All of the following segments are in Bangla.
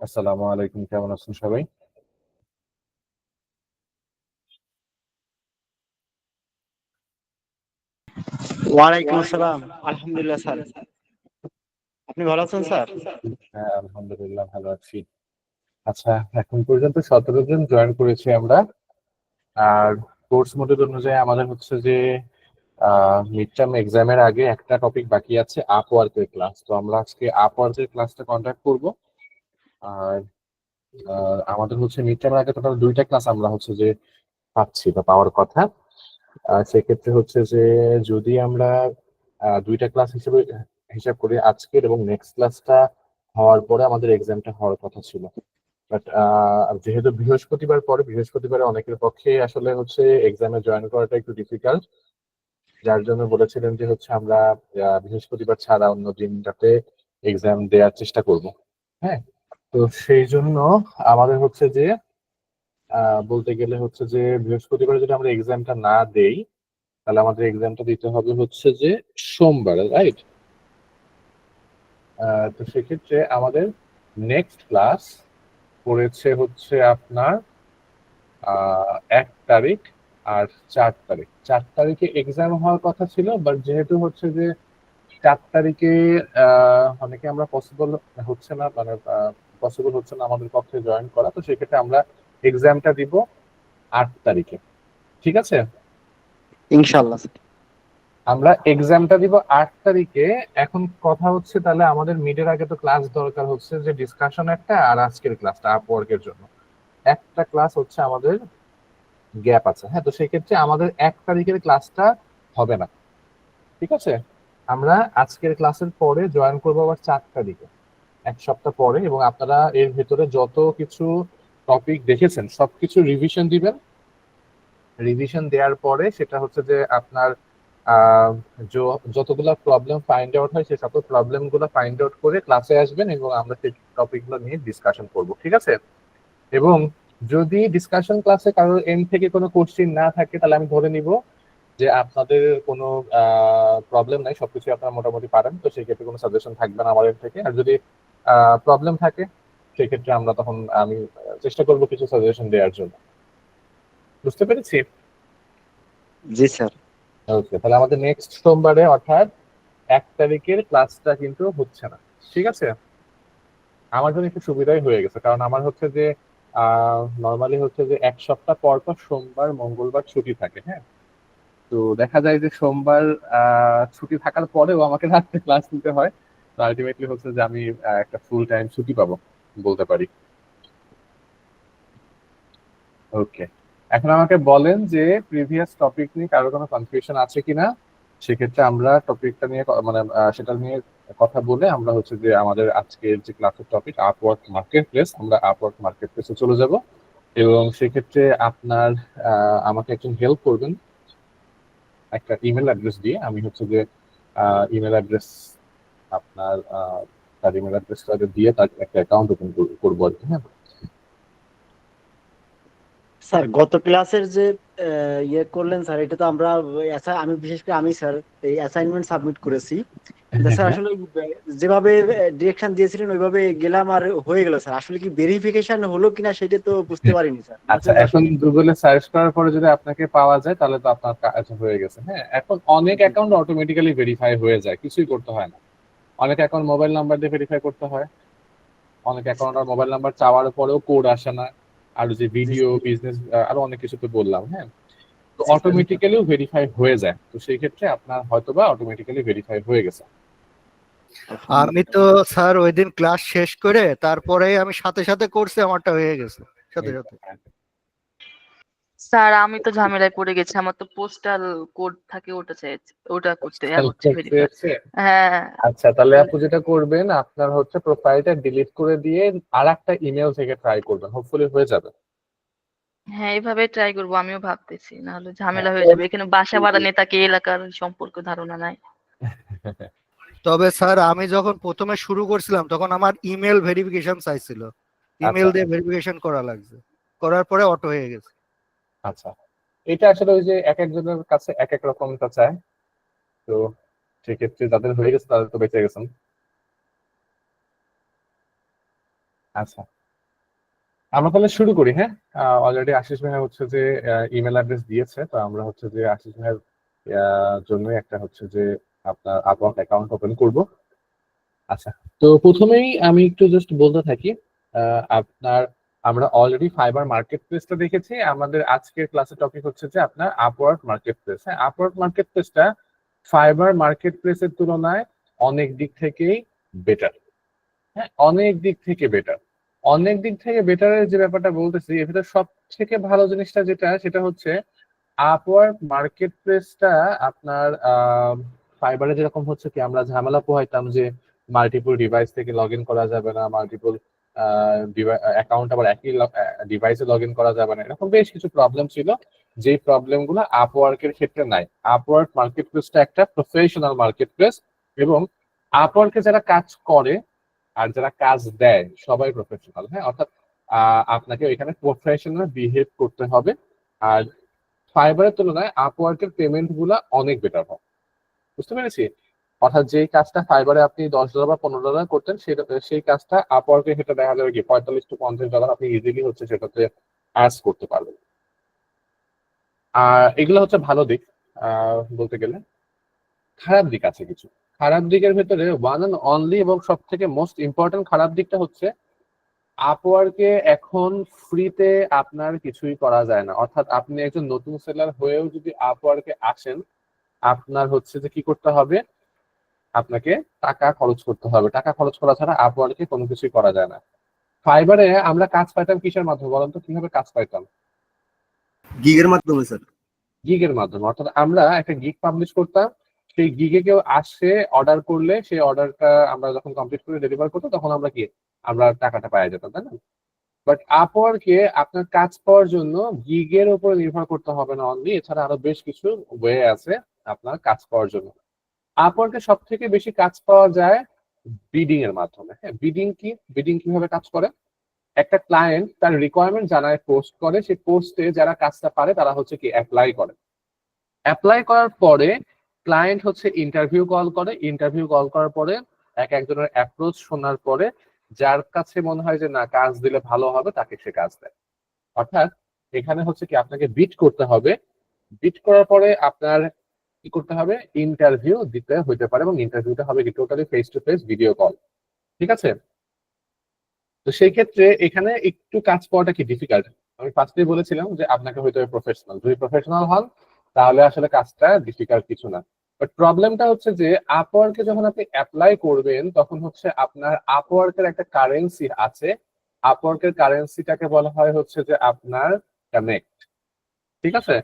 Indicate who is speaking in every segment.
Speaker 1: আসসালামু আলাইকুম, কেমন আছেন সবাই?
Speaker 2: ওয়ালাইকুম আসসালাম। আলহামদুলিল্লাহ স্যার। আপনি ভালো আছেন স্যার?
Speaker 1: হ্যাঁ, আলহামদুলিল্লাহ ভালো আছি। আচ্ছা, এখন পর্যন্ত 17 জন জয়েন করেছি আমরা। আর কোর্স মডেল অনুযায়ী আমাদের হচ্ছে যে মিড টার্ম এক্সামের আগে একটা টপিক বাকি আছে, আপওয়ার্কের ক্লাস। তো আমরা আজকে আপওয়ার্কের ক্লাসটা কন্ডাক্ট করব। আর আমাদের হচ্ছে মিড টার্মের আগে টোটাল দুইটা ক্লাস আমরা হচ্ছে যে পাচ্ছি বা পাওয়ার কথা। সেক্ষেত্রে হচ্ছে যে যদি আমরা দুইটা ক্লাস হিসেবে হিসাব করি, আজকের এবং নেক্সট ক্লাসটা হওয়ার পরে আমাদের এক্সামটা হওয়ার কথা ছিল। বাট যেহেতু বৃহস্পতিবার পরে, বৃহস্পতিবারে অনেকের পক্ষে আসলে হচ্ছে এক্সামে জয়েন করাটা একটু ডিফিকাল্ট, যার জন্য বলেছিলেন যে হচ্ছে আমরা বৃহস্পতিবার ছাড়া অন্য দিনটাতে এক্সাম দেওয়ার চেষ্টা করব। হ্যাঁ, তো সেই জন্য আমাদের হচ্ছে যে বলতে গেলে হচ্ছে যে বৃহস্পতিবার যদি আমরা এক্সামটা না দেই, তাহলে আমাদের এক্সামটা দিতে হবে হচ্ছে যে সোমবারে, রাইট? তো সেক্ষেত্রে আমাদের নেক্সট ক্লাস পড়েছে হচ্ছে আপনার 1 তারিখ আর 4 তারিখ। 4 তারিখে এক্সাম হওয়ার কথা ছিল, বাট যেহেতু হচ্ছে যে 4 তারিখে অনেকে আমরা পসিবল হচ্ছে না, মানে পসিবল হচ্ছে না আমাদের পক্ষে জয়েন করা, তো সেক্ষেত্রে আমরা এক্সামটা দিব 8 তারিখে। ঠিক আছে,
Speaker 2: ইনশাআল্লাহ স্যার।
Speaker 1: আমরা এক্সামটা দিব 8 তারিখে। এখন কথা হচ্ছে তাহলে আমাদের মিডের আগে তো ক্লাস দরকার হচ্ছে যে ডিসকাশন একটা, আর আজকের ক্লাসটা আপওয়ার্কের জন্য একটা ক্লাস হচ্ছে আমাদের গ্যাপ আছে। হ্যাঁ, তো সেক্ষেত্রে আমাদের 1 তারিখের ক্লাসটা হবে না। ঠিক আছে, আমরা আজকের ক্লাসের পরে জয়েন করবো আবার 4 তারিখে, 1 সপ্তাহ পরে। এবং আপনারা এর ভেতরে যত কিছু টপিক দেখেছেন সবকিছু রিভিশন দিবেন। রিভিশন দেওয়ার পরে সেটা হচ্ছে যে আপনার আহ, যতগুলো প্রবলেম ফাইন্ড আউট হয় সে সকল প্রবলেম গুলো ফাইন্ড আউট করে ক্লাসে আসবেন এবং আমরা সেই টপিক গুলো নিয়ে ডিসকাশন করব। ঠিক আছে, এবং যদি ডিসকাশন ক্লাসে কারোর এন্ড থেকে কোনো কোশ্চিন না থাকে, তাহলে আমি ধরে নিব যে আপনাদের কোনো প্রবলেম নাই, সবকিছু আপনারা মোটামুটি পারেন। তো সেই ক্ষেত্রে কোনো সাজেশন থাকবে না আমার এন্ড থেকে। আর যদি প্রবলেম থাকে, সেক্ষেত্রে আমরা তখন আমি চেষ্টা করবো কিছু সাজেশন দেওয়ার জন্য। বুঝতে পেরেছি?
Speaker 2: জি স্যার।
Speaker 1: ওকে, তাহলে আমাদের নেক্সট সোমবারে অর্থাৎ 1 তারিখের ক্লাসটা কিন্তু হচ্ছে না। ঠিক আছে, আমার জন্য একটু সুবিধাই হয়ে গেছে, কারণ আমার হচ্ছে যে নর্মালি হচ্ছে যে 1 সপ্তাহ পর পর সোমবার মঙ্গলবার ছুটি থাকে। হ্যাঁ, তো দেখা যায় যে সোমবার ছুটি থাকার পরেও আমাকে রাত্রে ক্লাস নিতে হয়। তো আলটিমেটলি হচ্ছে যে আমি একটা ফুল টাইম ছুটি পাবো বলতে পারি। ওকে, এখন আমাকে বলেন যে প্রিভিয়াস টপিক নিয়ে কারো কোনো কনফিউশন আছে কিনা। সেক্ষেত্রে আমরা টপিকটা নিয়ে মানে সেটা নিয়ে কথা বলে আমরা হচ্ছে যে আমাদের আজকের যে ক্লাসের টপিক আপওয়ার্ক মার্কেট প্লেস, আমরা আপওয়ার্ক মার্কেট প্লেসে চলে যাব। এবং সেক্ষেত্রে আপনার আমাকে একজন হেল্প করবেন একটা ইমেল অ্যাড্রেস দিয়ে। আমি হচ্ছে যে ইমেল অ্যাড্রেস আপনার তার ইমেল অ্যাড্রেসটা দিয়ে তার একটা অ্যাকাউন্ট ওপেন করবো আর কি। হ্যাঁ,
Speaker 2: স্যার গত ক্লাসের যে ইয়ে করলেন স্যার, এটা তো আমরা আমি বিশেষ করে আমি স্যার এই অ্যাসাইনমেন্ট সাবমিট করেছি। কিন্তু
Speaker 1: হ্যাঁ,
Speaker 2: স্যার
Speaker 1: হ্যাঁ।
Speaker 2: আসলে যেভাবে ডিরেকশন দিয়েছিলেন ওইভাবে গেলাম আর হয়ে গেল স্যার। আসলে কি ভেরিফিকেশন হলো কিনা সেটা তো বুঝতে পারিনি স্যার,
Speaker 1: আচ্ছা,
Speaker 2: মেসেজ
Speaker 1: এখন
Speaker 2: আসেনি।
Speaker 1: গুগলে সার্চ করার পরে যদি আপনাকে পাওয়া যায় তাহলে তো আপনার কাজ হয়ে গেছে। হ্যাঁ, এখন অনেক
Speaker 2: জি
Speaker 1: অ্যাকাউন্ট অটোমেটিক্যালি ভেরিফাই হয়ে যায়, কিছুই করতে হয় না। অনেক অ্যাকাউন্ট মোবাইল নাম্বার দিয়ে ভেরিফাই করতে হয়, অনেক অ্যাকাউন্ট আর মোবাইল নাম্বার চাওয়ার পরেও কোড আসে না। আর যে
Speaker 2: জি
Speaker 1: ভিডিও
Speaker 2: স্যার।
Speaker 1: বিজনেস আরো অনেক কিছু তো বললাম। হ্যাঁ, তো
Speaker 2: জি স্যার।
Speaker 1: অটোমেটিক্যালিও ভেরিফাই হয়ে যায়, তো সেই ক্ষেত্রে আপনার হয়তোবা অটোমেটিক্যালি ভেরিফাই হয়ে গেছে।
Speaker 3: আমি তো
Speaker 2: আলহামদুলিল্লাহ।
Speaker 3: স্যার ওই দিন ক্লাস শেষ করে তারপরে আমি সাথে সাথে করছি, আমারটা হয়ে গেছে সাথে
Speaker 1: এই তো,
Speaker 3: সাথে।
Speaker 1: হ্যাঁ।
Speaker 4: স্যার আমি তো ঝামেলায় পড়ে গেছি, আমার তো পোস্টাল কোড থাকে, ওটা চাইছে, ওটা করতে হচ্ছে ভেরিফাই। হ্যাঁ।
Speaker 1: আচ্ছা, তাহলে আপনি যেটা করবেন, আপনার হচ্ছে প্রোফাইলটা ডিলিট করে দিয়ে আর একটা ইমেল থেকে ট্রাই করবেন, হোপফুলি হয়ে যাবে।
Speaker 4: হ্যাঁ, এইভাবে ট্রাই করবো, আমিও ভাবতেছি, নাহলে
Speaker 1: হ্যাঁ।
Speaker 4: ঝামেলা হয়ে যাবে। এখানে বাসা ভাড়া নেই, তাকে এলাকার সম্পর্কে ধারণা নাই।
Speaker 3: তবে স্যার আমি যখন প্রথমে শুরু করছিলাম তখন আমার ইমেল ভেরিফিকেশন চাইছিল, ইমেল
Speaker 1: আচ্ছা,
Speaker 3: দিয়ে ভেরিফিকেশন করা লাগছে, করার পরে অটো হয়ে গেছে।
Speaker 1: আচ্ছা, এটা আসলে ওই যে এক একজনের কাছে এক এক রকমটা চায়। তো সেক্ষেত্রে যাদের হয়ে গেছে তাদের তো বেঁচে গেছেন। আচ্ছা, আমরা তাহলে শুরু করি। হ্যাঁ, অলরেডি আশিস ভাই হচ্ছে যে ইমেল অ্যাড্রেস দিয়েছে, তো আমরা হচ্ছে যে আশিস ভাইয়ের জন্য একটা হচ্ছে যে আপনার আপওয়ার্ক অ্যাকাউন্ট ওপেন করব। আচ্ছা, তো প্রথমেই আমি একটু জাস্ট বলতে থাকি আপনার, আমরা অলরেডি ফাইবার মার্কেট প্লেসটা দেখেছি। আমাদের আজকের ক্লাসের টপিক হচ্ছে যে আপনার আপওয়ার্ক মার্কেট প্লেস। হ্যাঁ, আপওয়ার্ক মার্কেট প্লেসটা ফাইবার মার্কেট প্লেসের তুলনায় অনেক দিক থেকেই বেটার। হ্যাঁ, অনেক দিক থেকে বেটার। অনেক দিক থেকে বেটারের যে ব্যাপারটা বলতেছি, এর ভিতরে সব থেকে ভালো জিনিসটা যেটা, সেটা হচ্ছে আপওয়ার্ক মার্কেট প্লেসটা আপনার ফাইবারে যেরকম হচ্ছে কি আমরা ঝামেলা পোহাইতাম যে মাল্টিপল ডিভাইস থেকে লগ ইন করা যাবে না, মাল্টিপল অ্যাকাউন্ট আবার একই ডিভাইসে লগ ইন করা যাবে না, এরকম বেশ কিছু প্রবলেম ছিল, যে প্রবলেম গুলো আপওয়ার্কের ক্ষেত্রে নাই। আপওয়ার্ক মার্কেট প্লেসটা একটা প্রফেশনাল মার্কেট প্লেস, এবং আপওয়ার্কে যারা কাজ করে আর যারা কাজ দেয় সবাই প্রফেশনাল। হ্যাঁ, অর্থাৎ আপনাকে এখানে প্রফেশনাল বিহেভ করতে হবে। আর ফাইবারের তুলনায় আপওয়ার্কের পেমেন্ট গুলা অনেক বেটার হয়। বুঝতে পেরেছি? অর্থাৎ যেই কাজটা ফাইবারে আপনি $10 বা $15 করতেন, সেই কাজটা আপওয়ার্কে সেটা দেখা যাবে কি $45 to $50 আপনি ইজিলি হচ্ছে সেটাতে আর্জ করতে পারবেন। আর এগুলো হচ্ছে ভালো দিক। বলতে গেলে খারাপ দিক আছে কিছু। খারাপ দিকের ভেতরে ওয়ান অ্যান্ড অনলি এবং সব থেকে মোস্ট ইম্পর্টেন্ট খারাপ দিকটা হচ্ছে আপওয়ার্কে এখন ফ্রিতে আপনার কিছুই করা যায় না। অর্থাৎ আপনি একজন নতুন সেলার হয়েও যদি আপওয়ার্কে আসেন, আপনার হচ্ছে যে কি করতে হবে, আপনাকে টাকা খরচ করতে হবে। টাকা খরচ করা ছাড়া আপওয়ার্কে কোনো কিছুই করা যায় না। ফাইবারে আমরা কাজ পাইতাম কিসের মাধ্যমে বলেন তো? কিভাবে কাজ পাইতাম?
Speaker 5: গিগের মাধ্যমে স্যার।
Speaker 1: গিগের মাধ্যমে। অর্থাৎ আমরা একটা গিগ পাবলিশ করতাম, সেই গিগে কেউ আসে অর্ডার করলে সেই অর্ডারটা আমরা যখন কমপ্লিট করে ডেলিভার করতো, তখন আমরা কি আমরা টাকাটা পাওয়া যেতাম, তাই না? বাট আপওয়ার্কে আপনার কাজ পাওয়ার জন্য গিগের উপর নির্ভর করতে হবে না অনলি, এছাড়া আরো বেশ কিছু ওয়ে আছে আপনার কাজ পাওয়ার জন্য। আপওয়ার্কে সব থেকে বেশি কাজ পাওয়া যায় বিডিং এর মাধ্যমে। হ্যাঁ, বিডিং কি? বিডিং কিভাবে কাজ করে? একটা ক্লায়েন্ট তার রিকোয়ারমেন্ট জানায়, পোস্ট করে, সেই পোস্টে যারা কাজটা পারে তারা হচ্ছে কি অ্যাপ্লাই করে। অ্যাপ্লাই করার পরে ক্লায়েন্ট হচ্ছে ইন্টারভিউ কল করে। ইন্টারভিউ কল করার পরে একজনের অ্যাপ্রোচ শোনার পরে যার কাছে মনে হয় যে না কাজ দিলে ভালো হবে, তাকে সে কাজ দেয়। অর্থাৎ এখানে হচ্ছে কি আপনাকে বিট করতে হবে। বিট করার পরে আপনার কি করতে হবে? ইন্টারভিউ দিতে হইতে পারে, এবং ইন্টারভিউটা হবে কি totally face to face video call. ঠিক আছে? তো সেই ক্ষেত্রে এখানে একটু কাজ পাওয়াটা কি ডিফিকাল্ট। আমি ফার্স্টেই বলেছিলাম যে আপনাকে হইতে হবে প্রফেশনাল। যদি প্রফেশনাল হন তাহলে আসলে কাজটা ডিফিকাল্ট কিছু না। বাট প্রবলেমটা হচ্ছে যে আপওয়ার্কে যখন আপনি অ্যাপ্লাই করবেন, তখন হচ্ছে আপনার আপওয়ার্কের একটা কারেন্সি আছে। আপওয়ার্কের কারেন্সিটাকে বলা হয় হচ্ছে যে আপনার কানেক্ট। ঠিক আছে?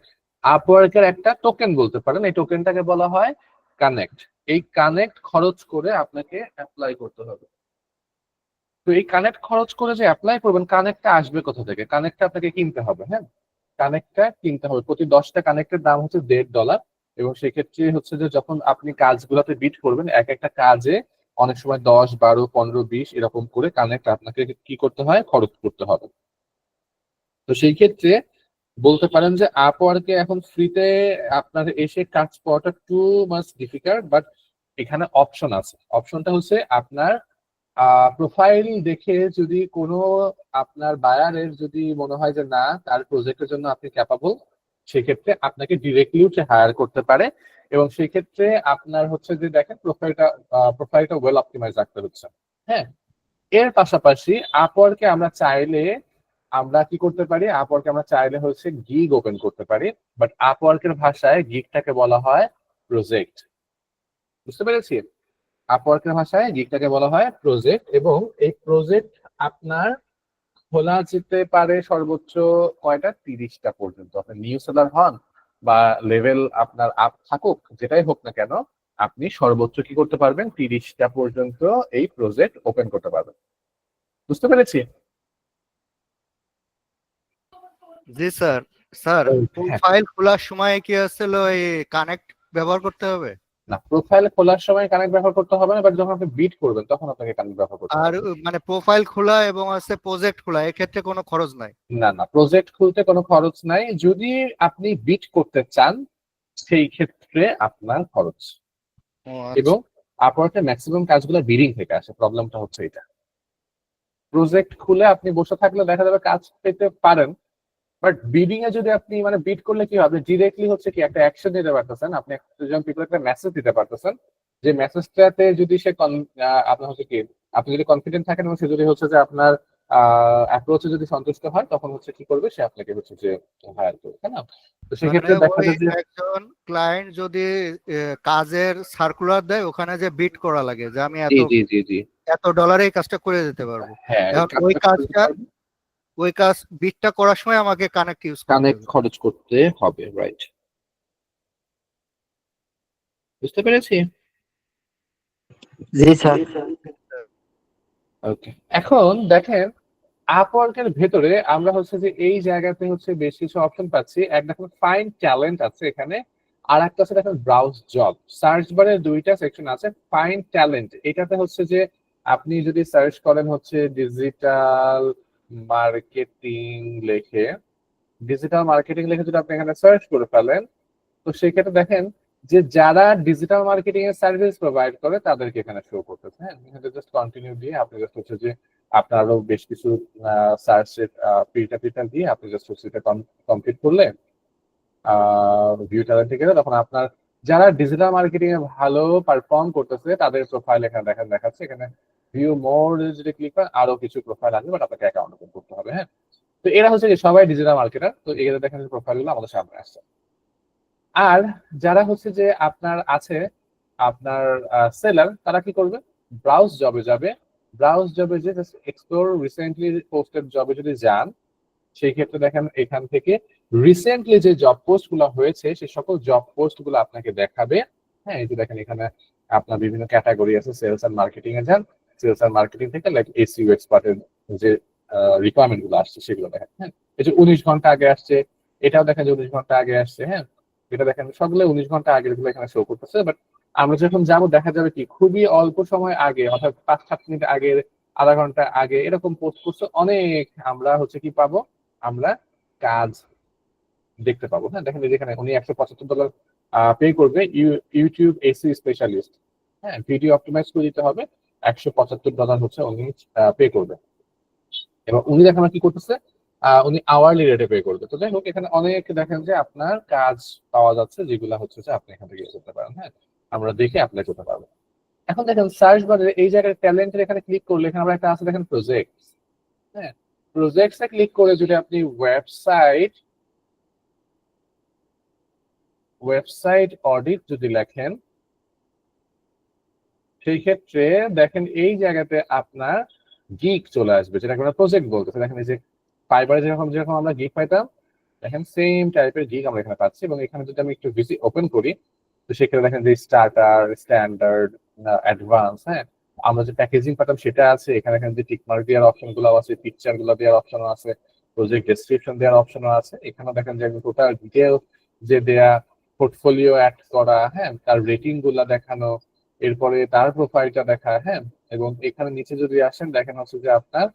Speaker 1: আপওয়ার্কের একটা টোকেন বলতে পারেন, এই টোকেনটাকে বলা হয় কানেক্ট। এই কানেক্ট খরচ করে আপনাকে অ্যাপ্লাই করতে হবে। তো এই কানেক্ট খরচ করে যে অ্যাপ্লাই করবেন, কানেক্টটা আসবে কোথা থেকে? কানেক্টটা আপনাকে কিনতে হবে। হ্যাঁ, কানেক্টটা কিনতে হবে। প্রতি 10টা কানেক্টের দাম হচ্ছে $1.5, এবং সেক্ষেত্রে হচ্ছে যে যখন আপনি কাজগুলোতে বিট করবেন, এক একটা কাজে অনেক সময় 10, 12, 15, 20 এরকম করে কানেক্ট আপনাকে কি করতে হয়? খরচ করতে হবে। তো সেই ক্ষেত্রে বলতে পারেন যে আপওয়ার্কে এখন ফ্রিতে আপনার এসে কাজ পাওয়াটা টু মাচ ডিফিকাল্ট, বাট এখানে অপশন আছে। অপশনটা হচ্ছে আপনার প্রোফাইল দেখে যদি কোনো আপনার বায়ারের যদি মনে হয় যে না তার প্রজেক্টের জন্য আপনি ক্যাপাবল, সেক্ষেত্রে আপনাকে ডিরেক্টলি সে হায়ার করতে পারে। এবং সেই ক্ষেত্রে আপনার হচ্ছে যে দেখেন প্রোফাইলটা ওয়েল অপটিমাইজ রাখতে হচ্ছে। হ্যাঁ, এর পাশাপাশি আপওয়ার্কে আমরা চাইলে আমরা কি করতে পারি? আপওয়ার্কে আমরা চাইলে হচ্ছে গিগ ওপেন করতে পারি, বাট আপওয়ার্কের ভাষায় গিগটাকে বলা হয় প্রজেক্ট। বুঝতে পেরেছি? আপওয়ার্কের ভাষায় গিগটাকে বলা হয় প্রজেক্ট, এবং এই প্রজেক্ট আপনার খোলা যেতে পারে সর্বোচ্চ কয়টা? 30টা পর্যন্ত। আপনি নিউ সেলার হন বা লেভেল আপনার আপ থাকুক, যেটাই হোক না কেন, আপনি সর্বোচ্চ কি করতে পারবেন? 30টা পর্যন্ত এই প্রজেক্ট ওপেন করতে পারবেন। বুঝতে পেরেছি?
Speaker 3: জি স্যার। স্যার,
Speaker 1: হ্যাঁ,
Speaker 3: প্রোফাইল খোলার সময় কি আসলে ওই কানেক্ট ব্যবহার করতে হবে?
Speaker 1: না, প্রোফাইল খোলার সময় কানেক্ট ব্যবহার করতে হবে না, বাট যখন আপনি বিট করবেন তখন আপনাকে কানেক্ট ব্যবহার করতে
Speaker 3: আর
Speaker 1: হবে।
Speaker 3: মানে প্রোফাইল খোলা এবং আছে প্রজেক্ট খোলা এক্ষেত্রে কোনো খরচ নাই?
Speaker 1: না না, প্রজেক্ট খুলতে কোনো খরচ নাই। যদি আপনি বিট করতে চান সেই ক্ষেত্রে আপনার খরচ।
Speaker 3: ও আচ্ছা।
Speaker 1: এবং আপওয়ার্কের ম্যাক্সিমাম কাজগুলো বিডিং থেকে আসে, প্রবলেমটা হচ্ছে এটা। প্রজেক্ট খুলে আপনি বসে থাকলে দেখা যাবে কাজ পেতে পারেন, বাট বিডিং এ যদি আপনি মানে বিড করলে কি হবে, ডিরেক্টলি হচ্ছে কি একটা অ্যাকশন নিতে পারতেছেন, আপনি একজন পিপল একটা মেসেজ দিতে পারতেছেন, যে মেসেজটাতে যদি সে আপনার হচ্ছে কি, আপনি যদি কনফিডেন্ট থাকেন এবং সে যদি হচ্ছে যে আপনার অ্যাপ্রোচে যদি সন্তুষ্ট হয়, তখন হচ্ছে কি করবে, সে আপনাকে হচ্ছে যে হায়ার করবে, তাই না? তো
Speaker 3: মানে
Speaker 1: সেক্ষেত্রে দেখা
Speaker 3: ওই
Speaker 1: যায় যে
Speaker 3: একজন ক্লায়েন্ট যদি কাজের সার্কুলার দেয়, ওখানে যে বিড করা লাগে যে আমি
Speaker 1: জি জি জি জি
Speaker 3: এত ডলারে এই কাজটা করে দিতে পারবো।
Speaker 1: হ্যাঁ,
Speaker 3: এখন ওই কাজ বিটটা করার সময় আমাকে কানেক্ট ইউজ করতে
Speaker 1: কানেক্ট
Speaker 3: হবে।
Speaker 1: খরচ করতে হবে, রাইট? বুঝতে পেরেছি।
Speaker 2: জি স্যার।
Speaker 1: ওকে, এখন দেখেন আপওয়ার্কের ভেতরে আমরা হচ্ছে যে এই জায়গাতে হচ্ছে বেশ কিছু অপশন পাচ্ছি। এক দেখেন ফাইন্ড ট্যালেন্ট আছে এখানে, আর একটা আছে দেখেন ব্রাউজ জব। সার্চ বারে দুইটা সেকশন আছে। ফাইন্ড ট্যালেন্ট এটাতে হচ্ছে যে আপনি যদি সার্চ করেন হচ্ছে ডিজিটাল মার্কেটিং লিখে, যদি আপনি এখানে সার্চ করে ফেলেন, তো সেক্ষেত্রে দেখেন যে যারা ডিজিটাল মার্কেটিং এর সার্ভিস প্রোভাইড করে তাদেরকে এখানে শো করতেছে। হ্যাঁ, এখানে জাস্ট কন্টিনিউ দিয়ে আপনি জাস্ট হচ্ছে যে আপনার আরো বেশ কিছু সার্চ ফিল্টার দিয়ে আপনি জাস্ট হচ্ছে এটা কমপ্লিট করলে ভিউ ট্যালেন্টে গেলে তখন আপনার যারা ডিজিটাল মার্কেটিং এ ভালো পারফর্ম করতেছে তাদের প্রোফাইল এখানে দেখাচ্ছে। এখানে ভিউ মোর যদি ক্লিক করেন আরো কিছু প্রোফাইল আছে, বাট আপনাকে অ্যাকাউন্ট ওপেন করতে হবে। হ্যাঁ, তো এরা হচ্ছে যে সবাই ডিজিটাল মার্কেটার। তো এখানে দেখেন প্রোফাইল গুলো আমাদের সামনে আসছে। আর যারা হচ্ছে যে আপনার আছে আপনার সেলার, তারা কি করবে, ব্রাউজ জবে যাবে। ব্রাউজ জবে যে এক্সপ্লোর রিসেন্টলি পোস্টেড জবে যদি যান, সেই ক্ষেত্রে দেখেন এখান থেকে রিসেন্টলি যে জব পোস্ট গুলো হয়েছে সেই সকল জব পোস্ট গুলো আপনাকে দেখাবে। হ্যাঁ, এই যে দেখেন এখানে আপনার বিভিন্ন ক্যাটাগরি আছে। সেলস এন্ড মার্কেটিং এ যান, সেলস এন্ড মার্কেটিং থেকে লাইক এসইও এক্সপার্টের যে রিকোয়ারমেন্ট গুলো আসছে সেগুলো দেখেন। হ্যাঁ, এই যে 19 ঘন্টা আগে আসছে, এটাও দেখেন যে 19 ঘন্টা আগে আসছে। হ্যাঁ, এটা দেখেন সবগুলো 19 ঘন্টা আগের গুলো এখানে শো করতেছে। বাট আমরা যখন যাবো দেখা যাবে কি খুবই অল্প সময় আগে, অর্থাৎ 5-7 মিনিট আগে, আধা ঘন্টা আগে এরকম পোস্ট করছে অনেক, আমরা হচ্ছে কি পাবো, আমরা কাজ দেখতে পাবো। হ্যাঁ, দেখেন যেখানে উনি $175 পে করবে, ইউটিউব এসি স্পেশালিস্ট। হ্যাঁ, ভিডিও অপটিমাইজ করে দিতে হবে, $175 হচ্ছে উনি পে করবে। এবং উনি দেখেন কি করতেছে, উনি আওয়ারলি রেটে পে করবে। তো যাই হোক, এখানে অনেক দেখেন যে আপনার কাজ পাওয়া যাচ্ছে যেগুলো হচ্ছে যে আপনি এখান থেকে করতে পারেন। হ্যাঁ, আমরা দেখে অ্যাপ্লাই করতে পারবো। এখন দেখেন সার্চ বারে এই জায়গায় ট্যালেন্টের এখানে ক্লিক করলে এখানে আমরা একটা আছে দেখেন প্রজেক্ট। হ্যাঁ, প্রজেক্টসে ক্লিক করে যদি আপনি ওয়েবসাইট অডিট যদি লেখেন, সেই ক্ষেত্রে দেখেন এই জায়গাতে আপনার গিগ চলে আসবে, যেটা আমরা প্রজেক্ট বলতেছি। দেখেন এই যে ফাইবারে যেরকম যেরকম আমরা গিগ পাইতাম, দেখেন সেম টাইপের গিগ আমরা এখানে পাচ্ছি। এবং এখানে যদি আমি একটু ভিসি ওপেন করি, তো সেখানে দেখেন যে স্টার্টার, স্ট্যান্ডার্ড, অ্যাডভান্স, হ্যাঁ, আমরা যে প্যাকেজিং পাতাম সেটা আছে এখানে। এখানে যে টিকমার্ক দেওয়ার অপশন গুলো আছে, পিকচার গুলো দেওয়ার অপশন আছে, প্রজেক্ট ডেসক্রিপশন দেওয়ার অপশন আছে। এখানে দেখেন যে টোটাল ডিটেল যে দেয়া, পোর্টফোলিও অ্যাড করা, হ্যাঁ, তার রেটিং গুলা দেখানো, এরপরে তার প্রোফাইলটা দেখা। হ্যাঁ, এবং এখানে নিচে যদি আসেন দেখেন হচ্ছে যে আপনার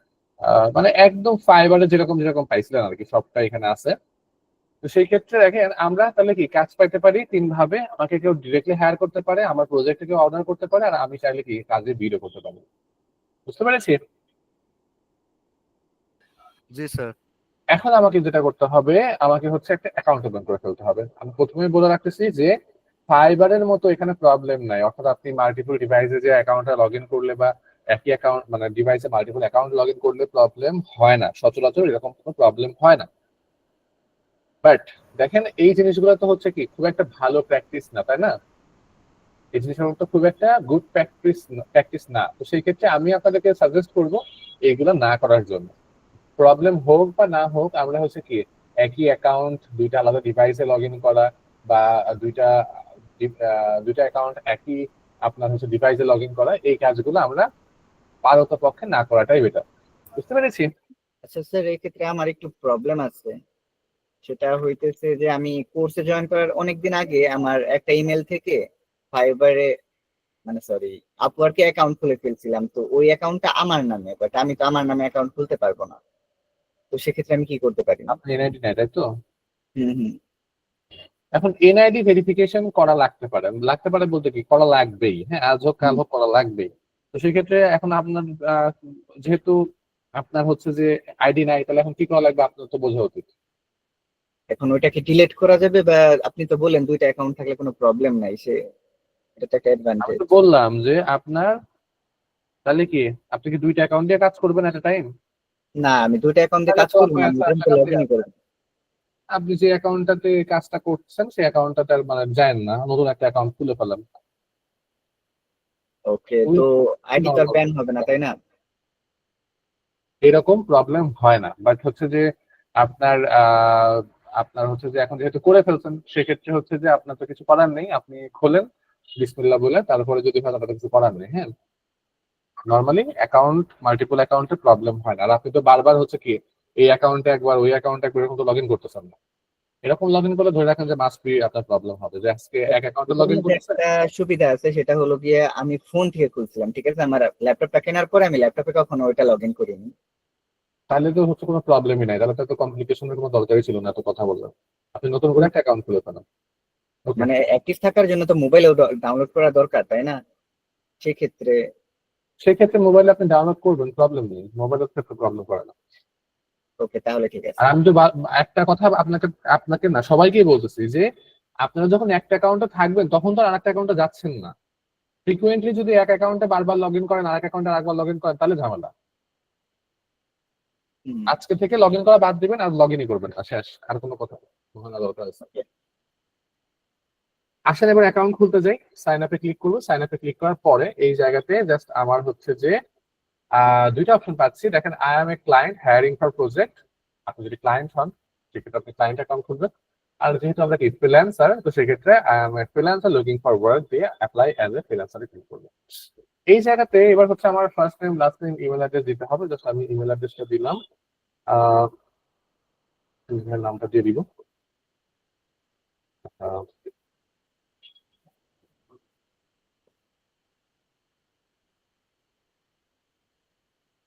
Speaker 1: মানে একদম ফাইবারে যেরকম যেরকম পাইছিলেন আর কি সবটা এখানে আছে। তো সেই ক্ষেত্রে দেখেন আমরা তাহলে কি কাজ পাইতে পারি 3 ভাবে। আমাকে কেউ ডিরেক্টলি হায়ার করতে পারে, আমার প্রজেক্টে কেউ অর্ডার করতে পারে, আর আমি চাইলে কি কাজে বিডও করতে পারি। বুঝতে পেরেছি?
Speaker 3: জি স্যার।
Speaker 1: এখন আমাকে যেটা করতে হবে, আমাকে হচ্ছে একটা অ্যাকাউন্ট ওপেন করে ফেলতে হবে। আমি প্রথমেই বলে রাখতেছি যে ফাইবারের মতো এখানে প্রবলেম নাই। অর্থাৎ আপনি মাল্টিপল ডিভাইসে যে অ্যাকাউন্টটা লগ ইন করলে বা একই অ্যাকাউন্ট মানে ডিভাইসে মাল্টিপল অ্যাকাউন্ট লগ ইন করলে প্রবলেম হয় না, সচরাচর এরকম কোনো প্রবলেম হয় না। বাট দেখেন এই জিনিসগুলো তো হচ্ছে কি খুব একটা ভালো প্র্যাকটিস না, তাই না? এই জিনিসগুলো তো খুব একটা গুড প্র্যাকটিস না। তো সেই ক্ষেত্রে আমি আপনাদেরকে সাজেস্ট করব এগুলো না করার জন্য। প্রবলেম হোক বা না হোক, আমরা হচ্ছে কি একই অ্যাকাউন্ট দুইটা আলাদা ডিভাইসে লগ ইন করা, বা দুইটা অ্যাকাউন্ট একই আপনার হচ্ছে ডিভাইসে লগ ইন করা, এই কাজগুলো আমরা পারতপক্ষে না করাটাই বেটার। বুঝতে পেরেছি?
Speaker 6: আচ্ছা স্যার, এই ক্ষেত্রে আমার একটু প্রবলেম আছে। সেটা হইতেছে যে আমি কোর্সে জয়েন করার অনেকদিন আগে আমার একটা ইমেল থেকে ফাইবারে মানে সরি আপওয়ার্কে অ্যাকাউন্ট খুলে ফেলছিলাম। তো ওই অ্যাকাউন্টটা আমার নামে, বাট আমি তো আমার নামে অ্যাকাউন্ট খুলতে পারবো না। তো সেক্ষেত্রে আমি কি করতে পারি?
Speaker 1: আপনি এনআইডি নাই, তাই তো?
Speaker 6: হুম।
Speaker 1: এখন এনআইডি ভেরিফিকেশন করা লাগতে পারে বলতে কি করা লাগবেই। হ্যাঁ, আজ হোক কাল হোক করা লাগবেই। তো সেক্ষেত্রে এখন আপনার যেহেতু আপনার হচ্ছে যে আইডি নাই, তাহলে এখন কি করা লাগবে আপনার তো বোঝা উচিত।
Speaker 6: এখন ওইটাকে ডিলিট করা যাবে, বা আপনি তো বললেন দুইটা অ্যাকাউন্ট থাকলে কোনো প্রবলেম নাই, এটা তো একটা
Speaker 1: আমি
Speaker 6: অ্যাডভান্টেজ।
Speaker 1: তো বললাম যে আপনার তাহলে কি আপনি কি দুইটা অ্যাকাউন্ট দিয়ে কাজ করবেন এট টাইম?
Speaker 6: না, আমি দুইটা অ্যাকাউন্টে
Speaker 1: তাহলে
Speaker 6: কাজ
Speaker 1: তো
Speaker 6: করবো না, আমি
Speaker 1: স্যার
Speaker 6: ওখানে
Speaker 1: টাকা
Speaker 6: লগ
Speaker 1: দিয়ে
Speaker 6: ইনই করবো।
Speaker 1: আপনি যে অ্যাকাউন্টটাতে কাজটা করছেন সেই অ্যাকাউন্টটাতে আর মানে যায় না, নতুন একটা অ্যাকাউন্ট খুলে ফেলেন।
Speaker 6: ওকে,
Speaker 1: ওই
Speaker 6: তো আইডি তো আর
Speaker 1: নরমাল
Speaker 6: ব্যান হবে না, তাই না?
Speaker 1: এরকম প্রবলেম হয় না, বাট হচ্ছে যে আপনার আপনার হচ্ছে যে এখন যেহেতু করে ফেলছেন সেক্ষেত্রে হচ্ছে যে আপনার তো কিছু করার নেই, আপনি খোলেন বিসমিল্লাহ বলে, তারপরে যদি হয় তাহলে কিছু করার নেই। হ্যাঁ, নর্মালি অ্যাকাউন্ট মাল্টিপল অ্যাকাউন্টে প্রবলেম হয় না। আর আপনি তো বারবার হচ্ছে কি এই অ্যাকাউন্টে একবার ওই অ্যাকাউন্টে একবার এরকম তো লগ ইন করতেছেন না। এরকম লগ ইন করলে ধরে রাখেন যে মাস্ট বি আপনার প্রবলেম হবে, যে আজকে এক অ্যাকাউন্টে লগ
Speaker 6: এটার
Speaker 1: ইন
Speaker 6: মধ্যে
Speaker 1: করতেছে।
Speaker 6: একটা সুবিধা আছে, সেটা হলো গিয়ে আমি ফোন থেকে খুলছিলাম, ঠিক আছে, আমার ল্যাপটপটা কেনার পরে আমি ল্যাপটপে কখনো ওইটা লগ ইন করিনি।
Speaker 1: তাহলে তো হচ্ছে কোনো প্রবলেমই নাই, তাহলে তো এত কমপ্লিকেশনের কোনো দরকারই ছিল না এত কথা বললেন। আপনি নতুন করে একটা অ্যাকাউন্ট খুলে ফেলেন। ওকে,
Speaker 6: মানে অ্যাক্টিভ থাকার জন্য তো মোবাইলেও ডাউনলোড করা দরকার, তাই না? সেক্ষেত্রে
Speaker 1: সেক্ষেত্রে মোবাইলে আপনি ডাউনলোড করবেন, প্রবলেম নেই, মোবাইলের ক্ষেত্রে প্রবলেম করে না।
Speaker 6: ওকে, তাহলে ঠিক আছে।
Speaker 1: আর আমি তো একটা কথা আপনাকে আপনাকে না সবাইকেই বলতেছি যে আপনারা যখন একটা অ্যাকাউন্টে থাকবেন তখন তো আর আরেকটা অ্যাকাউন্টে যাচ্ছেন না। ফ্রিকুয়েন্টলি যদি এক অ্যাকাউন্টে বারবার লগ ইন করেন, আরেক অ্যাকাউন্টে আরেকবার লগ ইন করেন, তাহলে ঝামেলা।
Speaker 6: হুম,
Speaker 1: আজকে থেকে লগ ইন করা বাদ দিবেন, আর লগ ইনই করবেন না, শেষ, আর কোনো কথা বলার দরকার আছে?
Speaker 6: okay.
Speaker 1: আসেন এবার অ্যাকাউন্ট খুলতে যাই, সাইন আপে ক্লিক করবো। সাইন আপে ক্লিক করার পরে এই জায়গাতে জাস্ট আমার হচ্ছে যে দুইটা অপশন পাচ্ছি, দেখেন I M a client hiring for project. আপনি যদি ক্লায়েন্ট হন সেক্ষেত্রে আপনি ক্লায়েন্ট অ্যাকাউন্ট খুলবেন। আর যেহেতু আমরা কি ফ্রিল্যান্সার, তো সেক্ষেত্রে I M a freelancer looking for work দিয়ে অ্যাপ্লাই অ্যাজ এ ফ্রিল্যান্সারে ক্লিক করবো। এই জায়গাতে এবার হচ্ছে আমার first name last name email address দিতে হবে। জাস্ট আমি ইমেল অ্যাড্রেসটা দিলাম, আহ নামটা দিয়ে দিব। আহ,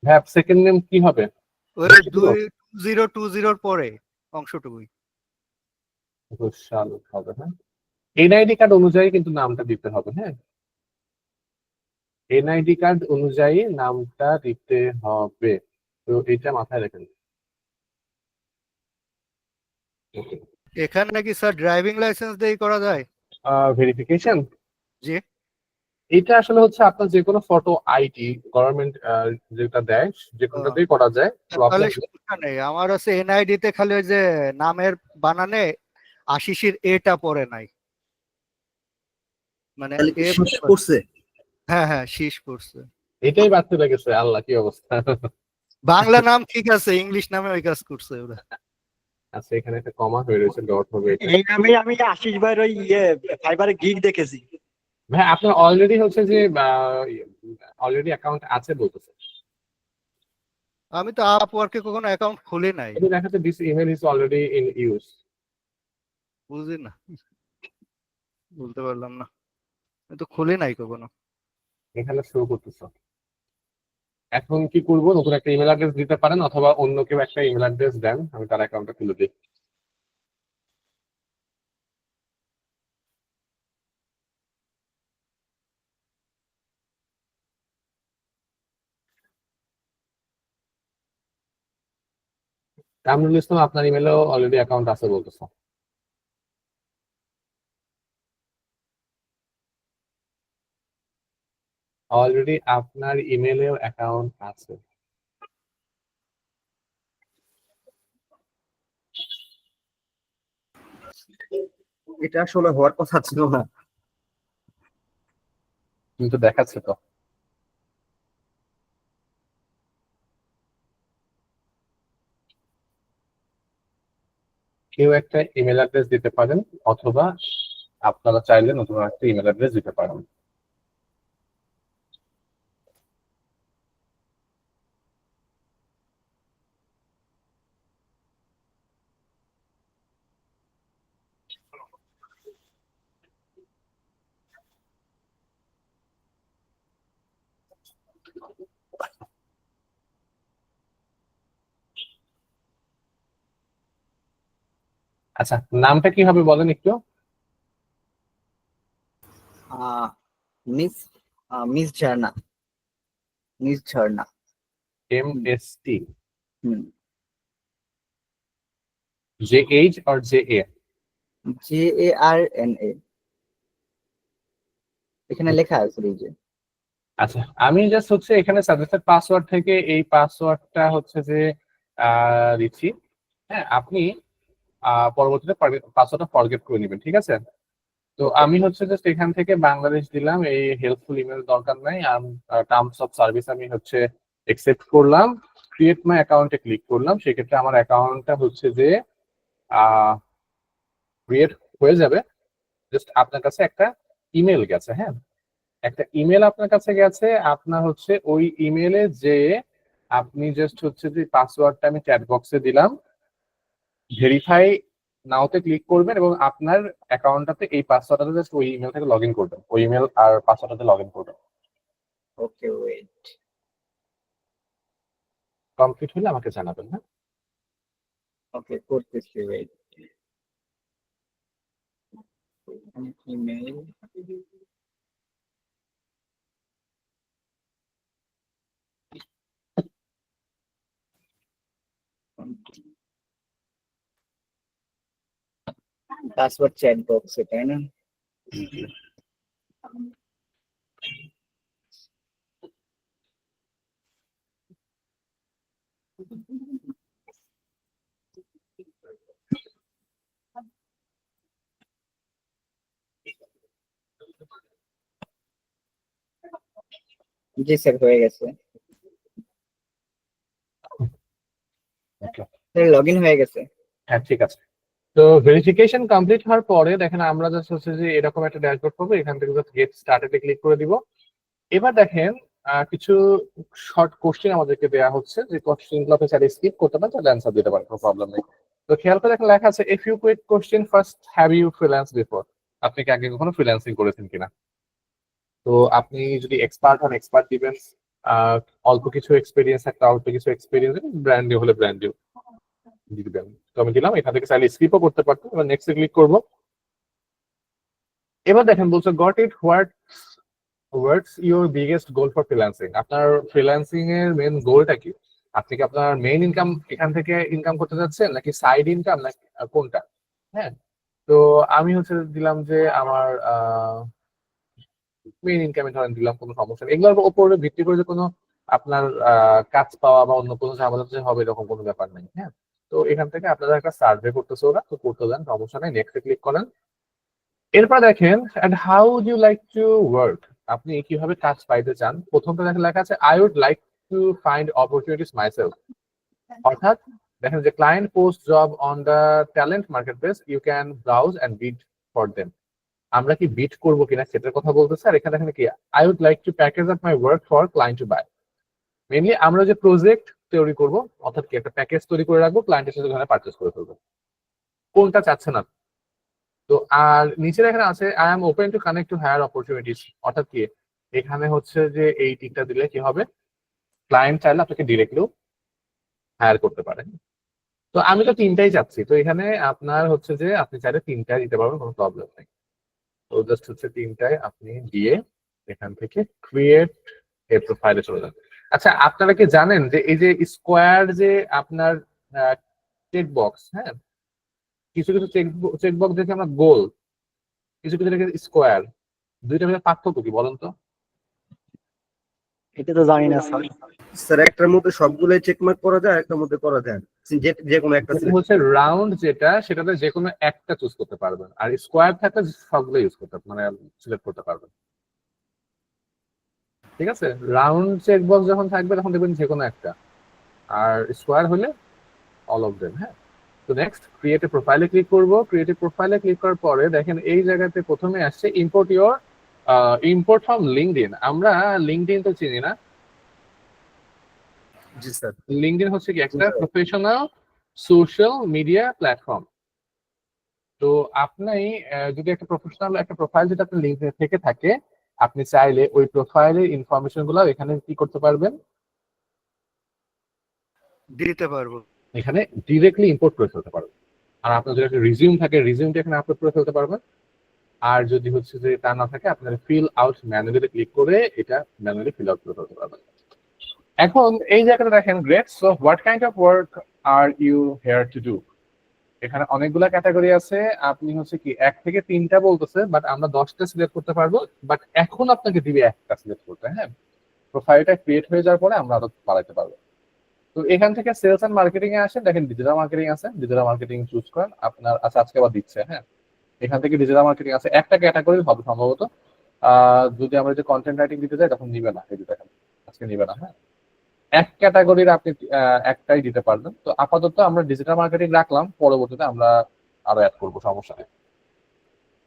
Speaker 1: হ্যাঁ, সেকেন্ড নেম কি হবে?
Speaker 3: ওই 2020 পরে অংশটুকুই।
Speaker 1: ঘোষাল হবে, হ্যাঁ। এনআইডি কার্ড অনুযায়ী কিন্তু নামটা দিতে হবে, হ্যাঁ, এনআইডি কার্ড অনুযায়ী নামটা দিতে হবে, তো এটা মাথায় রাখেন।
Speaker 3: এখানে নাকি স্যার ড্রাইভিং লাইসেন্স দিয়েই করা যায়?
Speaker 1: ভেরিফিকেশন
Speaker 3: জি।
Speaker 1: এটা আসলে হচ্ছে আপনার যে কোনো ফটো আইডি গভর্নমেন্ট যেটা দেয় যে কোনোটাতেই করা যায়,
Speaker 3: তাহলে
Speaker 1: প্রবলেম।
Speaker 3: সমস্যা নেই, আমার হচ্ছে এনআইডি তে খালি ওই যে নামের বানানে আশিসির এটা পড়ে নাই, মানে
Speaker 5: তাহলে কি
Speaker 3: এ
Speaker 5: শেষ করছে?
Speaker 3: হ্যাঁ হ্যাঁ শীষ পড়ছে।
Speaker 1: এটাই বাড়তে লেগেছে, আল্লাহ কি অবস্থা।
Speaker 3: বাংলা নাম ঠিক আছে, ইংলিশ নামে ওই কাজ করছে ওরা।
Speaker 1: আচ্ছা, এখানে একটা কমা হয়ে রয়েছে, ডট হবে এটা।
Speaker 2: এই নামে আমি আশিস ভাইয়ের ওই ফাইবারে গিগ দেখেছি।
Speaker 1: ভাই আপনার অলরেডি হচ্ছে যে অলরেডি অ্যাকাউন্ট আছে বলতেছে।
Speaker 3: আমি তো আপওয়ার্কে কখনো অ্যাকাউন্ট খুলি নাই,
Speaker 1: এটা দেখাচ্ছে this email is already in use.
Speaker 3: বুঝি না, বলতে পারলাম না, আমি তো খুলি নাই কখনো।
Speaker 1: এখানে শুরু করতেছ। এখন কি করবো, নতুন একটা ইমেল অ্যাড্রেস দিতে পারেন অথবা অন্য কেউ একটা ইমেল অ্যাড্রেস দেন, আমি তার অ্যাকাউন্টটা খুলে দিই। কামরুল ইসলাম, আপনার ইমেলও অলরেডি অ্যাকাউন্ট আছে বলতেছে। অলরেডি আপনার ইমেলেও অ্যাকাউন্ট আছে।
Speaker 5: এটা আসলে হওয়ার কথা ছিল না।
Speaker 1: কিন্তু দেখাচ্ছে তো। কেউ একটা ইমেল অ্যাড্রেস দিতে পারেন অথবা আপনারা চাইলে নতুন একটা ইমেল অ্যাড্রেস দিতে পারেন। আচ্ছা, নামটা কি হবে বলেন একটু।
Speaker 6: Miss miss Jharna, miss Jharna.
Speaker 1: MST,
Speaker 6: hmm,
Speaker 1: JH or JA?
Speaker 6: JARNA এখানে লেখা আছে এই যে।
Speaker 1: আচ্ছা, আমি জাস্ট হচ্ছে এখানে সাজেস্টেড পাসওয়ার্ড থেকে এই পাসওয়ার্ডটা হচ্ছে যে দিচ্ছি। হ্যাঁ, আপনি পরবর্তীতে পাসওয়ার্ডটা ফরগেট করে নেবেন, ঠিক আছে? তো আমি হচ্ছে জাস্ট এখান থেকে বাংলাদেশ দিলাম, এই হেল্পফুল ইমেল দরকার নাই, টার্মস অফ সার্ভিস আমি হচ্ছে একসেপ্ট করলাম, ক্রিয়েট মাই অ্যাকাউন্টে ক্লিক করলাম। সেক্ষেত্রে আমার অ্যাকাউন্টটা হচ্ছে যে ক্রিয়েট হয়ে যাবে। জাস্ট আপনার কাছে একটা ইমেল গেছে, হ্যাঁ, একটা ইমেল আপনার কাছে গেছে। আপনার হচ্ছে ওই ইমেলে যে আপনি জাস্ট হচ্ছে যে পাসওয়ার্ডটা আমি চ্যাট বক্সে দিলাম, ভেরিফাই নাওতে ক্লিক করবেন এবং আপনার অ্যাকাউন্টটাতে এই পাসওয়ার্ডটা জাস্ট ওই ইমেল থেকে লগ ইন করবেন, ওই ইমেল আর পাসওয়ার্ডটাতে লগ ইন করবেন।
Speaker 6: ওকে ওয়েট,
Speaker 1: কমপ্লিট হলে আমাকে জানাবেন, হ্যাঁ?
Speaker 6: ওকে করতেছি, ওয়েট। ইমেল পাসওয়ার্ড চ্যাট বক্সে, তাই না? জি স্যার, হয়ে গেছে।
Speaker 1: ওকে,
Speaker 6: স্যার লগ ইন হয়ে গেছে।
Speaker 1: হ্যাঁ ঠিক আছে। তো ভেরিফিকেশন কমপ্লিট হওয়ার পরে দেখেন আমরা জাস্ট হচ্ছে যে এরকম একটা ড্যাশবোর্ড পাবো, এখান থেকে জাস্ট গেট স্টার্টেডে ক্লিক করে দিব। এবার দেখেন কিছু শর্ট কোশ্চেন আমাদেরকে দেওয়া হচ্ছে, যে কোশ্চেনগুলো আপনি চাইলে স্কিপ করতে পারেন, চাইলে অ্যান্সার দিতে পারেন, কোনো প্রবলেম নেই। তো খেয়াল করে দেখেন লেখা আছে a few quick question, first have you freelance before? আপনি কি আগে কখনো ফ্রিল্যান্সিং করেছেন কিনা? তো আপনি যদি এক্সপার্ট হন এক্সপার্ট দিবেন, অল্প কিছু এক্সপিরিয়েন্স একটা অল্প কিছু এক্সপিরিয়েন্স, ব্র্যান্ড নিউ হলে ব্র্যান্ড নিউ দিবেন। তো আমি দিলাম, এখান থেকে চাইলে স্কিপও করতে পারতাম। এবার নেক্সটে ক্লিক করব। এবার দেখেন বলছে got it, what's your biggest goal for freelancing? আপনার ফ্রিল্যান্সিং এর মেন গোলটা কি? আপনি কি আপনার মেইন ইনকাম এখান থেকে ইনকাম করতে যাচ্ছেন, নাকি সাইড ইনকাম, নাকি কোনটা? হ্যাঁ, তো আমি হচ্ছে দিলাম যে আমার মেইন ইনকামে ধরেন দিলাম, কোনো সমস্যা নেই। এগুলোর উপরে ভিত্তি করে যে কোনো আপনার কাজ পাওয়া বা অন্য কোনো ঝামেলা যে হবে এরকম কোনো ব্যাপার নেই। হ্যাঁ, তো এখান থেকে আপনারা একটা সার্ভে করতেছে ওরা, তো করতে দেন, সমস্যা নেই, নেক্সটে ক্লিক করেন। এরপর দেখেন and how do you like to work? আপনি কিভাবে কাজ পাইতে চান? প্রথমটা দেখেন লেখা আছে I would like to find opportunities myself. অর্থাৎ দেখেন যে client post job on the talent marketplace, you can browse and bid for them. আমরা কি বিট করবো কিনা সেটার কথা বলতেছে। আর এখানে দেখেন কি I would like to package up my work for client to buy. Mainly আমরা যে প্রজেক্ট তৈরি করবো, অর্থাৎ কি একটা প্যাকেজ তৈরি করে রাখবো, ক্লায়েন্টের সাথে ওখানে পারচেস করে ফেলবো। কোনটা চাচ্ছেন আপনি? তো আর নিচে এখানে আছে I am open to connect to hire opportunities. অর্থাৎ কি এখানে হচ্ছে যে এই টিকটা দিলে কি হবে, ক্লায়েন্ট চাইলে আপনাকে ডিরেক্টলি হায়ার করতে পারেন। তো আমি তো তিনটাই চাচ্ছি, তো এখানে আপনার হচ্ছে যে আপনি চাইলে তিনটাই দিতে পারবেন, কোনো প্রবলেম নেই। তো জাস্ট হচ্ছে তিনটায় আপনি দিয়ে এখান থেকে ক্রিয়েট এ প্রোফাইলে চলে যান। আচ্ছা, আপনারা কি জানেন যে এই যে স্কোয়ার যে আপনার চেক বক্স, হ্যাঁ, কিছু কিছু চেক বক্স দেখে আমরা গোল, কিছু কিছু দেখে স্কোয়ার, দুইটা ভিতরে পার্থক্য কি বলেন তো?
Speaker 2: এটা তো জানি না স্যার।
Speaker 5: স্যার একটার মধ্যে সবগুলোই চেকমার্ক করা যায়, একটার মধ্যে করা যায় না। যে কোনো একটা
Speaker 1: যেটা হচ্ছে রাউন্ড, যেটা সেটাতে যে কোনো একটা চুজ করতে পারবেন, আর স্কোয়ার থাকলে সবগুলো ইউজ করতে মানে সিলেক্ট করতে পারবেন। ঠিক আছে, রাউন্ড চেক বক্স যখন থাকবে তখন দেখবেন যে কোনো একটা, আর স্কোয়ার হলে অল অফ দেম। হ্যাঁ, তো নেক্সট ক্রিয়েট এ প্রোফাইলে ক্লিক করব। ক্রিয়েট এ প্রোফাইলে ক্লিক করার পরে দেখেন এই জায়গাতে প্রথমে আসছে ইম্পোর্ট ফ্রম লিঙ্কডইন। আমরা লিঙ্কডইন তো চিনি না।
Speaker 5: জি স্যার।
Speaker 1: লিঙ্কডইন হচ্ছে কি একটা প্রফেশনাল সোশ্যাল মিডিয়া প্ল্যাটফর্ম। তো আপনি যদি একটা প্রফেশনাল একটা প্রোফাইল যদি আপনার লিঙ্কডইন থেকে থাকে, আপনি চাইলে ওই প্রোফাইলের ইনফরমেশন গুলো এখানে কি করতে পারবেন,
Speaker 3: দিতে পারবো।
Speaker 1: এখানে ডিরেক্টলি ইম্পোর্ট করে ফেলতে পারবেন। আর আপনার যদি একটা রিজিউম থাকে, রিজিউমটা এখানে আপলোড করে ফেলতে পারবেন। আর যদি হচ্ছে যে তা না থাকে, আপনার ফিল আউট ম্যানুয়ালি ক্লিক করে এটা ম্যানুয়ালি ফিল আউট করে ফেলতে পারবেন। এখন এই জায়গাটা দেখেন great, so what kind of work are you here to do. এখানে অনেকগুলা ক্যাটাগরি আছে, আপনি হচ্ছে কি 1 থেকে 3টা বলতেছে, বাট আমরা 10টা সিলেক্ট করতে পারবো, বাট এখন আপনাকে দিবে একটা সিলেক্ট করতে। হ্যাঁ, প্রোফাইলটা ক্রিয়েট হয়ে যাওয়ার পরে আমরা আরো বাড়াইতে পারবো। তো এখান থেকে সেলস এন্ড মার্কেটিং এ আসেন, দেখেন ডিজিটাল মার্কেটিং আছে, ডিজিটাল মার্কেটিং চুজ করেন আপনার। আচ্ছা, আজকে আবার দিচ্ছে। হ্যাঁ, এখান থেকে ডিজিটাল মার্কেটিং আছে, একটা ক্যাটাগরি হবে সম্ভবত। যদি আমরা যে কন্টেন্ট রাইটিং দিতে যাই তখন নিবে না, এই যে দেখেন আজকে নিবে না। হ্যাঁ, এক ক্যাটাগরির আপনি একটাই দিতে পারবেন। তো আপাতত আমরা ডিজিটাল মার্কেটিং রাখলাম, পরবর্তীতে আমরা আরো অ্যাড করবো, সমস্যা নেই।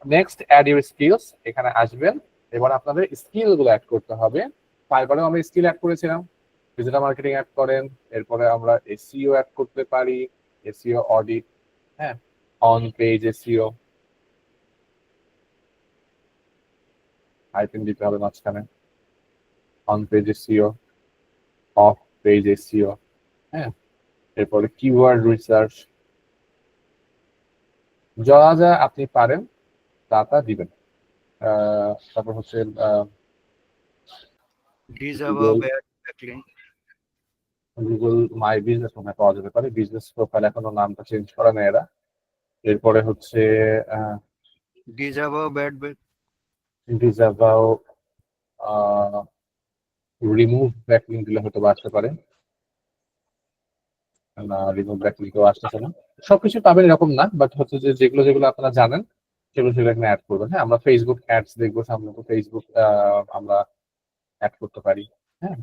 Speaker 1: নেক্সট অ্যাড ইউর স্কিলস, এখানে আসবেন। এবার আপনাদের স্কিল গুলো অ্যাড করতে হবে। ফাইবারেও আমরা স্কিল অ্যাড করেছিলাম, ডিজিটাল মার্কেটিং অ্যাড করেন, এরপরে আমরা এসইও অ্যাড করতে পারি, এসইও অডিট, হ্যাঁ, অন পেজ এসইও, হাইপেন দিতে হবে মাঝখানে, on page SEO, of page SEO, হ্যাঁ, এরপরে কিওয়ার্ড রিসার্চ, যা যা আপনি পারেন তা তা দিবেন। তারপর হচ্ছে
Speaker 3: ডিজাভা ব্যাকলিংক,
Speaker 1: গুগল মাই বিজনেস মনে হয় পাওয়া যেতে পারে, বিজনেস প্রোফাইল এখনো নামটা চেঞ্জ করা নেই এরা। এরপরে হচ্ছে
Speaker 3: ডিজাভা ব্যাড
Speaker 1: ডিজাভাও, রিমুভ ব্যাকলিংক দিলে হয়তো বা আসতে পারে না, রিমুভ ব্যাকলিংকও আসতেছে না। সবকিছু পাবেন এরকম না, বাট হচ্ছে যে যেগুলো যেগুলো আপনারা জানেন সেগুলো সেগুলো এখানে অ্যাড করবেন। হ্যাঁ, আমরা ফেসবুক অ্যাডস দেখবো সামনে, তো ফেসবুক আমরা অ্যাড করতে পারি। হ্যাঁ,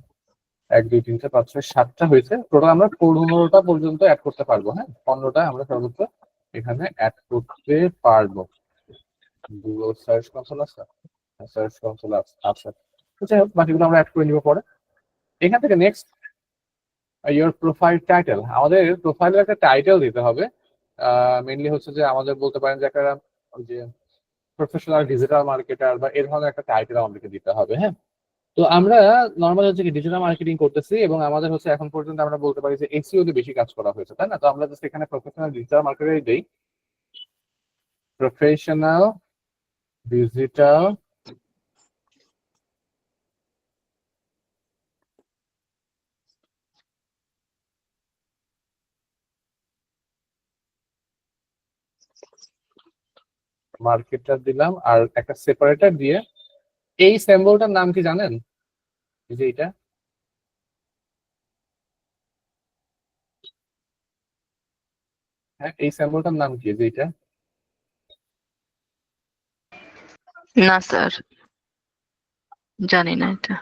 Speaker 1: 1 2 3 4 5 6 7টা হয়েছে, টোটাল আমরা 15টা পর্যন্ত অ্যাড করতে পারবো। হ্যাঁ, 15টা আমরা সর্বোচ্চ এখানে অ্যাড করতে পারবো। গুগল সার্চ কনসোল আছে, সার্চ কনসোল আছে। তো যাই হোক, বাকিগুলো আমরা অ্যাড করে নিব পরে। এখান থেকে নেক্সট ইয়োর প্রোফাইল টাইটেল, আমাদের প্রোফাইলের একটা টাইটেল দিতে হবে। মেইনলি হচ্ছে যে আমাদের বলতে পারেন যে একটা যে প্রফেশনাল ডিজিটাল মার্কেটার বা এর ধরনের একটা টাইটেল আমাদেরকে দিতে হবে। হ্যাঁ, তো আমরা নর্মাল হচ্ছে কি ডিজিটাল মার্কেটিং করতেছি, এবং আমাদের হচ্ছে এখন পর্যন্ত আমরা বলতে পারি যে এসইও তে বেশি কাজ করা হয়েছে, তাই না? তো আমরা জাস্ট এখানে প্রফেশনাল ডিজিটাল মার্কেটারই দেই, প্রফেশনাল ডিজিটাল মার্কেটার দিলাম, আর একটা সেপারেটর দিয়ে। এই সিম্বলটার নাম কি জানেন? এই যে এটা, হ্যাঁ, এই সিম্বলটার নাম কি? যে এটা,
Speaker 4: না স্যার, জানি না এটা।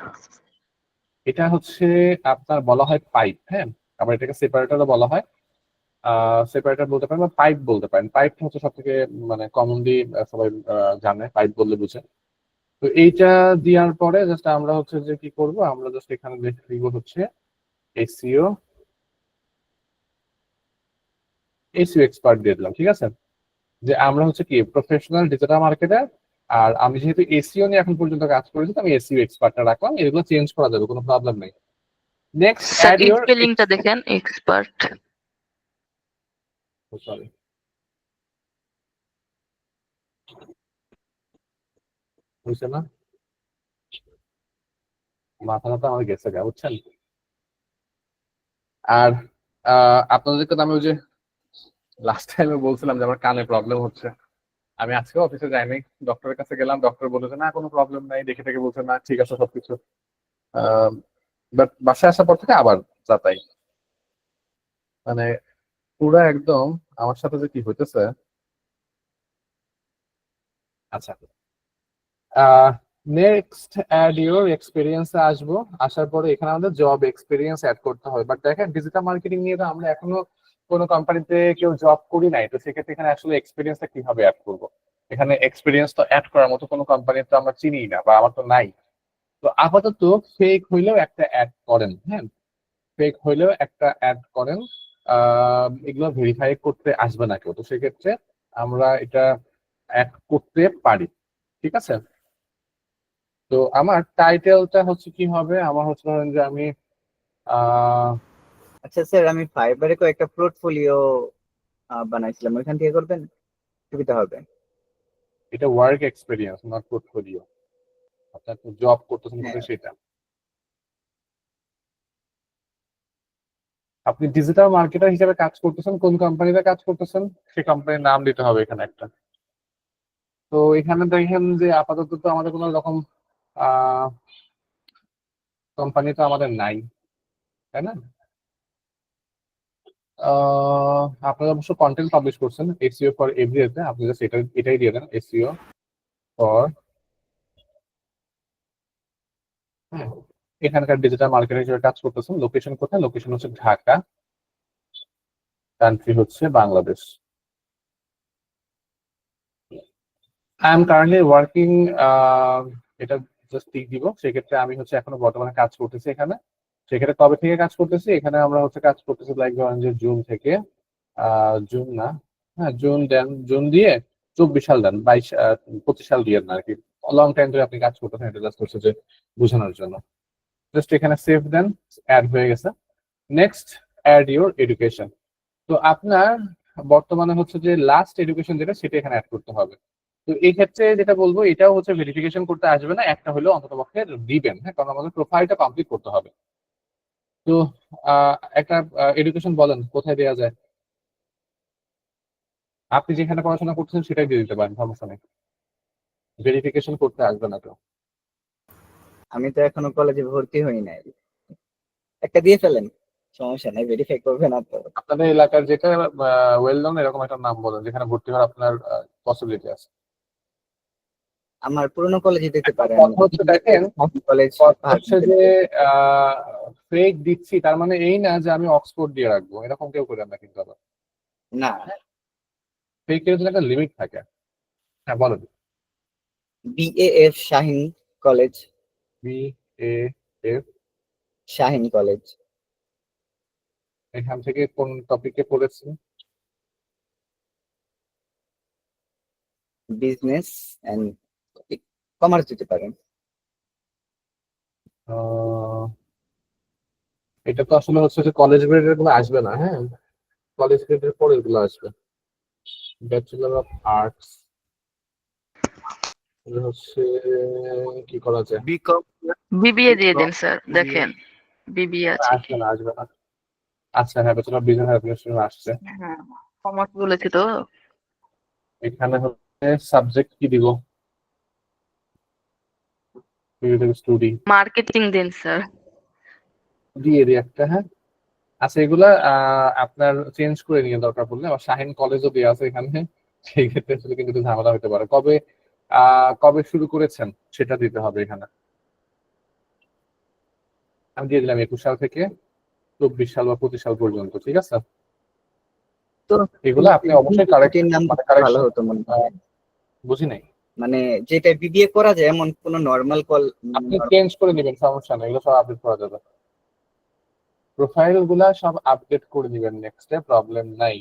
Speaker 1: এটা হচ্ছে আপনার বলা হয় পাইপ। হ্যাঁ, আবার এটাকে সেপারেটরও বলা হয়। সেপারেটর বলতে পারেন বা পাইপ বলতে পারেন। পাইপ হচ্ছে সব থেকে মানে কমনলি সবাই জানে, পাইপ বললে বুঝে। তো এইটা দেওয়ার পরে জাস্ট আমরা হচ্ছে যে কি করব, আমরা জাস্ট এখানে লিখব হচ্ছে এসইও, এসইও এক্সপার্ট দিয়ে দিলাম। ঠিক আছে, যে আমরা হচ্ছে কি প্রফেশনাল ডিজিটাল মার্কেটার, আর আমি যেহেতু এসইও নিয়ে এখন পর্যন্ত কাজ করেছি, তো আমি এসইও এক্সপার্টটা রাখলাম। এগুলো চেঞ্জ করা যাবে, কোনো প্রবলেম নেই। নেক্সট
Speaker 4: স্যার
Speaker 1: অ্যাড ইউর,
Speaker 4: স্পেলিংটা দেখেন, এক্সপার্ট।
Speaker 1: সরি, বুঝছেন না, মাথাটা আমার গেছে গা, বুঝছেন। আর আপনাদেরকে তো আমি ওই যে লাস্ট টাইমে বলছিলাম যে আমার কানে প্রবলেম হচ্ছে, আমি আজকে অফিসে যাইনি, ডক্টরের কাছে গেলাম, ডক্টর বলেছে না কোনো প্রবলেম নাই, দেখে দেখে বলছে না ঠিক আছে সবকিছু। বাট বাসায় আসার পর থেকে আবার যাতাই, মানে পুরা একদম আমার সাথে যে কি হইতেছে। আচ্ছা, নেক্সট অ্যাড ইউর এক্সপিরিয়েন্সে আসবো। আসার পরে এখানে আমাদের জব এক্সপিরিয়েন্স অ্যাড করতে হবে, বাট দেখেন ডিজিটাল মার্কেটিং নিয়ে তো আমরা এখনো কোনো কোম্পানিতে কেউ জব করি নাই, তো সেক্ষেত্রে এখানে আসলে এক্সপিরিয়েন্সটা কিভাবে অ্যাড করবো? এখানে এক্সপিরিয়েন্স তো অ্যাড করার মতো কোনো কোম্পানি তো আমরা চিনি না, বা আমার তো নাই। তো আপাতত ফেক হইলেও একটা অ্যাড করেন। হ্যাঁ, ফেক হইলেও একটা অ্যাড করেন, এগুলো ভেরিফাই করতে আসবে না কেউ, তো সেক্ষেত্রে আমরা এটা অ্যাড করতে পারি। ঠিক আছে, তো আমার টাইটেলটা হচ্ছে কি হবে, আমার হচ্ছে ধরেন যে আমি আহ
Speaker 6: আচ্ছা স্যার, আমি ফাইবারে কয়েকটা পোর্টফোলিও বানাইছিলাম, ওইখান থেকে করবেন, সুবিধা হবে।
Speaker 1: এটা ওয়ার্ক এক্সপিরিয়েন্স নট পোর্টফোলিও, অর্থাৎ জব করতেছেন
Speaker 6: হ্যাঁ,
Speaker 1: বলতে সেটা। আপনি ডিজিটাল মার্কেটার হিসেবে কাজ করতেছেন, কোন কোম্পানিতে কাজ করতেছেন সেই কোম্পানির নাম দিতে হবে এখানে একটা। তো এখানে দেখেন যে আপাতত তো আমাদের কোনো রকম কোম্পানি তো আমাদের নাই, তাই না? আপনারা অবশ্য কন্টেন্ট পাবলিশ করছেন এসইও ফর এভরিতে, আপনি জাস্ট এটাই দিয়ে দেন, এসইও ফর। হ্যাঁ, এখানকার ডিজিটাল মার্কেটার হিসেবে কাজ করতেছেন। লোকেশন কোথায়? লোকেশন হচ্ছে ঢাকা, কান্ট্রি হচ্ছে Bangladesh. I am currently working, এটা জাস্ট টিক দিব। সেক্ষেত্রে আমি হচ্ছে এখনো বর্তমানে কাজ করতেছি এখানে। সেক্ষেত্রে কবে থেকে কাজ করতেছি? এখানে আমরা হচ্ছে কাজ করতেছি লাইক ধরেন যে জুন থেকে, জুন না, হ্যাঁ জুন দেন, জুন দিয়ে 24 সাল দেন, 25 সাল দিয়ে না আর কি। লং টাইম ধরে আপনি কাজ করতেছেন, এটা জাস্ট হচ্ছে যে বোঝানোর জন্য। জাস্ট এখানে সেভ দেন, অ্যাড হয়ে গেছে। Next, add your education. তো আপনার বর্তমানে হচ্ছে যে লাস্ট এডুকেশন যেটা, সেটা এখানে অ্যাড করতে হবে। তো এই ক্ষেত্রে যেটা বলবো, এটাও হচ্ছে ভেরিফিকেশন করতে আসবে না, একটা হলেও অন্তত পক্ষে দিবেন, হ্যাঁ, কারণ আমাদের প্রোফাইলটা কমপ্লিট করতে হবে। তো একটা এডুকেশন বলেন কোথায় দেওয়া যায়? আপনি যেখানে পড়াশোনা করছেন সেটাই দিয়ে দিতে পারেন, সমস্যা নেই, ভেরিফিকেশন করতে আসবে না তো।
Speaker 6: আমি তো এখনো কলেজে ভর্তি হই নাই, একটা দিয়ে ফেলেন, সমস্যা নাই, ভেরিফাই করবে না তো।
Speaker 1: আপনাদের এলাকার যেটা ওয়েল নন এরকম একটা নাম বলেন যেখানে ভর্তি হওয়ার আপনার পসিবিলিটি আছে।
Speaker 6: আমার পুরনো কলেজে দিতে পারেন,
Speaker 1: কথা হচ্ছে দেখেন,
Speaker 6: কলেজ
Speaker 1: কথা হচ্ছে যে ফেক দিচ্ছি তার মানে এই না যে আমি অক্সফোর্ড দিয়ে রাখবো, এরকম কেউ করে না কিন্তু। আবার
Speaker 6: না,
Speaker 1: ফেকের জন্য একটা লিমিট থাকে। হ্যাঁ বলেন।
Speaker 6: BAF Shaheen college,
Speaker 1: BAF,
Speaker 6: Shaheen college,
Speaker 1: এখান থেকে কোন টপিকে পড়েছেন?
Speaker 6: বিজনেস এন্ড কমার্স দিতে পারেন।
Speaker 1: এটা তো আসলে হচ্ছে যে কলেজ গ্রেডের গুলো আসবে না, হ্যাঁ, কলেজ গ্রেডের পরের গুলো আসবে। ব্যাচেলর অফ আর্টস হচ্ছে কি করা যায়?
Speaker 3: বিকম
Speaker 4: বিবিএ দিয়ে দিন স্যার, দেখেন বিবিএ আছে কি।
Speaker 1: আসবে না, আসবে না। আচ্ছা হ্যাঁ, ব্যাচেলর অফ বিজনেস অ্যাডমিনিস্ট্রেশন আসছে।
Speaker 4: হ্যাঁ, কমার্স বলেছি তো।
Speaker 1: এখানে হচ্ছে সাবজেক্ট কি দিব? স্টুডি
Speaker 4: মার্কেটিং দিন স্যার।
Speaker 1: দিয়ে দিই একটা, হ্যাঁ। আচ্ছা এগুলা আপনার চেঞ্জ করে নিয়ে দরকার পড়লে, আবার শাহিন কলেজও দেওয়া আছে এখানে, সেই ক্ষেত্রে আসলে কিন্তু একটু ঝামেলা হতে পারে। কবে কবে শুরু করেছেন সেটা দিতে হবে এখানে। আমি দিয়ে দিলাম 21 সাল থেকে 24 সাল বা 25 সাল পর্যন্ত, ঠিক আছে?
Speaker 6: তো
Speaker 1: এগুলো আপনি অবশ্যই কারেক্ট,
Speaker 6: এটির নাম
Speaker 1: মানে
Speaker 6: ভালো
Speaker 1: কারেকশন।
Speaker 6: হতো মনে হয়,
Speaker 1: বুঝি নাই।
Speaker 6: মানে যেটা বিবিএ করা যায় এমন কোন নরমাল কল।
Speaker 1: আপনি চেঞ্জ করে নেবেন, সমস্যা নেই, এগুলো সব আপডেট করা যাবে। প্রোফাইল গুলা সব আপডেট করে দিবেন, নেক্সটে প্রবলেম নাই।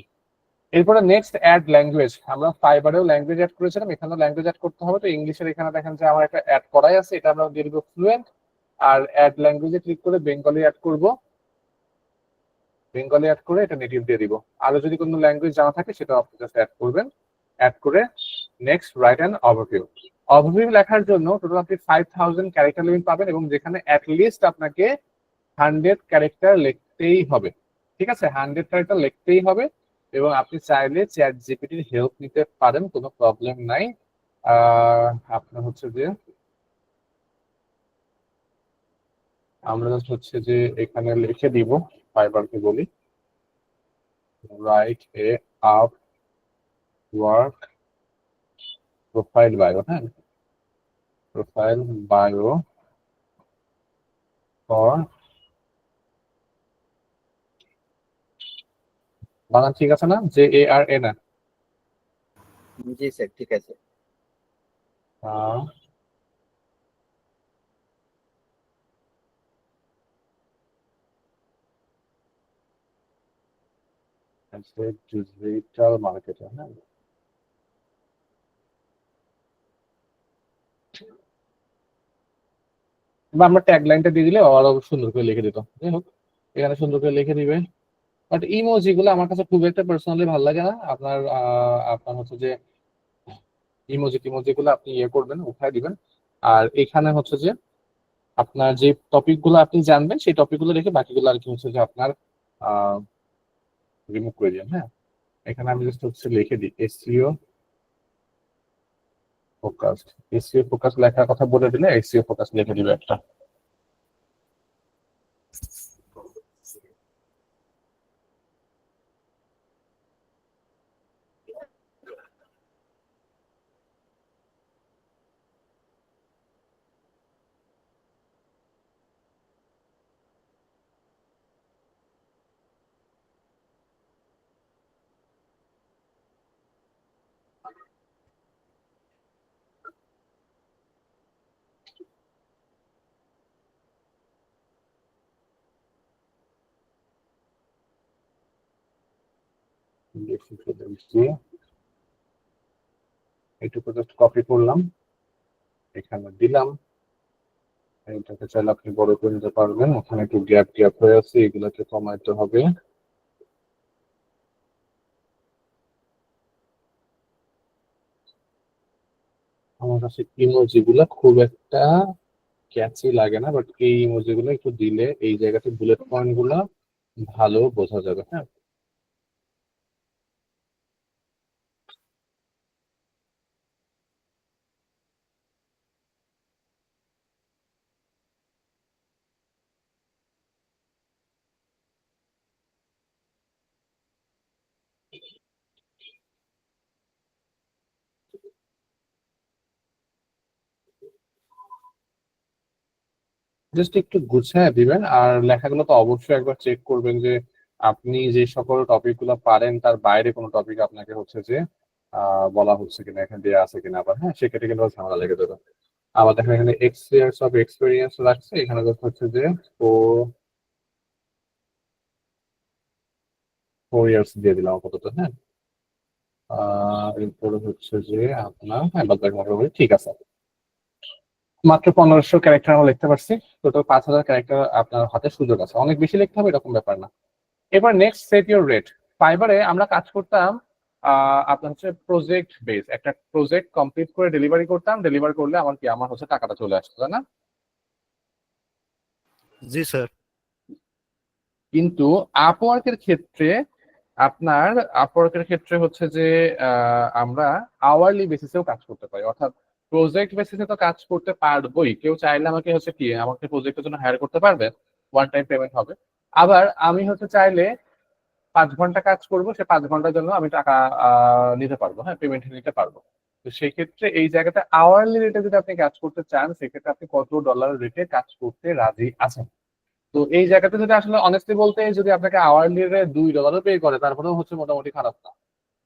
Speaker 1: এরপরে নেক্সট অ্যাড ল্যাঙ্গুয়েজ। আমরা ফাইবারেও ল্যাঙ্গুয়েজ অ্যাড করেছিলাম, এখানেও ল্যাঙ্গুয়েজ অ্যাড করতে হবে। তো ইংলিশের এখানে দেখেন যে আমার একটা অ্যাড করাই আছে, এটা আমরা দিয়ে দিব ফ্লুয়েন্ট। আর অ্যাড ল্যাঙ্গুয়েজে ক্লিক করে বেঙ্গলি অ্যাড করব, বেঙ্গলি অ্যাড করে এটা নেটিভ দিয়ে দিব। আরো যদি কোনো ল্যাঙ্গুয়েজ জানা থাকে সেটা আপনি জাস্ট অ্যাড করবেন। অ্যাড করে next write an overview. Overview লেখার জন্য টোটাল আপনি 5000 ক্যারেক্টার লিমিট পাবেন, এবং যেখানে অ্যাটলিস্ট আপনাকে 100 ক্যারেক্টার লিখতেই হবে, ঠিক আছে? 100 ক্যারেক্টার লিখতেই হবে। এবং আপনি চাইলে চ্যাট জিপিটির হেল্প নিতে পারেন, কোনো প্রবলেম নাই। আপনার হচ্ছে যে আমরা জাস্ট হচ্ছে যে এখানে লিখে দিব, ফাইবারকে বলি write a up work profile bio, হ্যাঁ, প্রোফাইল বায়ো ফর, বানান ঠিক আছে না? JARA না?
Speaker 6: জি স্যার, ঠিক আছে।
Speaker 1: ডিজিটাল মার্কেটার, হ্যাঁ। বা আমরা ট্যাগ লাইনটা দিয়ে দিলে আরো সুন্দর করে লিখে দিত। যাই হোক, এখানে সুন্দর করে লিখে দিবে। বাট ইমোজি গুলো আমার কাছে খুব একটা পার্সোনালি ভালো লাগে না। আপনার আপনার হচ্ছে যে ইমোজি গুলো আপনি ইয়ে করবেন, উঠায় দিবেন। আর এখানে হচ্ছে যে আপনার যে টপিক গুলো আপনি জানবেন সেই টপিক গুলো রেখে বাকিগুলো আর কি হচ্ছে যে আপনার রিমুভ করে দিন। হ্যাঁ, এখানে আমি জাস্ট হচ্ছে লিখে দিই এসইও ফোকাস। এসইও ফোকাস লেখার কথা বলে দিলে এসইও ফোকাস লিখে দিবে একটা। এইটুকু জাস্ট কপি করলাম, এখানে দিলাম। এটাকে চাইলে আপনি বড় করে নিতে পারবেন। ওখানে একটু গ্যাপ গ্যাপ হয়ে আছে, এগুলোকে কমাইতে হবে। আমার কাছে ইমোজি গুলা খুব একটা ক্যাচি লাগে না, বাট এই ইমোজি গুলো একটু দিলে এই জায়গাতে বুলেট পয়েন্ট গুলা ভালো বোঝা যাবে। হ্যাঁ, জাস্ট একটু গুছায় দিবেন। আর লেখাগুলো তো অবশ্যই একবার চেক করবেন যে আপনি যে সকল টপিক গুলো পারেন তার বাইরে কোনো টপিক আপনাকে হচ্ছে যে বলা হচ্ছে কিনা, এখানে দেওয়া আছে কিনা। আবার হ্যাঁ, সেক্ষেত্রে কিন্তু ঝামেলা লেগে যাবে। আবার দেখেন এখানে ইয়ার্স অফ এক্সপিরিয়েন্স রাখছে, এখানে হচ্ছে যে 4 ইয়ার্স দিয়ে দিলাম আপাতত। হ্যাঁ, এরপরে হচ্ছে যে আপনার হ্যাঁ বাদ বাকি মোটামুটি ঠিক আছে। মাত্র 1500 ক্যারেক্টার আমরা লিখতে পারছি, টোটাল 5000 ক্যারেক্টার আপনার হাতে সুযোগ আছে। অনেক বেশি লিখতে হবে এরকম ব্যাপার না। এবার নেক্সট সেট ইউর রেট। ফাইবারে আমরা কাজ করতাম আপনার হচ্ছে প্রজেক্ট বেস, একটা প্রজেক্ট কমপ্লিট করে ডেলিভারি করতাম, ডেলিভার করলে আমার হচ্ছে টাকাটা চলে আসতো, তাই না?
Speaker 3: জি স্যার।
Speaker 1: কিন্তু আপওয়ার্কের ক্ষেত্রে আপনার আপওয়ার্কের ক্ষেত্রে হচ্ছে যে আমরা আওয়ারলি বেসিসেও কাজ করতে পারি। অর্থাৎ প্রজেক্ট বেসিসে তো কাজ করতে পারবোই, কেউ চাইলে আমাকে হচ্ছে কি আমাকে প্রজেক্টের জন্য হায়ার করতে পারবে, ওয়ান টাইম পেমেন্ট হবে। আবার আমি হচ্ছে চাইলে 5 ঘন্টা কাজ করব, সে 5 ঘন্টার জন্য আমি টাকা নিতে পারবো, হ্যাঁ পেমেন্ট নিতে পারবো। তো সেই ক্ষেত্রে এই জায়গাতে আওয়ারলি রেটে যদি আপনি কাজ করতে চান, সেক্ষেত্রে আপনি কত ডলার রেটে কাজ করতে রাজি আছেন? তো এই জায়গাতে যদি আসলে অনেস্টলি বলতে, যদি আপনাকে আওয়ারলি রে $2 পে করে, তারপরেও হচ্ছে মোটামুটি খারাপ না।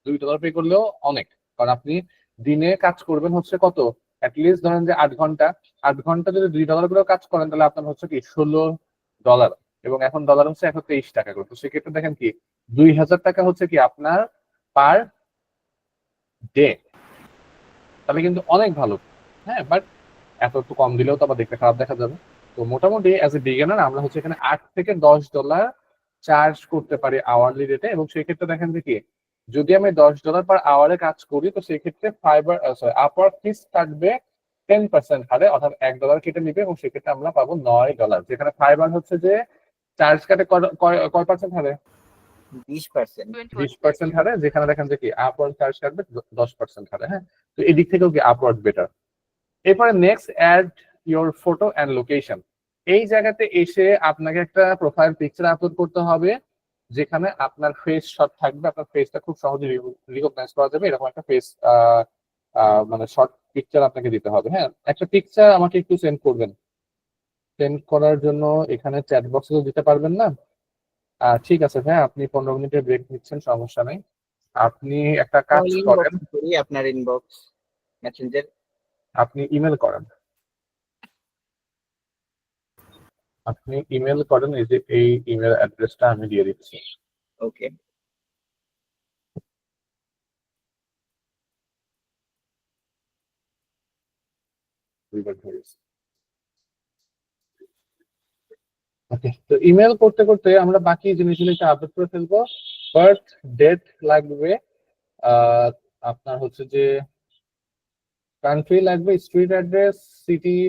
Speaker 1: $2 পে করলেও অনেক, কারণ আপনি দিনে কাজ করবেন হচ্ছে কত, অ্যাটলিস্ট ধরেন যে 8 ঘন্টা। 8 ঘন্টা যদি $2 করে কাজ করেন, তাহলে আপনার হচ্ছে কি $16, এবং এখন ডলার হচ্ছে 123 টাকা করে। তো সেক্ষেত্রে দেখেন কি 2000 টাকা হচ্ছে কি আপনার পার ডে, তাহলে কিন্তু অনেক ভালো। হ্যাঁ, বাট এত একটু কম দিলেও তো আবার দেখতে খারাপ দেখা যাবে। তো মোটামুটি অ্যাজ এ বিগিনার আমরা হচ্ছে এখানে $8 থেকে $10 চার্জ করতে পারি আওয়ারলি রেটে। এবং সেই ক্ষেত্রে দেখেন যে কি যদি আমি $10 পার আওয়ারে কাজ করি, তো সেই ক্ষেত্রে আপওয়ার্ক ফিস কাটবে 10% হারে, অর্থাৎ $1 কেটে নিবে, এবং সেক্ষেত্রে আমরা পাবো $9। যেখানে ফাইবার হচ্ছে যে চার্জ কাটে কয় পার্সেন্ট হারে?
Speaker 6: 20%।
Speaker 1: 20% হারে, যেখানে দেখেন যে কি আপওয়ার্ক চার্জ কাটবে 10% হারে। হ্যাঁ, তো এই দিক থেকেও কি আপওয়ার্ক বেটার। এরপরে next add your photo and location. এই জায়গাতে এসে আপনাকে একটা প্রোফাইল পিকচার আপলোড করতে হবে, যেখানে আপনার ফেস শট থাকবে। আপনার ফেসটা খুব সহজে রিকগনাইজ করা যাবে, এরকম একটা ফেস মানে শর্ট পিকচার আপনাকে দিতে হবে। হ্যাঁ, একটা পিকচার আমাকে একটু সেন্ড করবেন। সেন্ড করার জন্য এখানে চ্যাট বক্সে তো দিতে পারবেন না। ঠিক আছে ভাই, আপনি 15 মিনিটের ব্রেক নিচ্ছেন, সমস্যা নেই। আপনি একটা কাজ করেন,
Speaker 6: করি আপনার ইনবক্স মেসেঞ্জার।
Speaker 1: আপনি ইমেল করেন, আপনি ইমেল করেন, এই যে এই ইমেল অ্যাড্রেসটা আমি দিয়ে দিচ্ছি।
Speaker 6: ওকে।
Speaker 1: ওকে, তো ইমেল করতে করতে আমরা বাকি জিনিসগুলো একটু আপডেট করে ফেলবো। বার্থ ডেট লাগবে, আপনার হচ্ছে যে কান্ট্রি লাগবে, street address, city,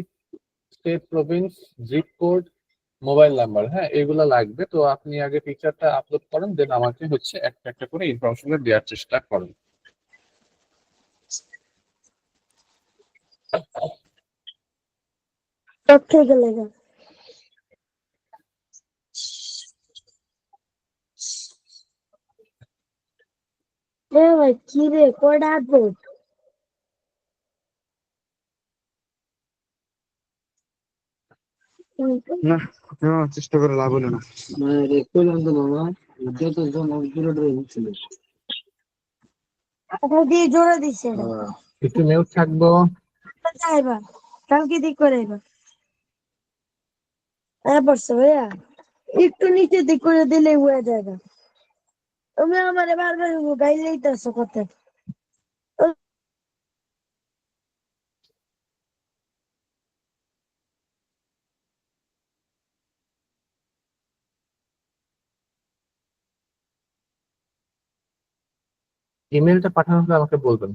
Speaker 1: state, province, zip code, mobile number, হ্যাঁ এগুলা লাগবে। তো আপনি আগে পিকচারটা আপলোড করেন, দেন আমাকে হচ্ছে একটা একটা করে ইনফরমেশন দেওয়ার চেষ্টা করেন।
Speaker 7: कब थे गलेगा ए भाई की रे कोड আপডেট
Speaker 5: না চেষ্টা করে লাভ হলো না। মানে করলাম তো মামা, যত জমা ছিল।
Speaker 7: আচ্ছা দিয়ে জোড়া দিছে এটা
Speaker 1: একটু মিউট থাকবো।
Speaker 7: যাইবা কালকে দিক করে আইবা পড়ছো ভাইয়া একটু নিচে দিক করে দিলে হয়ে যাবে তুমি আমারে বারবার গাইলেই তো কথা
Speaker 1: ইমেলটা পাঠানোর হলে আমাকে বলবেন।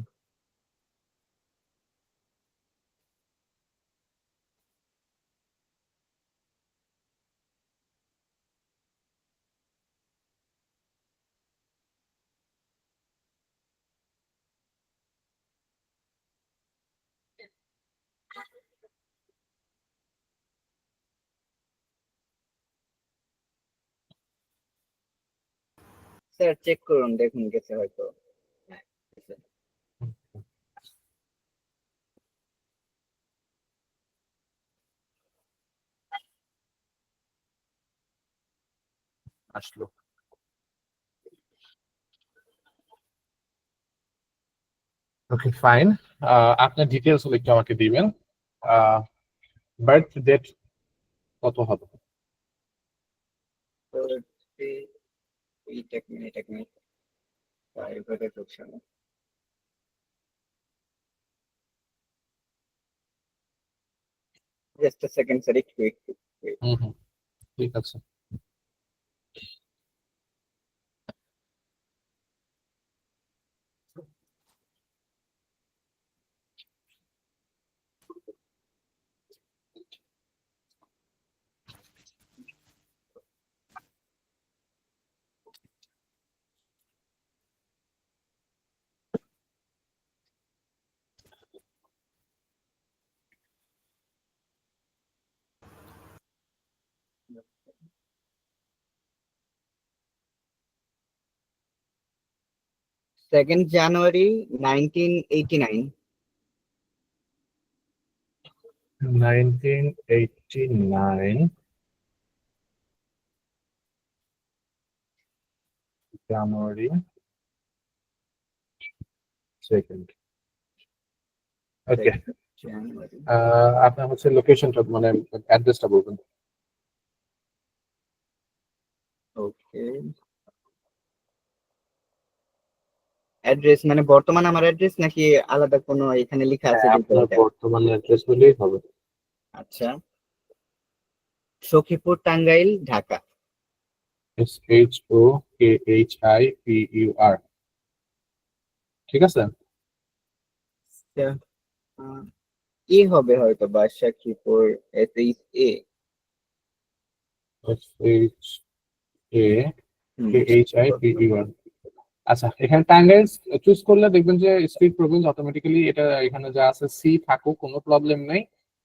Speaker 6: স্যার চেক করুন, দেখুন গেছে হয়তো।
Speaker 1: আসলো। Okay fine. আপনার ডিটেলস হলে একটু আমাকে দিবেন। বার্থ ডেট কত হবে?
Speaker 6: তো এক মিনিট প্রাইভেটে ঢুকছে না। জাস্ট আ সেকেন্ড স্যার, একটু একটু wait।
Speaker 1: হুম হুম, ঠিক আছে।
Speaker 6: সেকেন্ড জানুয়ারি 1989।
Speaker 1: 1989 জানুয়ারি 2nd। ওকে,
Speaker 6: জানুয়ারি।
Speaker 1: আপনার হচ্ছে লোকেশনটা মানে অ্যাড্রেসটা বলবেন।
Speaker 6: ওকে, অ্যাড্রেস মানে বর্তমান আমার অ্যাড্রেস নাকি আলাদা কোনো এখানে লেখা আছে
Speaker 1: হ্যাঁ,
Speaker 6: যেটা
Speaker 1: আপনার
Speaker 6: ওটা?
Speaker 1: বর্তমান অ্যাড্রেস হলেই হবে।
Speaker 6: আচ্ছা, সখীপুর, টাঙ্গাইল, ঢাকা।
Speaker 1: SHOKHIPUR, ঠিক আছে।
Speaker 6: আচ্ছা, এ হবে হয়তো, বা সখীপুর, SHA।
Speaker 1: SHAKHIPUR। আচ্ছা, এখানে টাঙ্গাইল চুজ করলে দেখবেন যে স্ট্রিট প্রভিন্স অটোমেটিক্যালি এটা এখানে যা আছে সি থাকুক, কোনো প্রবলেম নেই।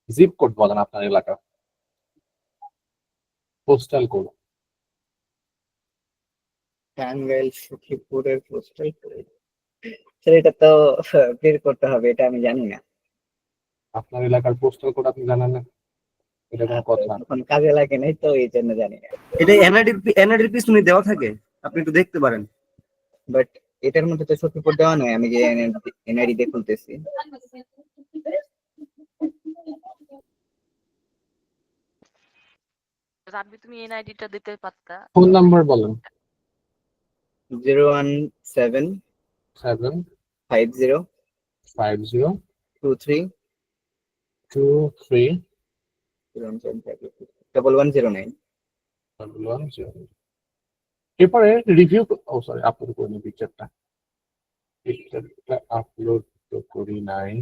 Speaker 1: জিপ কোড বলেন আপনার এলাকা, পোস্টাল কোড।
Speaker 6: টাঙ্গাইল সখীপুরের পোস্টাল কোড, স্যার এটা তো বের করতে হবে, এটা আমি জানি না।
Speaker 1: আপনার এলাকার পোস্টাল কোড আপনি জানেন না, এটা কোনো
Speaker 6: আচ্ছা,
Speaker 1: কথা?
Speaker 6: তখন কাজে লাগে নাই তো এই জন্য জানি না।
Speaker 5: এটা এনআইডির পিছনে দেওয়া থাকে, আপনি একটু দেখতে পারেন।
Speaker 6: বাট এটার মধ্যে তো সখীপুর দেওয়া নয়, আমি যে এনআইডি দিয়ে খুলতেছি।
Speaker 4: রাব্বি তুমি এনআইডিটা দিতে পারতা।
Speaker 1: ফোন নাম্বার বলেন।
Speaker 6: 017
Speaker 1: 7
Speaker 6: 50
Speaker 1: 50
Speaker 6: 23
Speaker 1: 23
Speaker 6: 1109।
Speaker 1: 110। এরপরে রিভিউ, ও সরি, আপলোড করিনি পিকচারটা। পিকচারটা আপলোড তো করি নাই।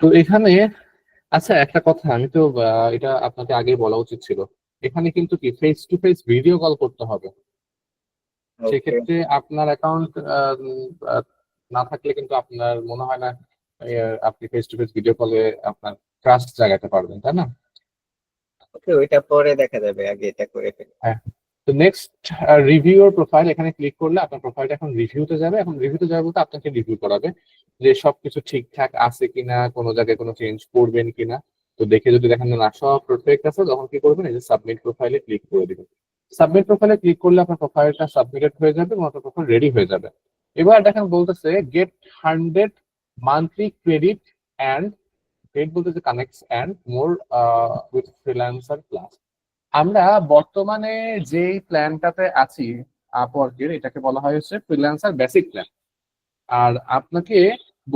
Speaker 1: তো এখানে আচ্ছা একটা কথা, আমি তো এটা আপনাকে আগে বলা উচিত ছিল, এখানে কিন্তু কি face to face video call করতে হবে।
Speaker 6: ওকে,
Speaker 1: সেক্ষেত্রে আপনার অ্যাকাউন্ট না থাকলে কিন্তু আপনার মনে হয় না আপনি ফেস টু ফেস ভিডিও কলে আপনার ট্রাস্ট জাগাতে পারবেন, তাই না?
Speaker 6: ওকে, ওইটা পরে দেখা যাবে, আগে এটা করে ফেলি।
Speaker 1: হ্যাঁ। তো নেক্সট রিভিউ ওর প্রোফাইল, এখানে ক্লিক করলে আপনার প্রোফাইলটা এখন রিভিউতে যাবে। এখন রিভিউতে যাবে বলতে আপনাকে রিভিউ করাবে যে সবকিছু ঠিকঠাক আছে কিনা, কোনো জায়গায় কোনো চেঞ্জ করবেন কিনা। তো দেখে যদি দেখেন না সব পারফেক্ট আছে, তখন কি করবেন, এই যে সাবমিট প্রোফাইলে ক্লিক করে দিবেন। সাবমিট প্রোফাইলে ক্লিক করলে আপনার প্রোফাইলটা সাবমিটেড হয়ে যাবে এবং আপনার প্রোফাইল রেডি হয়ে যাবে। এবার দেখেন বলতেছে get 100 monthly credit and credit বলতেছে connects and more with freelancer plus. আমরা বর্তমানে যেই প্ল্যানটাতে আছি আপওয়ার্কের, এটাকে বলা হয় হচ্ছে ফ্রিল্যান্সার বেসিক প্ল্যান। আর আপনাকে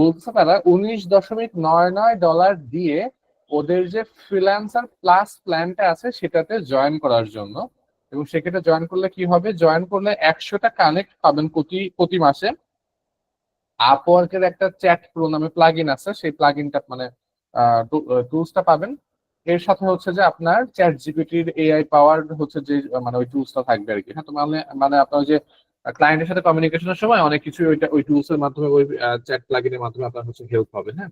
Speaker 1: বলছে তারা $19.99 দিয়ে ওদের যে ফ্রিল্যান্সার প্লাস প্ল্যানটা আছে সেটাতে জয়েন করার জন্য। এবং সেক্ষেত্রে জয়েন করলে কি হবে, জয়েন করলে 100টা কানেক্ট পাবেন প্রতি মাসে। আপওয়ার্কের একটা চ্যাট প্রো নামে প্লাগইন আছে, সেই প্লাগইনটা মানে টুলসটা পাবেন। এর সাথে হচ্ছে যে আপনার চ্যাট জিপিটির এআই পাওয়ার হচ্ছে যে মানে ওই টুলসটা থাকবে আর কি। হ্যাঁ, তো মানে মানে আপনার যে ক্লায়েন্টের সাথে কমিউনিকেশনের সময় অনেক কিছু ওই টুলস এর মাধ্যমে, ওই চ্যাট প্লাগইনের মাধ্যমে আপনার হচ্ছে হেল্প হবে। হ্যাঁ,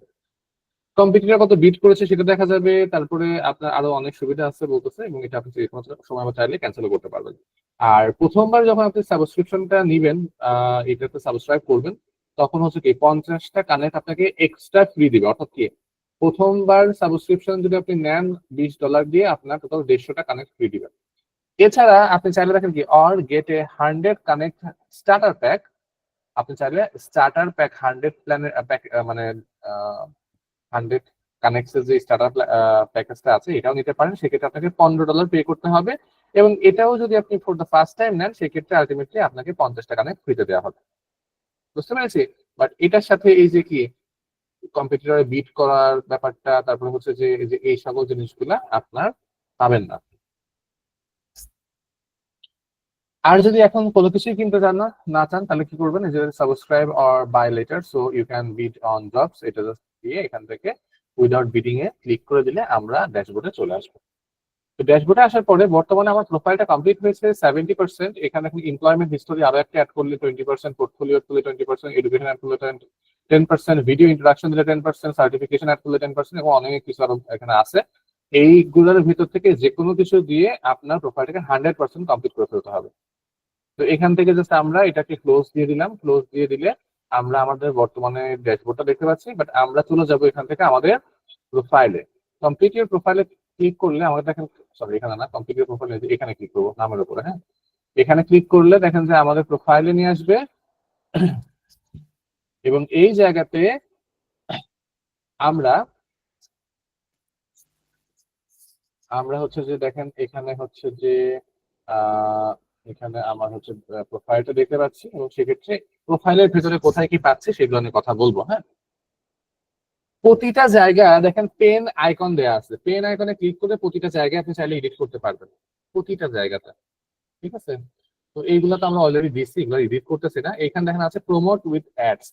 Speaker 1: কম্পিটিটর কত বিট করেছে সেটা দেখা যাবে, তারপরে আপনার আরো অনেক সুবিধা আছে বলতেছে, এবং এটা আপনি যে কোনো সময় চাইলে ক্যান্সেল করতে পারবেন। আর প্রথমবার যখন আপনি সাবস্ক্রিপশনটা নিবেন, এটাতে সাবস্ক্রাইব করবেন, তখন হচ্ছে কি 50টা কানেক্ট আপনাকে এক্সট্রা ফ্রি দিবে। অর্থাৎ কি প্রথমবার সাবস্ক্রিপশন যদি আপনি নেন $20 দিয়ে, আপনার টোটাল 150টা কানেক্ট ফ্রি দিবেন। এছাড়া আপনি চাইলে দেখেন কি or gate A 100 connect starter pack. আপনি চাইলে স্টার্টার প্যাক 100 প্ল্যানের প্যাক মানে 100 কানেক্টসের যে স্টার্টার প্যাকেজটা আছে এটাও নিতে পারেন। সেক্ষেত্রে আপনাকে $15 পে করতে হবে, এবং এটাও যদি আপনি ফর দ্য ফার্স্ট টাইম নেন সেক্ষেত্রে আলটিমেটলি আপনাকে 50টা কানেক্ট ফ্রিতে দেওয়া হবে। বুঝতে পেরেছি? বাট এটার সাথে এই যে কি কম্পিটিটরে বিট করার ব্যাপারটা, তারপরে হচ্ছে যে এই সকল জিনিসগুলা আপনার পাবেন না। আর যদি এখন কোনো কিছুই কিনতে চান না চান, তাহলে কি করবেন, যে subscribe or buy later so you can bid on jobs, এটা জাস্ট দিয়ে এখান থেকে উইদাউট বিডিং এ ক্লিক করে দিলে আমরা ড্যাশবোর্ডে চলে আসবো। তো ড্যাশবোর্ডে আসার পরে বর্তমানে আমার প্রোফাইলটা কমপ্লিট হয়েছে 70%। এখানে এখন এমপ্লয়মেন্ট হিস্টোরি আরো একটা অ্যাড করলে 20%, পোর্টফোলিও অ্যাড করলে 20%, এডুকেশন অ্যাড করলে 10%, ভিডিও ইন্ট্রোডাকশন দিলে 10%, সার্টিফিকেশন অ্যাড করলে 10%, এবং অনেক কিছু আরো এখানে আছে। এইগুলোর ভিতর থেকে যে কোনো কিছু দিয়ে আপনার প্রোফাইলটাকে 100% কমপ্লিট করে ফেলতে হবে। তো এখান থেকে জাস্ট আমরা এটাকে ক্লোজ দিয়ে দিলাম। ক্লোজ দিয়ে দিলে আমরা আমাদের বর্তমানে ড্যাশবোর্ডটা দেখতে পাচ্ছি। বাট আমরা চলে যাব এখান থেকে আমাদের প্রোফাইলে। কমপ্লিট ইউর প্রোফাইলে ক্লিক করলে আমাদের দেখেন, সরি এখানে না, কমপ্লিট ইউর প্রোফাইলে এখানে ক্লিক করবো নামের উপরে। হ্যাঁ, এখানে ক্লিক করলে দেখেন যে আমাদের প্রোফাইলে নিয়ে আসবে, এবং এই জায়গাতে আমরা হচ্ছে যে দেখেন এখানে হচ্ছে যে এখানে আমার হচ্ছে প্রোফাইলটা দেখতে পাচ্ছি, এবং সেক্ষেত্রে প্রোফাইলের ভেতরে কোথায় কি পাচ্ছি সেগুলো নিয়ে কথা বলবো। হ্যাঁ, প্রতিটা জায়গা দেখেন পেন আইকন দেয়া আছে, পেন আইকনে ক্লিক করে প্রতিটা জায়গায় আপনি চাইলে এডিট করতে পারবেন, প্রতিটা জায়গাতে। ঠিক আছে? তো এইগুলো তো আমরা অলরেডি দিচ্ছি, এগুলো এডিট করতেছি না। এখানে দেখেন আছে প্রমোট উইথ অ্যাডস।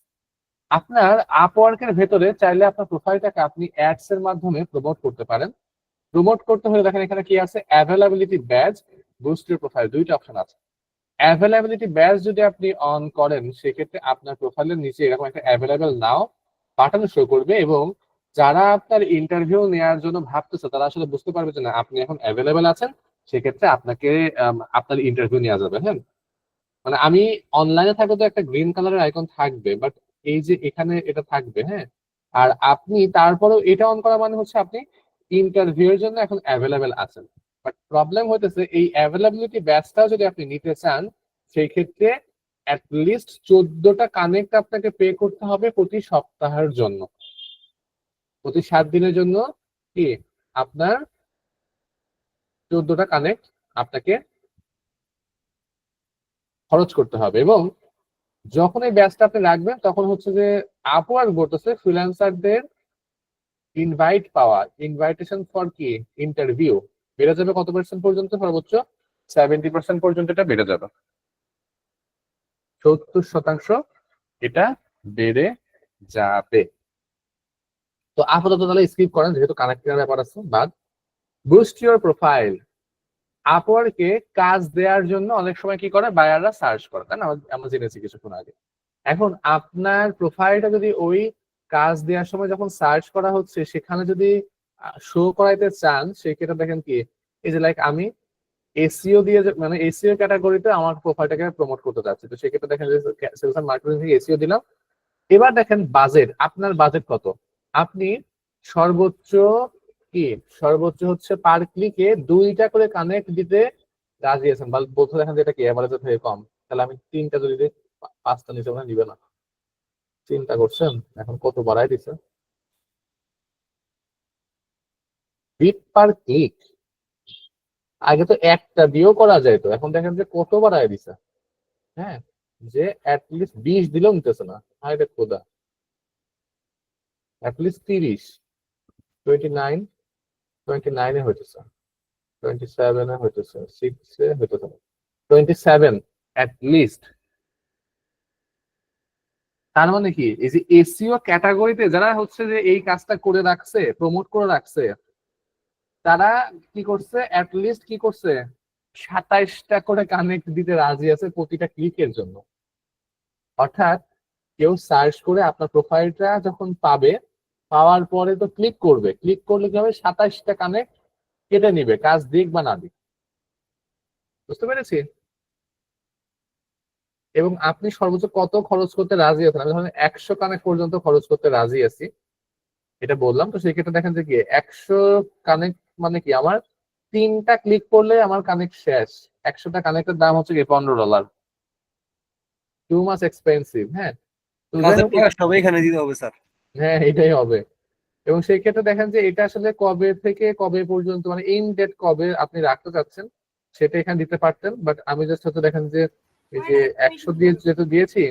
Speaker 1: আপনার আপওয়ার্কের ভেতরে চাইলে আপনার প্রোফাইলটাকে আপনি অ্যাডস এর মাধ্যমে প্রমোট করতে পারেন। প্রমোট করতে হলে দেখেন এখানে কি আছে, availability badge, boost your profile, দুইটা অপশন আছে। অ্যাভেলেবিলিটি ব্যাজ যদি আপনি অন করেন সেক্ষেত্রে আপনার প্রোফাইলের নিচে এরকম একটা অ্যাভেলেবেল নাও বাটন শো করবে, এবং যারা আপনার ইন্টারভিউ নেওয়ার জন্য ভাবতেছে তারা আসলে বুঝতে পারবে যে না আপনি এখন অ্যাভেলেবেল আছেন, সেক্ষেত্রে আপনাকে আপনার ইন্টারভিউ নেওয়া যাবে। হ্যাঁ, মানে আমি অনলাইনে থাকলে তো একটা গ্রিন কালারের আইকন থাকবে, বাট এই যে এখানে এটা থাকবে। হ্যাঁ, আর আপনি তারপরেও এটা অন করা মানে হচ্ছে আপনি ইন্টারভিউ এর জন্য এখন অ্যাভেলেবেল আছেন। বাট প্রবলেম হইতেছে এই অ্যাভেলেবিলিটি ব্যাচটাও যদি আপনি নিতে চান সেই ক্ষেত্রে অ্যাটলিস্ট 14টা কানেক্ট আপনাকে পে করতে হবে প্রতি সপ্তাহের জন্য। প্রতি 7 দিনের জন্য কি আপনার 14টা কানেক্ট আপনাকে খরচ করতে হবে। এবং যখন এই ব্যাচটা আপনি রাখবেন তখন হচ্ছে যে আপওয়ার্ক বলতেছে ফ্রিল্যান্সারদের ইনভাইট পাওয়া, ইনভাইটেশন ফর কি ইন্টারভিউ বেড়ে যাবে কত পার্সেন্ট পর্যন্ত, সর্বোচ্চ 70% পর্যন্ত এটা বেড়ে যাবে। 70% এটা বেড়ে যাবে। তো আপাতত তাহলে স্কিপ করেন যেহেতু কানেক্টের ব্যাপার আছে। বাদ বুস্ট ইউর প্রোফাইল। আপওয়ার্কে কাজ দেওয়ার জন্য অনেক সময় কি করে বায়াররা সার্চ করে, তাই না? আমরা জেনেছি কিছুক্ষণ আগে। এখন আপনার প্রোফাইলটা যদি ওই কাজ দেওয়ার সময় যখন সার্চ করা হচ্ছে সেখানে যদি শো করাইতে চান, সেক্ষেত্রে দেখেন কি এই যে লাইক আমি এসইও দিয়ে মানে এসইও ক্যাটাগরিতে আমার প্রোফাইলটাকে প্রমোট করতে চাচ্ছি, তো সেক্ষেত্রে দেখেন যে সেলস এন্ড মার্কেটিং থেকে এসইও দিলাম। এবার দেখেন বাজেট, আপনার বাজেট কত? আপনি সর্বোচ্চ কি সর্বোচ্চ হচ্ছে পার ক্লিকে 2টা করে কানেক্ট দিতে রাজি আছেন, বলতে দেখেন যে এটা কি এভারেজের থেকে কম। তাহলে আমি 3টা যদি দিই, 5টা নিচে মনে নিবে না। চিন্তা করছেন এখন কত বাড়াই দিছে বিট পার ক্লিক। আগে তো একটা দিয়েও করা যেত, এখন দেখেন যে কত বাড়াই দিছে। হ্যাঁ, যে অ্যাটলিস্ট 20 দিলেও নিতেছে না। হায় রে খোদা, অ্যাটলিস্ট 30, 29, 29 হইতেছে, 27 হইতেছে, 6 হইতেছে, 27 অ্যাটলিস্ট। তার মানে কি এই যে এসইও ক্যাটাগরিতে যারা হচ্ছে যে এই কাজটা করে রাখছে, প্রমোট করে রাখছে, তারা কি করছে অ্যাটলিস্ট কি করছে 27টা করে কানেক্ট দিতে রাজি আছে প্রতিটা ক্লিকের জন্য। অর্থাৎ কেউ সার্চ করে আপনার প্রোফাইলটা যখন পাবে, পাওয়ার পরে তো ক্লিক করবে, ক্লিক করলে কি হবে 27টা কানেক্ট কেটে নিবে, কাজ দিক বা না দিক। বুঝতে পেরেছি? এবং আপনি সর্বোচ্চ কত খরচ করতে রাজি আছেন? আমি ধরেন 100 কানেক্ট পর্যন্ত খরচ করতে রাজি আছি, এটা বললাম। তো সেই ক্ষেত্রে দেখেন যে কি 100 কানেক্ট মানে কি আমার 3টা ক্লিক করলে আমার কানেক্ট শেষ। 100টা কানেক্টের দাম হচ্ছে কি $15। Too much expensive. হ্যাঁ, তো যাই
Speaker 8: কাজের
Speaker 1: হোক,
Speaker 8: টাকা সবাই এখানে দিতে হবে স্যার।
Speaker 1: হ্যাঁ এটাই হবে। এবং সেই ক্ষেত্রে দেখেন যে এটা আসলে কবে থেকে কবে পর্যন্ত মানে ইন ডেট কবে আপনি রাখতে চাচ্ছেন সেটা এখানে দিতে পারতেন, বাট আমি জাস্ট হয়তো দেখেন যে এই যে 100 দিয়ে যেহেতু দিয়েছি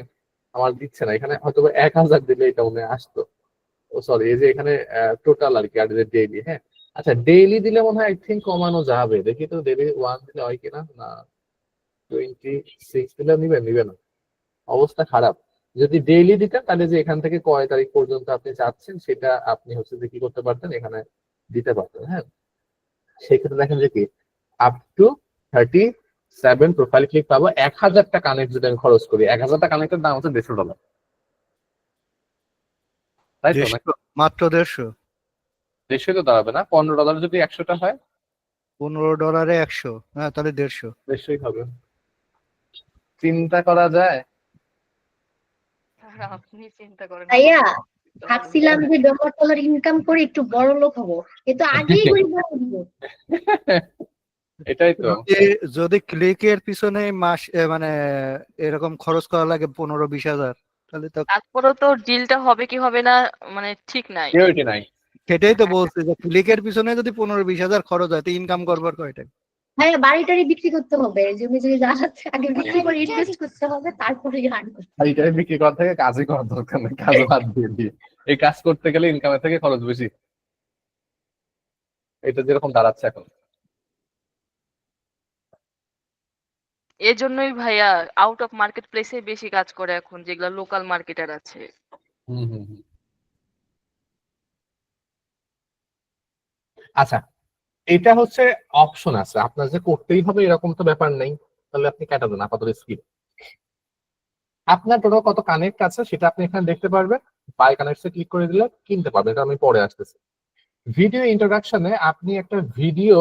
Speaker 1: আমার দিচ্ছে না, এখানে হয়তো 1000 দিলে এটা মনে হয় আসতো। ও সরি, এই যে এখানে টোটাল আর কি, আর যে ডেইলি। হ্যাঁ, আচ্ছা ডেইলি দিলে মনে হয় আই থিঙ্ক কমানো যাবে, দেখি তো ডেইলি 1 দিলে হয় কিনা। না, 26 দিলে নিবে না, অবস্থা খারাপ। যদি ডেইলি দিতেন তাহলে যে এখান থেকে কয় তারিখ পর্যন্ত আপনি চাচ্ছেন সেটা আপনি হচ্ছে যে কি করতে পারতেন, এখানে দিতে পারতেন। হ্যাঁ, সেক্ষেত্রে দেখেন যে কি আপ টু 37 প্রোফাইল ক্লিক পাবো। 1000টা কানেক্ট যদি আমি খরচ করি, 1000টা কানেক্টের দাম হচ্ছে $150, তাই তো?
Speaker 3: 150, মাত্র 150।
Speaker 1: 150 তো দাঁড়াবে না, $15 যদি 100টা হয়
Speaker 3: $15 100, হ্যাঁ তাহলে 150।
Speaker 1: 150 হবে। চিন্তা করা যায়।
Speaker 4: আর আপনি চিন্তা করেন
Speaker 9: ভাইয়া,
Speaker 4: আমার তো
Speaker 9: ভাবছিলাম যে $1 ইনকাম করে একটু বড় লোক হবো, কিন্তু আগেই গরিব হয়ে উঠবো।
Speaker 1: এটাই তো।
Speaker 3: যদি ক্লিকের পিছনে মাস মানে এরকম খরচ করা লাগে 15-20 হাজার, তাহলে তো
Speaker 4: তারপরেও তো ডিলটা হবে কি হবে না মানে ঠিক নাই।
Speaker 1: সিকিউরিটি নাই।
Speaker 3: সেটাই তো বলছি যে ক্লিকের পিছনে যদি 15-20 হাজার খরচ হয় তো ইনকাম করবার কয়টা?
Speaker 9: ভাইয়া, বাড়ি টাড়ি বিক্রি করতে হবে, জমি জমি যা আছে আগে বিক্রি করে ইনভেস্ট করতে হবে, তারপরে রান করতে
Speaker 1: আর এটাই বিক্রি করা থেকে কাজই করার দরকার নেই, কাজ বাদ দিয়ে দিয়ে এই কাজ করতে গেলে ইনকামের থেকে খরচ বেশি, এটা যেরকম দাঁড়াচ্ছে এখন।
Speaker 4: এজন্যই ভাইয়া আউট অফ মার্কেট প্লেসে বেশি কাজ করে এখন, যেগুলা লোকাল মার্কেটার আছে।
Speaker 1: হুম হুম হুম। আচ্ছা, এটা হচ্ছে অপশন আছে, আপনার যে করতেই হবে এরকম তো ব্যাপার নেই, তাহলে আপনি কেটে দেন আপাতত স্কিপ। আপনার টোটাল কত কানেক্ট আছে সেটা আপনি এখানে দেখতে পারবেন, বাই কানেক্টসে ক্লিক করে দিলে কিনতে পারবেন, এটা আমি পরে আসতেছি। ভিডিও ইন্ট্রোডাকশনে আপনি একটা ভিডিও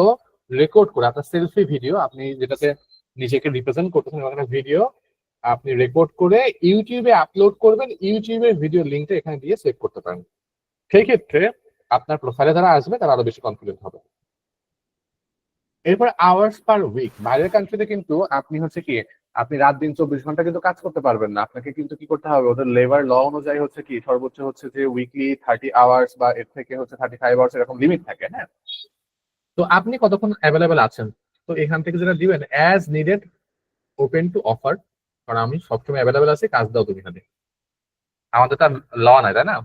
Speaker 1: রেকর্ড করে, আপনার সেলফি ভিডিও আপনি যেটাতে নিজেকে রিপ্রেজেন্ট করতেছেন, একটা ভিডিও আপনি রেকর্ড করে ইউটিউবে আপলোড করবেন। ইউটিউবের ভিডিও লিঙ্কটা এখানে দিয়ে সেভ করতে পারেন। সেই ক্ষেত্রে আপনার প্রোফাইলে যারা আসবে তারা আরো বেশি কনফিডেন্ট হবে। এরপর আওয়ার্স পার উইক, বাইরের কান্ট্রিতে কিন্তু আপনি হচ্ছে কি আপনি রাত দিন 24 ঘন্টা কিন্তু কাজ করতে পারবেন না, আপনাকে কিন্তু কি করতে হবে ওদের লেবার ল অনুযায়ী হচ্ছে কি সর্বোচ্চ হচ্ছে যে উইকলি 30 আওয়ার্স বা এর থেকে হচ্ছে 35 আওয়ার্স এরকম লিমিট থাকে। হ্যাঁ, তো আপনি কতক্ষণ অ্যাভেলেবেল আছেন, তো এখান থেকে যেটা দিবেন as needed, open to offer, কারণ আমি সবসময় অ্যাভেলেবেল আছি, কাজ দাও তুমি এখানে। আমাদের তো ল নাই, তাই না?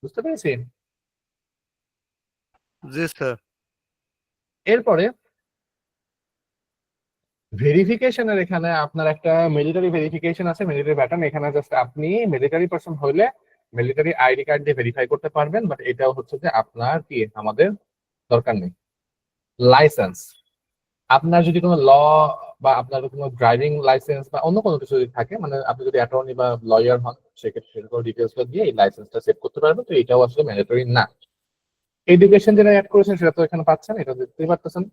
Speaker 1: বুঝতে পেরেছি?
Speaker 3: জি স্যার।
Speaker 1: এরপরে ভেরিফিকেশনের এখানে আপনার একটা মিলিটারি ভেরিফিকেশন আছে, মিলিটারি প্যাটার্ন। এখানে জাস্ট আপনি মিলিটারি পারসন হলে মিলিটারি আইডি কার্ড দিয়ে ভেরিফাই করতে পারবেন, বাট এটাও হচ্ছে যে আপনার কি আমাদের দরকার নেই। লাইসেন্স, আপনার যদি কোনো ল বা আপনার কোনো ড্রাইভিং লাইসেন্স বা অন্য কোনো কিছু যদি থাকে, মানে আপনি যদি অ্যাটর্নি বা লয়ার হন, সেক্ষেত্রে সেরকম ডিটেলস দিয়ে এই লাইসেন্সটা সেট করতে পারবেন। তো এটাও আসলে ম্যান্ডেটরি না। এডুকেশন যেটা অ্যাড করেছেন সেটা তো এখানে পাচ্ছেন, এটা দেখতেই পারতেছেন।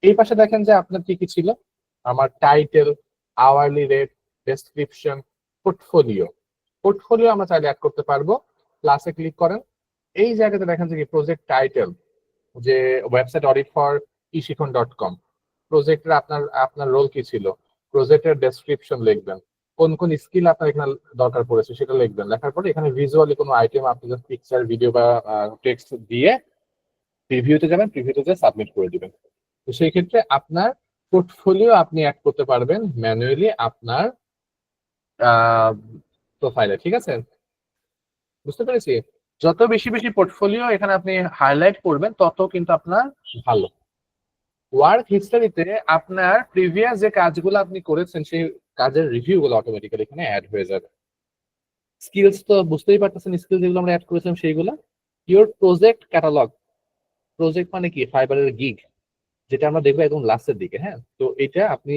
Speaker 1: এই পাশে দেখেন যে আপনার কি কি ছিল, আমার title, hourly rate, description, portfolio. Portfolio আমরা চাইলে অ্যাড করতে পারবো। প্লাসে ক্লিক করেন, এই জায়গাতে দেখেন যে কি প্রজেক্ট টাইটেল, যে ওয়েবসাইট অডিট ফর ishikon.com, প্রজেক্টের আপনার আপনার রোল কি ছিল, প্রজেক্টের ডেসক্রিপশন লিখবেন, কোন কোন স্কিল আপনার এখানে দরকার পড়েছে সেটা লিখবেন। লেখার পরে এখানে ভিজুয়ালি কোনো আইটেম আপনি জাস্ট পিকচার, ভিডিও বা টেক্সট দিয়ে প্রিভিউতে যাবেন, প্রিভিউতে যা সাবমিট করে দিবেন। তো সেই ক্ষেত্রে আপনার পোর্টফোলিও আপনি অ্যাড করতে পারবেন ম্যানুয়ালি আপনার প্রোফাইলে। ঠিক আছে, বুঝতে পেরেছি? যত বেশি বেশি পোর্টফোলিও এখানে আপনি হাইলাইট করবেন তত কিন্তু আপনার ভালো। ওয়ার্ক হিস্টোরিতে আপনার প্রিভিয়াস যে কাজগুলো আপনি করেছেন সেই কাজের রিভিউ গুলো অটোমেটিক্যালি এখানে অ্যাড হয়ে যাবে। স্কিলস তো বুঝতেই পারতেছেন, স্কিল যেগুলো আমরা অ্যাড করেছিলাম সেইগুলো। ইওর প্রজেক্ট ক্যাটালগ, প্রজেক্ট মানে কি ফাইবারের গিগ, যেটা আমরা দেখবো একদম লাস্টের দিকে। হ্যাঁ, তো এটা আপনি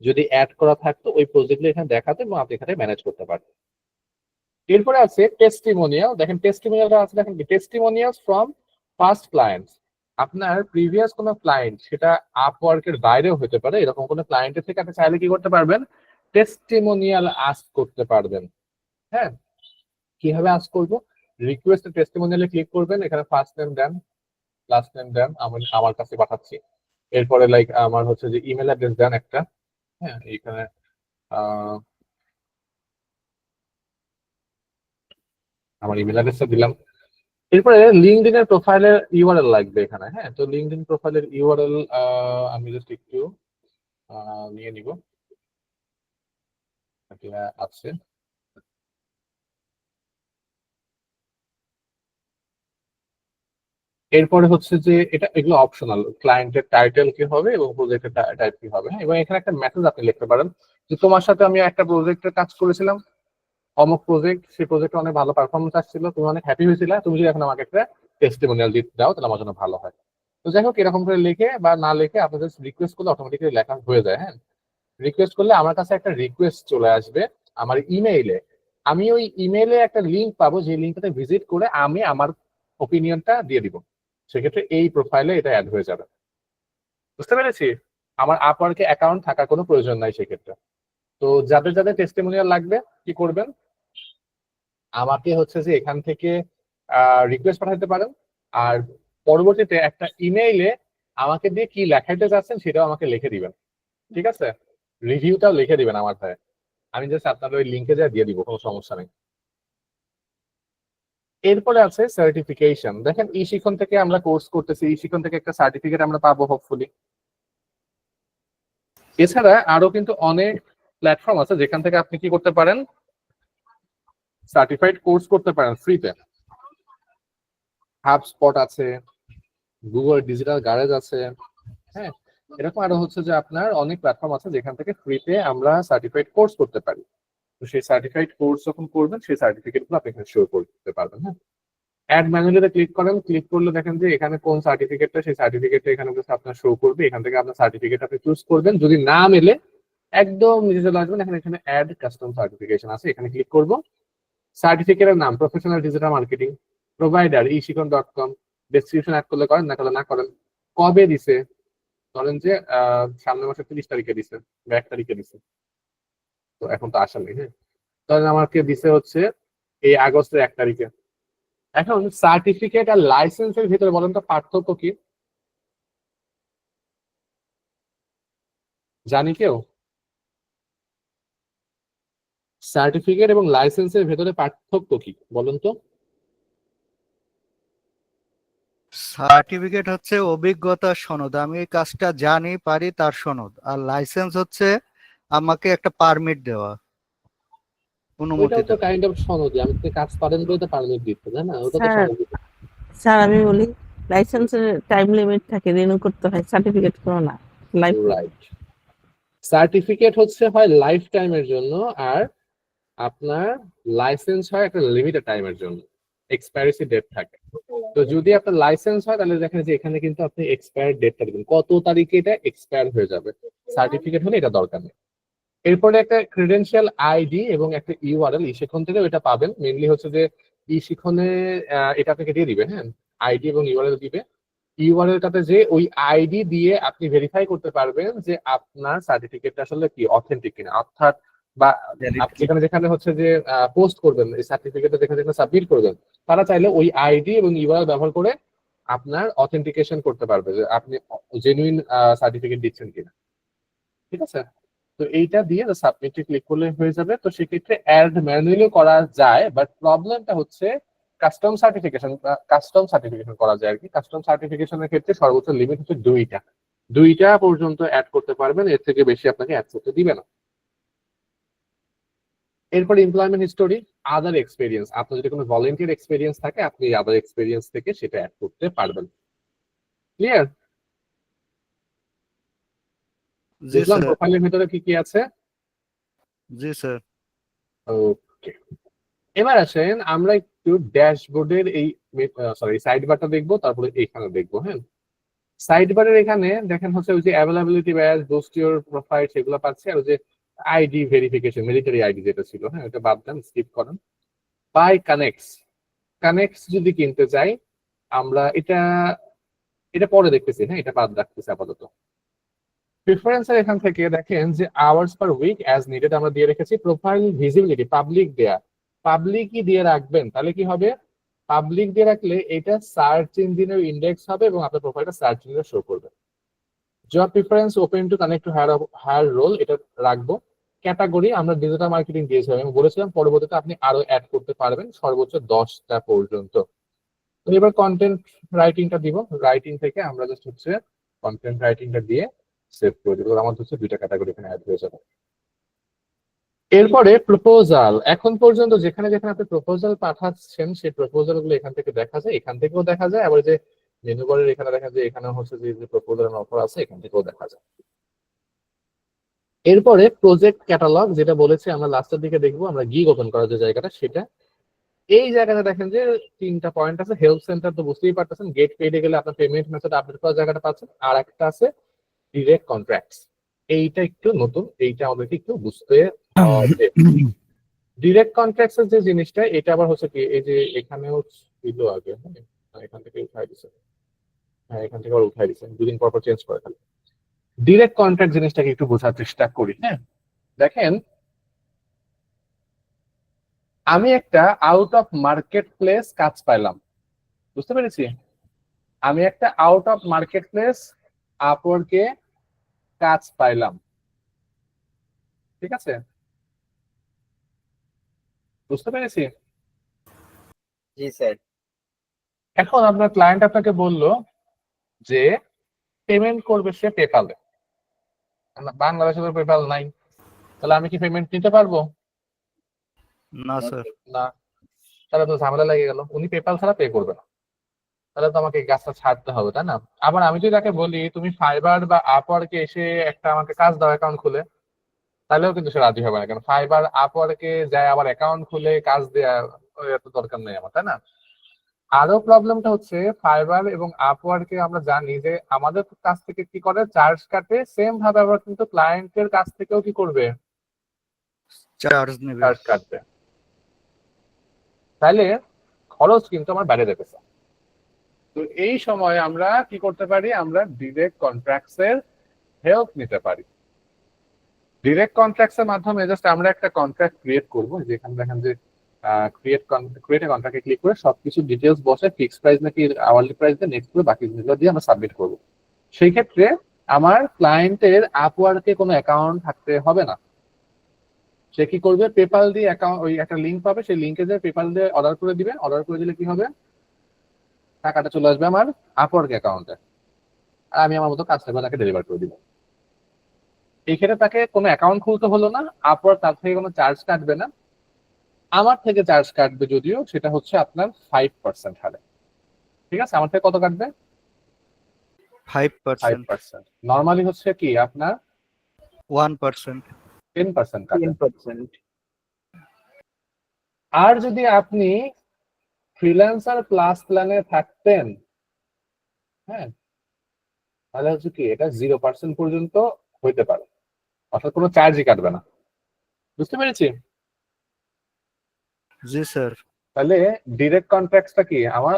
Speaker 1: যদি অ্যাড করা থাকতো ওই প্রজেক্টগুলো এখানে দেখাতে এবং আপনি এখানে ম্যানেজ করতে পারতেন। এরপরে আছে টেস্টিমোনিয়াল। দেখেন টেস্টিমোনিয়ালটা আছে, দেখেন কি টেস্টিমোনিয়ালস ফ্রম ফার্স্ট ক্লায়েন্টস। আপনার প্রিভিয়াস কোনো ক্লায়েন্ট, সেটা আপওয়ার্কের বাইরেও হতে পারে, এরকম কোনো ক্লায়েন্টের থেকে আপনি চাইলে কি করতে পারবেন, টেস্টিমোনিয়াল আস্ক করতে পারবেন। হ্যাঁ, কিভাবে আস্ক করবো, রিকোয়েস্ট টেস্টিমোনিয়ালে ক্লিক করবেন, এখানে ফার্স্ট নেম দেন, লাস্ট নেম দেন, আমি আমার কাছে পাঠাচ্ছি। এরপরে লাইক আমার হচ্ছে যে ইমেল অ্যাড্রেস দেন একটা। হ্যাঁ, এইখানে আমার ইমেল অ্যাড্রেসটা দিলাম। এরপরে লিঙ্কডইন এর প্রোফাইলের ইউআরএল লাগবে এখানে। হ্যাঁ, তো লিঙ্কডইন প্রোফাইলের ইউআরএল আমি জাস্ট একটু নিয়ে নিব, আছে। এরপরে হচ্ছে যে এটা এগুলো অপশনাল, ক্লায়েন্টের টাইটেল কি হবে এবং প্রজেক্টের টাইপ কি হবে। হ্যাঁ, এবং এখানে একটা মেসেজ আপনি লিখতে পারেন যে তোমার সাথে আমি একটা প্রজেক্টের কাজ করেছিলাম, অমুক প্রজেক্ট, সেই প্রজেক্টে অনেক ভালো পারফরমেন্স আসছিল, তুমি অনেক হ্যাপি হয়েছিলে, তুমি যদি এখন আমাকে একটা টেস্টিমোনিয়াল দিতে দাও তাহলে আমার জন্য ভালো হয়। তো যাই হোক, এরকম করে লিখে বা না লিখে আপনি জাস্ট রিকোয়েস্ট করলে অটোমেটিক্যালি লেখা হয়ে যায়। হ্যাঁ, রিকোয়েস্ট করলে আমার কাছে একটা রিকোয়েস্ট চলে আসবে আমার ইমেইলে। আমি ওই ইমেইলে একটা লিঙ্ক পাবো, যে লিঙ্কটাতে ভিজিট করে আমি আমার ওপিনিয়নটা দিয়ে দিব। সেক্ষেত্রে এই প্রোফাইলে এটা অ্যাড হয়ে যাবে। বুঝতে পেরেছি? আমার আপওয়ার্কে অ্যাকাউন্ট থাকার কোনো প্রয়োজন নাই সেক্ষেত্রে। তো যাদের যাদের টেস্টিমোনিয়াল লাগবে কি করবেন, আমাকে হচ্ছে যে এখান থেকে রিকোয়েস্ট পাঠাতে পারেন, আর পরবর্তীতে একটা ইমেইলে আমাকে দিয়ে কি লেখাইতে চাচ্ছেন সেটাও আমাকে লিখে দিবেন। ঠিক আছে, রিভিউটাও লিখে দিবেন আমার ভাই, আমি জাস্ট আপনার ওই লিঙ্কে যা দিয়ে দিব, কোনো সমস্যা নেই। এরপরে আছে সার্টিফিকেশন। দেখেন ইশিখন থেকে আমরা কোর্স করতেছি, ইশিখন থেকে একটা সার্টিফিকেট আমরা পাবো হোপফুলি। এছাড়া আরো কিন্তু অনেক প্ল্যাটফর্ম আছে যেখান থেকে আপনি কি করতে পারেন, সার্টিফাইড কোর্স করতে পারেন ফ্রিতে। হাবস্পট আছে, গুগল ডিজিটাল গ্যারেজ আছে। হ্যাঁ, এরকম আরো হচ্ছে যে আপনার অনেক প্ল্যাটফর্ম আছে যেখান থেকে ফ্রিতে আমরা সার্টিফাইড কোর্স করতে পারি। তো সেই সার্টিফাইড কোর্স যখন করবেন সেই সার্টিফিকেট গুলো আপনি এখানে শো করতে পারবেন। হ্যাঁ, অ্যাড ম্যানুয়ালিতে ক্লিক করেন, ক্লিক করলে দেখেন যে এখানে কোন সার্টিফিকেটটা, সেই সার্টিফিকেটটা এখানে আপনার শো করবে। এখান থেকে আপনার সার্টিফিকেট আপনি চুজ করবেন, যদি না মেলে একদম নিচে চলে আসবেন, এখানে অ্যাড কাস্টম সার্টিফিকেশন আছে, এখানে ক্লিক করব। সার্টিফিকেটের নাম professional digital marketing, provider ishikon.com, description add করলে করেন, না করলে না করেন। কবে দিছে, ধরেন যে সামনের মাসের 30 তারিখে দিছে বা 1 তারিখে দিছে, তো এখন তো আসা নেই। হ্যাঁ, ধরেন আমাকে দিছে হচ্ছে এই আগস্টের 1 তারিখে। এখন সার্টিফিকেট আর লাইসেন্সের ভিতরে বলেন তো পার্থক্য কি, জানি কেউ? সার্টিফিকেট এবং লাইসেন্সের ভেতরে পার্থক্য কি বলুন তো?
Speaker 3: সার্টিফিকেট হচ্ছে অভিজ্ঞতার সনদ, আমি এই কাজটা জানি পারি তার সনদ। আর লাইসেন্স হচ্ছে আমাকে একটা পারমিট দেওয়া, অনুমতি
Speaker 1: ওইটাও তো
Speaker 3: দেওয়া।
Speaker 1: কাইন্ড অফ সনদ, আমি তো কাজ পারেন বলে তো পারমিট দিচ্ছে, তাই না? ওটা তো
Speaker 8: স্যার
Speaker 1: সনদ।
Speaker 8: স্যার আমি বলি, লাইসেন্সের টাইম লিমিট থাকে, রিনিউ করতে হয়, সার্টিফিকেট কোনো না। লাইফ
Speaker 1: রাইট, সার্টিফিকেট হচ্ছে হয় লাইফ টাইমের জন্য, আর আপনার লাইসেন্স হয় একটা লিমিটেড টাইমের জন্য, এক্সপায়ারেসি ডেট থাকে। তো যদি আপনার লাইসেন্স হয় তাহলে দেখেন যে এখানে কিন্তু আপনি এক্সপায়ার ডেটটা দিবেন, কত তারিখে এটা এক্সপায়ার হয়ে যাবে। সার্টিফিকেট হলে এটা দরকার নেই। এরপরে একটা ক্রেডেনশিয়াল আইডি এবং একটা ইউআরএল, ই শিখন থেকে এটা পাবেন। মেইনলি হচ্ছে যে ই শিখনে এটা আপনাকে দিয়ে দিবে, হ্যাঁ, আইডি এবং ইউআরএল দিবে। ইউআরএলটাতে যে ওই আইডি দিয়ে আপনি ভেরিফাই করতে পারবেন যে আপনার সার্টিফিকেটটা আসলে কি অথেন্টিক কিনা, অর্থাৎ বা আপনি যেখানে যেখানে হচ্ছে যে পোস্ট করবেন এই সার্টিফিকেটটা, যেখানে যেখানে সাবমিট করবেন, তারা চাইলে ওই আইডি এবং ইউআরএল ব্যবহার করে আপনার অথেন্টিকেশন করতে পারবে যে আপনি জেনুইন সার্টিফিকেট দিচ্ছেন কিনা। ঠিক আছে, তো এইটা দিয়ে সাবমিটে ক্লিক করলে হয়ে যাবে। তো সেক্ষেত্রে অ্যাড ম্যানুয়ালি করা যায়, বাট প্রবলেমটা হচ্ছে কাস্টম সার্টিফিকেশন করা যায় আর কি। কাস্টম সার্টিফিকেশনের ক্ষেত্রে সর্বোচ্চ লিমিট হচ্ছে দুইটা পর্যন্ত অ্যাড করতে পারবেন, এর থেকে বেশি আপনাকে অ্যাড করতে দিবে না। এরপর এমপ্লয়মেন্ট হিস্টোরি, আদার এক্সপিরিয়েন্স, আপনার যদি কোনো ভলেন্টিয়ার এক্সপিরিয়েন্স থাকে আপনি আদার এক্সপিরিয়েন্স থেকে সেটা অ্যাড করতে পারবেন। ক্লিয়ার?
Speaker 3: জি
Speaker 1: বুঝলাম
Speaker 3: স্যার।
Speaker 1: প্রোফাইলের ভিতরে কি কি আছে।
Speaker 3: জি স্যার।
Speaker 1: ওকে, এবার আসেন আমরা একটু ড্যাশবোর্ডের এই সাইড বারটা দেখবো, তারপরে এখানে দেখবো। হ্যাঁ, সাইড বারের এখানে দেখেন হচ্ছে ওই যে availability badge, boost your profile, সেগুলো পাচ্ছি। আর ওই যে আইডি ভেরিফিকেশন, মিলিটারি আইডি যেটা ছিল, হ্যাঁ এটা বাদ দেন, স্কিপ করেন। বাই কানেক্টস যদি কিনতে চাই আমরা এটা পরে দেখতেছি, হ্যাঁ এটা বাদ রাখতেছি আপাতত। প্রিফারেন্সের এখান থেকে দেখেন যে hours per week as needed আমরা দিয়ে রেখেছি। প্রোফাইল ভিজিবিলিটি পাবলিক দেয়া, পাবলিকই দিয়ে রাখবেন, তাহলে কি হবে, পাবলিক দিয়ে রাখলে এটা সার্চ ইঞ্জিনের ইন্ডেক্স হবে এবং আপনার প্রোফাইলটা সার্চ ইঞ্জিনে শো করবে। Job preference open to connect to hire role, এটা রাখবো। ক্যাটাগরি আমরা ডিজিটাল মার্কেটিং দিয়েছিলাম এবং বলেছিলাম পরবর্তীতে আপনি আরো অ্যাড করতে পারবেন সর্বোচ্চ 10টা পর্যন্ত। তো এবার কন্টেন্ট রাইটিংটা দিব, রাইটিং থেকে আমরা জাস্ট হচ্ছে কন্টেন্ট রাইটিংটা দিয়ে সেভ করে দিব। আমাদের হচ্ছে 2টা ক্যাটাগরি এখানে অ্যাড হয়ে যাবে। এরপরে প্রপোজাল, এখন পর্যন্ত যেখানে যেখানে আপনি প্রপোজাল পাঠাচ্ছেন সেই প্রপোজাল গুলো এখান থেকে দেখা যায়, এখান থেকেও দেখা যায়, আবার যে মেনু বারের এখানে দেখা যায়, এখানে হচ্ছে যে প্রপোজালের অফার আছে এখান থেকেও দেখা যায়। এরপরে প্রজেক্ট ক্যাটালগ, যেটা বলেছি আমরা লাস্টের দিকে দেখবো, আমরা গিগ ওপেন করার যে জায়গাটা সেটা। এই জায়গাটা দেখেন যে 3টা পয়েন্ট আছে। হেল্প সেন্টার তো বুঝতেই পারতেছেন, গেট পেডে গেলে আপনার পেমেন্ট মেথড আপডেট করার জায়গাটা পাচ্ছেন। আর একটা আছে ডিরেক্ট কন্ট্রাক্টস, এইটা একটু নতুন, এইটা আমাদেরকে একটু বুঝতে হবে। ডিরেক্ট কন্ট্রাক্টস এর যে জিনিসটা, এটা আবার হচ্ছে কি, এই যে এখানেও ছিল আগে, হ্যাঁ এখান থেকে উঠাই দিছে, হ্যাঁ এখান থেকে আবার উঠাই দিছে, 2 দিন পর পর চেঞ্জ করে ফেলে। ডিরেক্ট কন্ট্রাক্ট জিনিসটাকে একটু বোঝার চেষ্টা করি। হ্যাঁ, দেখেন আমি একটা আউট অফ মার্কেট প্লেস কাজ পাইলাম, বুঝতে পেরেছি, আমি একটা আউট অফ মার্কেট প্লেস আপওয়ার্কে কাজ পাইলাম। ঠিক আছে, বুঝতে পেরেছি।
Speaker 6: জি স্যার।
Speaker 1: এখন আপনার ক্লায়েন্ট আপনাকে বলল যে পেমেন্ট করবে সে পেপালে, বাংলাদেশে তো পেপাল নাই, তাহলে আমি কি পেমেন্ট নিতে পারবো?
Speaker 3: না স্যার।
Speaker 1: না, তাহলে তো ঝামেলা লেগে গেল, উনি পেপাল ছাড়া পে করবে না, তাহলে তো আমাকে এই কাজটা ছাড়তে হবে, তাই না? আবার আমি যদি তাকে বলি তুমি ফাইবার বা আপওয়ার্কে এসে একটা আমাকে কাজ দাও অ্যাকাউন্ট খুলে, তাহলেও কিন্তু সে রাজি হবে না, কারণ ফাইবার আপওয়ার্কে যায় আবার অ্যাকাউন্ট খুলে কাজ দেওয়া এত দরকার নেই আমার, তাই না? আরো প্রবলেমটা হচ্ছে ফাইবার এবং আপওয়ার্কে আমরা জানি যে আমাদের কাছ থেকে কি করে, চার্জ কাটে, সেম ভাবে আবার কিন্তু ক্লায়েন্টের কাছ থেকেও কি করবে,
Speaker 3: চার্জ নেবে।
Speaker 1: চার্জ কাটবে। তাহলে খরচ কিন্তু আমার বেড়ে যেতেছে। তো এই সময় আমরা কি করতে পারি, আমরা ডিরেক্ট কন্ট্রাক্টস এর হেল্প নিতে পারি। ডিরেক্ট কন্ট্রাক্টস এর মাধ্যমে জাস্ট আমরা একটা কন্ট্রাক্ট ক্রিয়েট করবো, যেখানে দেখেন যে ক্রিয়েট এ কন্ট্রাক্টে ক্লিক করে সবকিছু ডিটেলস বসে, ফিক্স প্রাইস নাকি আওয়ারলি প্রাইস দিয়ে নেক্সট করে বাকি জিনিসগুলো দিয়ে আমরা সাবমিট করবো। সেই ক্ষেত্রে আমার ক্লায়েন্টের আপওয়ার্কে কোনো অ্যাকাউন্ট থাকতে হবে না। সে কি করবে, পেপাল দিয়ে অ্যাকাউন্ট, ওই একটা লিঙ্ক পাবে, সেই লিঙ্কে যে পেপাল দিয়ে অর্ডার করে দিবে, অর্ডার করে দিলে কি হবে, টাকাটা চলে আসবে আমার আপওয়ার্ক অ্যাকাউন্টে, আর আমি আমার মতো কাজটা তাকে ডেলিভার করে দিব। এই ক্ষেত্রে তাকে কোনো অ্যাকাউন্ট খুলতে হলো না, আপওয়ার্ক তার থেকে কোনো চার্জ কাটবে না। আমার থেকে চার্জ কাটবে যদিও, সেটা হচ্ছে আপনার 5% হারে। ঠিক আছে, আমার থেকে কত কাটবে,
Speaker 3: 5%।
Speaker 1: 5%। নর্মালি হচ্ছে কি আপনার
Speaker 3: 1%।
Speaker 1: 10% কাটে।
Speaker 6: 10%।
Speaker 1: আর যদি আপনি ফ্রিল্যান্সার প্লাস প্ল্যানে থাকতেন, হ্যাঁ, তাহলে হচ্ছে কি এটা 0% পর্যন্ত হইতে পারে, অর্থাৎ কোনো চার্জই কাটবে না। বুঝতে পেরেছি?
Speaker 3: জি স্যার।
Speaker 1: তাহলে ডিরেক্ট কন্ট্রাক্টটা কি আমার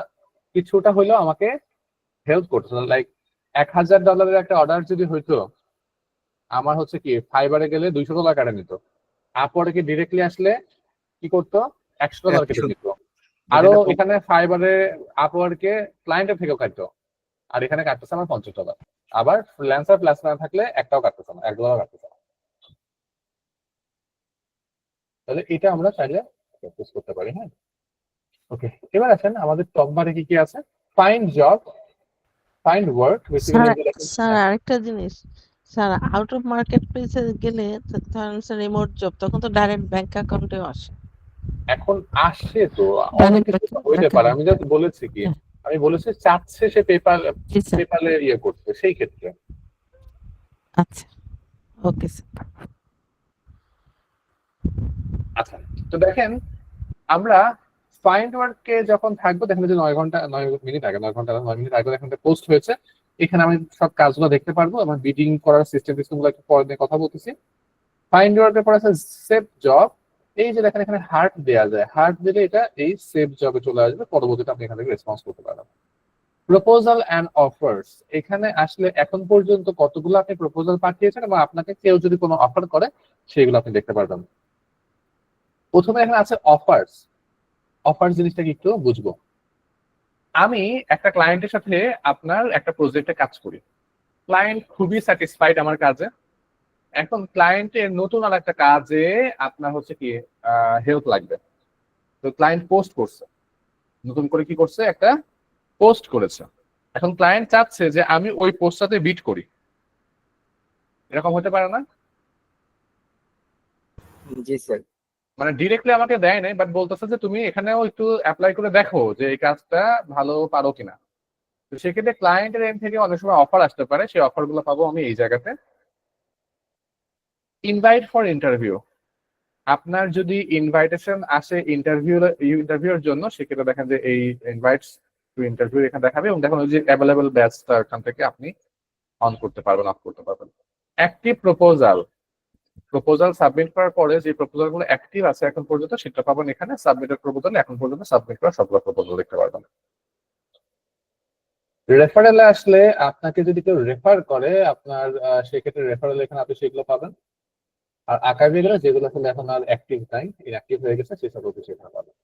Speaker 1: কিছুটা হইলেও আমাকে হেল্প করতো। লাইক $1000 একটা অর্ডার যদি হইতো, আমার হচ্ছে কি ফাইবারে গেলে $200 কাটা নিত, আপওয়ার্কে ডিরেক্টলি আসলে কি করতো, $100 কেটে
Speaker 3: 100।
Speaker 1: নিত। আরো
Speaker 3: এখানে
Speaker 1: এখানে ফাইবারে আপওয়ার্কে ক্লায়েন্টের থেকেও কাটতো, আর এখানে কাটতেছে আমার $50। আবার ফ্রিল্যান্সার প্লাস না থাকলে একটাও কাটতেছে না, $1 কাটতেছে না। তাহলে এটা আমরা চাইলে প্র্যাকটিস করতে পারি। হ্যাঁ, ওকে, এবার আসেন আমাদের টপ বারে কি কি আছে। Find job, find work,
Speaker 8: sir
Speaker 1: basically
Speaker 8: sir আরেকটা জিনিস, স্যার আউট অফ মার্কেট প্লেসে গেলে ধরেন স্যার রিমোট জব, তখন তো ডাইরেক্ট ব্যাংক অ্যাকাউন্টেও আসে।
Speaker 1: এখন আসে তো অনেক
Speaker 8: ডাইরেক্ট
Speaker 1: কিছু হইতে পারে। আমি জাস্ট বলেছি কি, আমি বলেছি চাচ্ছে সে
Speaker 8: জি স্যার।
Speaker 1: পেপালে ইয়ে করতে, সেই ক্ষেত্রে।
Speaker 8: আচ্ছা, ওকে স্যার।
Speaker 1: আচ্ছা, তো দেখেন আমরা ফাইন্ড ওয়ার্কে যখন থাকবো, দেখেন যে 9 ঘন্টা 9 মিনিট আগে, 9 ঘন্টা 9 মিনিট আগে দেখেন পোস্ট হয়েছে। এখানে আমি সব কাজগুলো দেখতে পারবো, আমার বিডিং করার সিস্টেম গুলো একটু পরে নিয়ে কথা বলতেছি। ফাইন্ড ওয়ার্কের পর আছে সেভ জব। এই যে দেখেন এখানে হার্ট দেয়া যায়, হার্ট দিলে এটা এই সেভ জবে চলে আসবে, পরবর্তীতে আপনি এখান থেকে রেসপন্স করতে পারবেন। প্রপোজাল অ্যান্ড অফার্স, এখানে আসলে এখন পর্যন্ত কতগুলো আপনি প্রপোজাল পাঠিয়েছেন এবং আপনাকে কেউ যদি কোনো অফার করে সেগুলো আপনি দেখতে পারবেন। প্রথমে এখানে আছে অফার্স। অফার জিনিসটা কি একটু বুঝবো। আমি একটা ক্লায়েন্টের সাথে আপনার একটা প্রজেক্টে কাজ করি, ক্লায়েন্ট খুবই স্যাটিসফাইড আমার কাজে। এখন ক্লায়েন্টের নতুন আর একটা কাজে আপনার হচ্ছে কি হেল্প লাগবে, তো ক্লায়েন্ট পোস্ট করছে, নতুন করে কি করছে, একটা পোস্ট করেছে। এখন ক্লায়েন্ট চাচ্ছে যে আমি ওই পোস্টটাতে বিট করি, এরকম হতে পারে না?
Speaker 6: জি স্যার।
Speaker 1: মানে ডিরেক্টলি আমাকে দেয় নাই, বাট বলতেছে যে তুমি এখানেও একটু অ্যাপ্লাই করে দেখো যে এই কাজটা ভালো পারো কিনা। তো সেক্ষেত্রে ক্লায়েন্টের এন্ড থেকে অনেক সময় অফার আসতে পারে, সেই অফার গুলো পাবো আমি এই জায়গাতে। ইনভাইট ফর ইন্টারভিউ, আপনার যদি ইনভাইটেশন আসে ইন্টারভিউর জন্য, সেক্ষেত্রে দেখেন যে এই ইনভাইটস টু ইন্টারভিউ এখানে দেখাবে, এবং দেখুন ওই যে অ্যাভেলেবল ব্যাচটা এখান থেকে আপনি অন করতে পারবেন, অফ করতে পারবেন। অ্যাক্টিভ প্রপোজাল, প্রপোজাল সাবমিট করার পরে যে প্রপোজাল গুলো অ্যাক্টিভ আছে এখন পর্যন্ত সেটা পাবেন এখানে। সাবমিটেড প্রপোজাল, এখন পর্যন্ত সাবমিট করা সবগুলো প্রপোজাল দেখতে পারবেন। রেফারেলে আসলে আপনাকে যদি কেউ রেফার করে আপনার, সেক্ষেত্রে রেফারেল এখানে আপনি সেগুলো পাবেন। আর আর্কাইভে গেলে যেগুলো আসলে এখন আর অ্যাক্টিভ নাই, ইনঅ্যাক্টিভ হয়ে গেছে, সেই সকল কিছু এখানে পাবেন।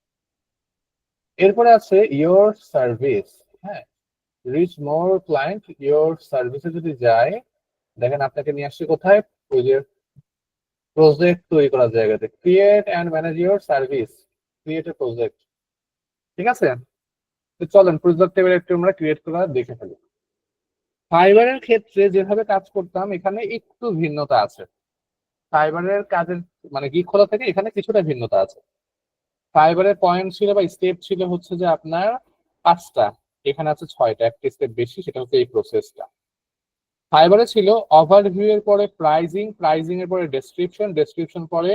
Speaker 1: এরপরে আছে ইয়োর সার্ভিস। হ্যাঁ, রিচ মোর ক্লায়েন্ট, ইয়োর সার্ভিসে যদি যায়, দেখেন আপনাকে নিয়ে আসছে কোথায়, ওই যে প্রজেক্ট তৈরি করার জায়গাতে, create and manage your service, create a project. ঠিক আছে, তো চলেন প্রজেক্ট টেবিল একটু আমরা ক্রিয়েট করা দেখে ফেলি। ফাইবারের ক্ষেত্রে যেভাবে কাজ করতাম এখানে একটু ভিন্নতা আছে। ফাইবারের কাজের মানে গিগ খোলা থেকে এখানে কিছুটা ভিন্নতা আছে। ফাইবারের পয়েন্ট ছিল বা স্টেপ ছিল হচ্ছে যে আপনার 5টা, এখানে আছে 6টা, একটা স্টেপ বেশি, সেটা হচ্ছে এই প্রসেসটা। ফাইবারে ছিল ওভারভিউ এর পরে প্রাইজিং, প্রাইজিং এর পরে ডেসক্রিপশন, ডেসক্রিপশন পরে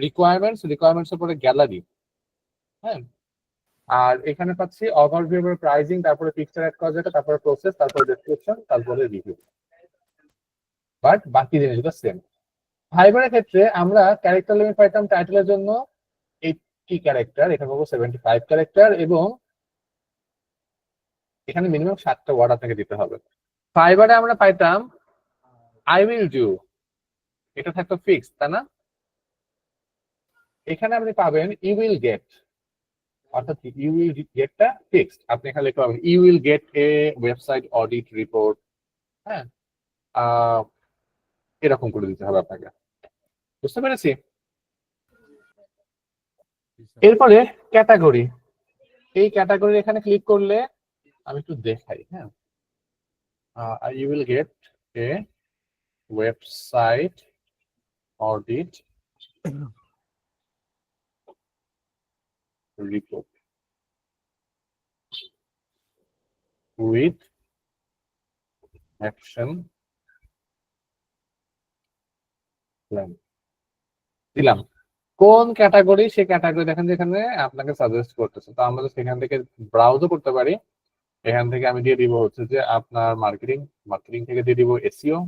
Speaker 1: রিকোয়ারমেন্টস, রিকোয়ারমেন্টস এর পরে গ্যালারি। হ্যাঁ, আর এখানে পাচ্ছি ওভারভিউ এর পরে প্রাইজিং, তারপরে পিকচার অ্যাড করা যায়, তারপরে প্রসেস, তারপরে ডেসক্রিপশন, তারপরে রিভিউ। বাট বাকি জিনিসগুলো সেম। ফাইবারের ক্ষেত্রে আমরা ক্যারেক্টার লিমিট পাইতাম টাইটেলের জন্য 80 ক্যারেক্টার, এখানে পাবো 75 ক্যারেক্টার, এবং এখানে মিনিমাম 7টা ওয়ার্ড আপনাকে দিতে হবে। ফাইবারে আমরা পাইতাম আই উইল ডু, এটা থাকতো ফিক্স, তাই না? এখানে আপনি পাবেন ইউ উইল গেট, অর্থাৎ ইউ উইল গেটটা ফিক্সড, আপনি এখানে লিখতে পাবেন you will get a website audit report. হ্যাঁ, এরকম করে দিতে হবে আপনাকে। বুঝতে পেরেছি? এরপরে ক্যাটাগরি, এই ক্যাটাগরি এখানে ক্লিক করলে আমি একটু দেখাই। হ্যাঁ, you will get a website audit report with action দিলাম কোন ক্যাটাগরি, সেই ক্যাটাগরি দেখেন যেখানে আপনাকে সাজেস্ট করতেছে, তো আমরা সেখান থেকে ব্রাউজও করতে পারি। এখান থেকে আমি দিয়ে দিব হচ্ছে যে আপনার মার্কেটিং, মার্কেটিং থেকে দিয়ে দিব এসইও,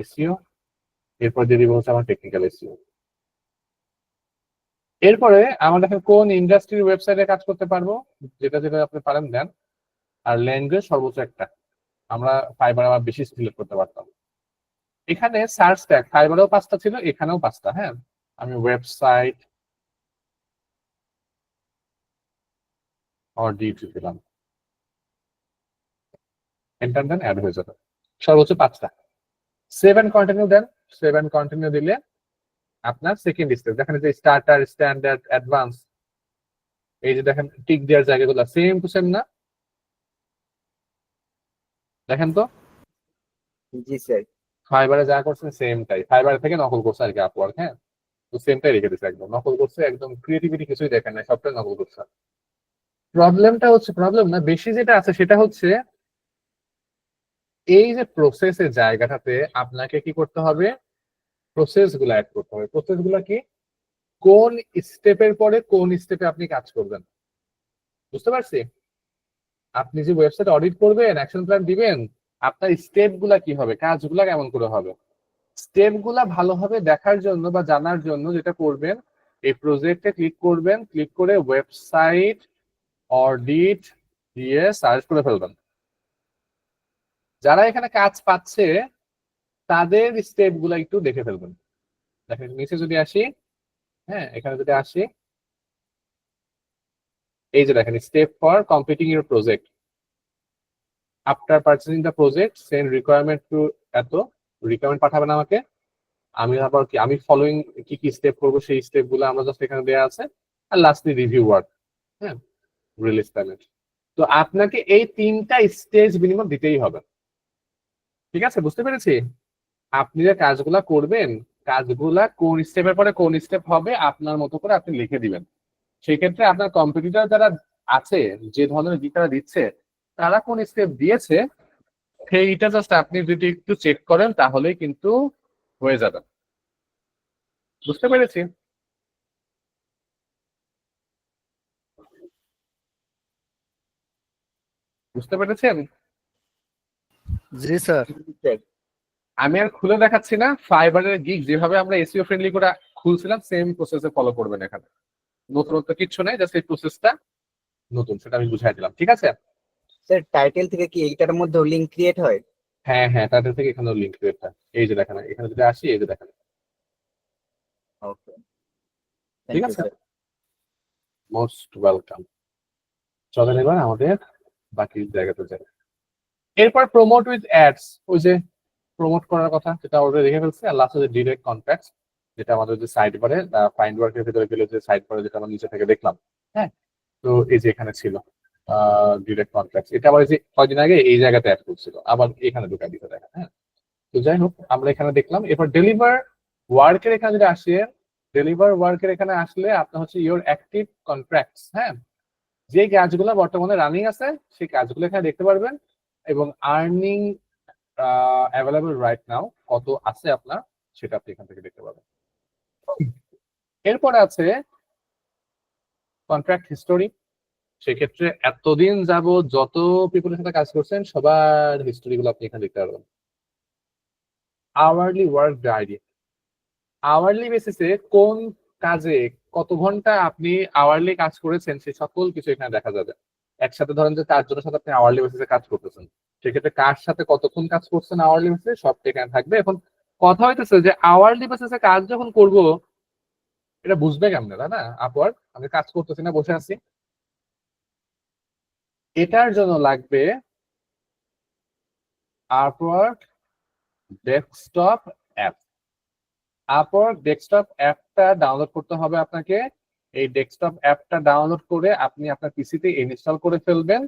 Speaker 1: এসইও, এরপর দিয়ে দিব হচ্ছে আমার টেকনিক্যাল এসইও। এরপরে আমরা দেখেন কোন ইন্ডাস্ট্রির ওয়েবসাইটে কাজ করতে পারবো, যেটা যেটা আপনি পারেন দেন। আর ল্যাঙ্গুয়েজ সর্বোচ্চ একটা, আমরা ফাইবার আবার বেশি সিলেক্ট করতে পারতাম। এখানে সার্চ ট্যাগ ফাইবারেও 5টা ছিল, এখানেও 5টা। হ্যাঁ, আমি ওয়েবসাইট অর ডিটি দিলাম, এন্টার দেন, অ্যাড হয়ে যাবে। সর্বোচ্চ 5টা। 7 কন্টিনিউ দেন, 7 কন্টিনিউ দিলে আপনার সেকেন্ড স্টেপ দেখেন যে স্টার্টার, স্ট্যান্ডার্ড, অ্যাডভান্স, এই যে দেখেন টিক দেওয়ার জায়গাগুলো সেম টু সেম না, দেখেন তো
Speaker 6: জি স্যার।
Speaker 1: ফাইবারে যা করছেন সেমটাই, ফাইবার থেকে নকল করছে আর কি আপওয়ার্ক। হ্যাঁ, তো সেমটাই রেখে দিচ্ছে, একদম নকল করছে, একদম ক্রিয়েটিভিটি কিছুই দেখেন না, সবটাই নকল করছে। প্রবলেমটা হচ্ছে, প্রবলেম না বেশি যেটা আছে সেটা হচ্ছে এই যে প্রসেসের জায়গাটাতে আপনাকে কি করতে হবে, প্রসেস গুলো অ্যাড করতে হবে। প্রসেস গুলো কি, কোন স্টেপের পরে কোন স্টেপে আপনি কাজ করবেন, বুঝতে পারছি? আপনি যে ওয়েবসাইট অডিট করবেন, অ্যাকশন প্ল্যান দিবেন, আপনার স্টেপ গুলা কি হবে, কাজগুলা কেমন করে হবে, স্টেপ গুলা ভালোভাবে দেখার জন্য বা জানার জন্য যেটা করবেন, এই প্রজেক্টে ক্লিক করবেন, ক্লিক করে ওয়েবসাইট অডিট দিয়ে সার্চ করে ফেলবেন। যারা এখানে কাজ পাচ্ছে তাদের স্টেপ গুলা একটু দেখে ফেলবেন। দেখেন নিচে যদি আসি, হ্যাঁ এখানে যদি আসি, এই যে দেখেন step for completing your project, after purchasing the project send requirement to, এত রিকোয়ারমেন্ট পাঠাবেন আমাকে, আমি আবার কি আমি ফলোইং কি কি স্টেপ করবো সেই স্টেপ গুলো আমরা জাস্ট এখানে দেওয়া আছে। আর লাস্টলি রিভিউ ওয়ার্ক, হ্যাঁ রিলিজ পেমেন্ট। তো আপনাকে এই 3টা স্টেজ মিনিমাম দিতেই হবে, ঠিক আছে? বুঝতে পেরেছি? আপনি যে কাজগুলা করবেন, কাজগুলা কোন স্টেপের পরে কোন স্টেপ হবে আপনার মতো করে আপনি লিখে দিবেন। সেই ক্ষেত্রে আপনার কম্পিটিটর যারা আছে, যে ধরনের গিটার দিচ্ছে, তারা কোন স্টেপ দিয়েছে সেইটা জাস্ট আপনি যদি একটু চেক করেন তাহলেই কিন্তু হয়ে যাবে। বুঝতে পেরেছি? বুঝতে পেরেছেন?
Speaker 3: জি স্যার।
Speaker 1: আমি আর খুলে দেখাচ্ছি না, ফাইবারের গিগ যেভাবে আমরা এসইও ফ্রেন্ডলি করে খুলছিলাম সেম প্রসেসে ফলো করবেন। এখানে নতুনত্ব কিচ্ছু নেই, জাস্ট এই প্রসেসটা নতুন, সেটা আমি বুঝাই দিলাম, ঠিক আছে?
Speaker 6: স্যার টাইটেল থেকে কি এইটার মধ্যে লিংক ক্রিয়েট হয়?
Speaker 1: হ্যাঁ হ্যাঁ, তাদের থেকে এখানে লিঙ্ক ক্রিয়েট হয়। এই যে দেখেন, এখানে যদি আসি, এই যে দেখেন,
Speaker 6: ওকে,
Speaker 1: ঠিক আছে, মোস্ট ওয়েলকাম। চলেন এবার আমাদের বাকি জায়গাতে যাই। এরপর প্রমোট উইথ অ্যাডস, ওই যে প্রমোট করার কথা যেটা অলরেডি রেখে ফেলছে। আর লাস্টে যে ডিরেক্ট কন্ট্যাক্টস, যেটা আমাদের যে সাইট বারে ফাইন্ড ওয়ার্কের ভিতরে গেলে যে সাইট বারে যেটা আমরা নিচে থেকে দেখলাম, হ্যাঁ তো এই যে এখানে ছিল ডিরেক্ট কন্ট্যাক্টস, এটা আবার এই যে কয়দিন আগে এই জায়গাতে অ্যাড করছিল, আবার এখানে ঢুকা দিতে দেখেন। হ্যাঁ, তো যাই হোক আমরা এখানে দেখলাম। এরপর ডেলিভার ওয়ার্কের এখানে যদি আসি, ডেলিভার ওয়ার্কের এখানে আসলে আপনার হচ্ছে ইওর অ্যাক্টিভ কন্ট্রাক্টস, হ্যাঁ যে কাজগুলো বর্তমানে রানিং আছে সেই কাজগুলো এখানে দেখতে পারবেন, এবং আর্নিং অ্যাভেলেবল রাইট নাও কত আছে আপনার সেটা আপনি এখান থেকে দেখতে পাবেন। এরপরে আছে কন্ট্রাক্ট হিস্টোরি, সেক্ষেত্রে এতদিন যাব যত পিপলের সাথে কাজ করছেন সবার হিস্টোরি গুলো আপনি এখানে দেখতে পারবেন। আওয়ারলি ওয়ার্ক ডায়েরি, আওয়ারলি বেসিসে কোন কাজে কত ঘন্টা আপনি আওয়ারলি কাজ করেছেন সেই সকল কিছু এখানে দেখা যাবে। একসাথে ধরেন যে 4 জনের সাথে আপনি আওয়ারলি বেসিসে কাজ করতেছেন, সেক্ষেত্রে কার সাথে কতক্ষণ কাজ করছেন আওয়ারলি বেসিসে সবটা এখানে থাকবে। এখন কথা হইতেছে যে আওয়ারলি বেসিসে কাজ যখন করব এটা বুঝবে কেমন, তাই না? আপওয়ার্ক আমি কাজ করতেছি না, বসে আছি, এটার জন্য লাগবে Upwork desktop app. Upwork desktop অ্যাপটা ডাউনলোড করতে হবে আপনাকে। এই ডেস্কটপ অ্যাপটা ডাউনলোড করে আপনি আপনার পিসিতে ইনস্টল করে ফেলবেন,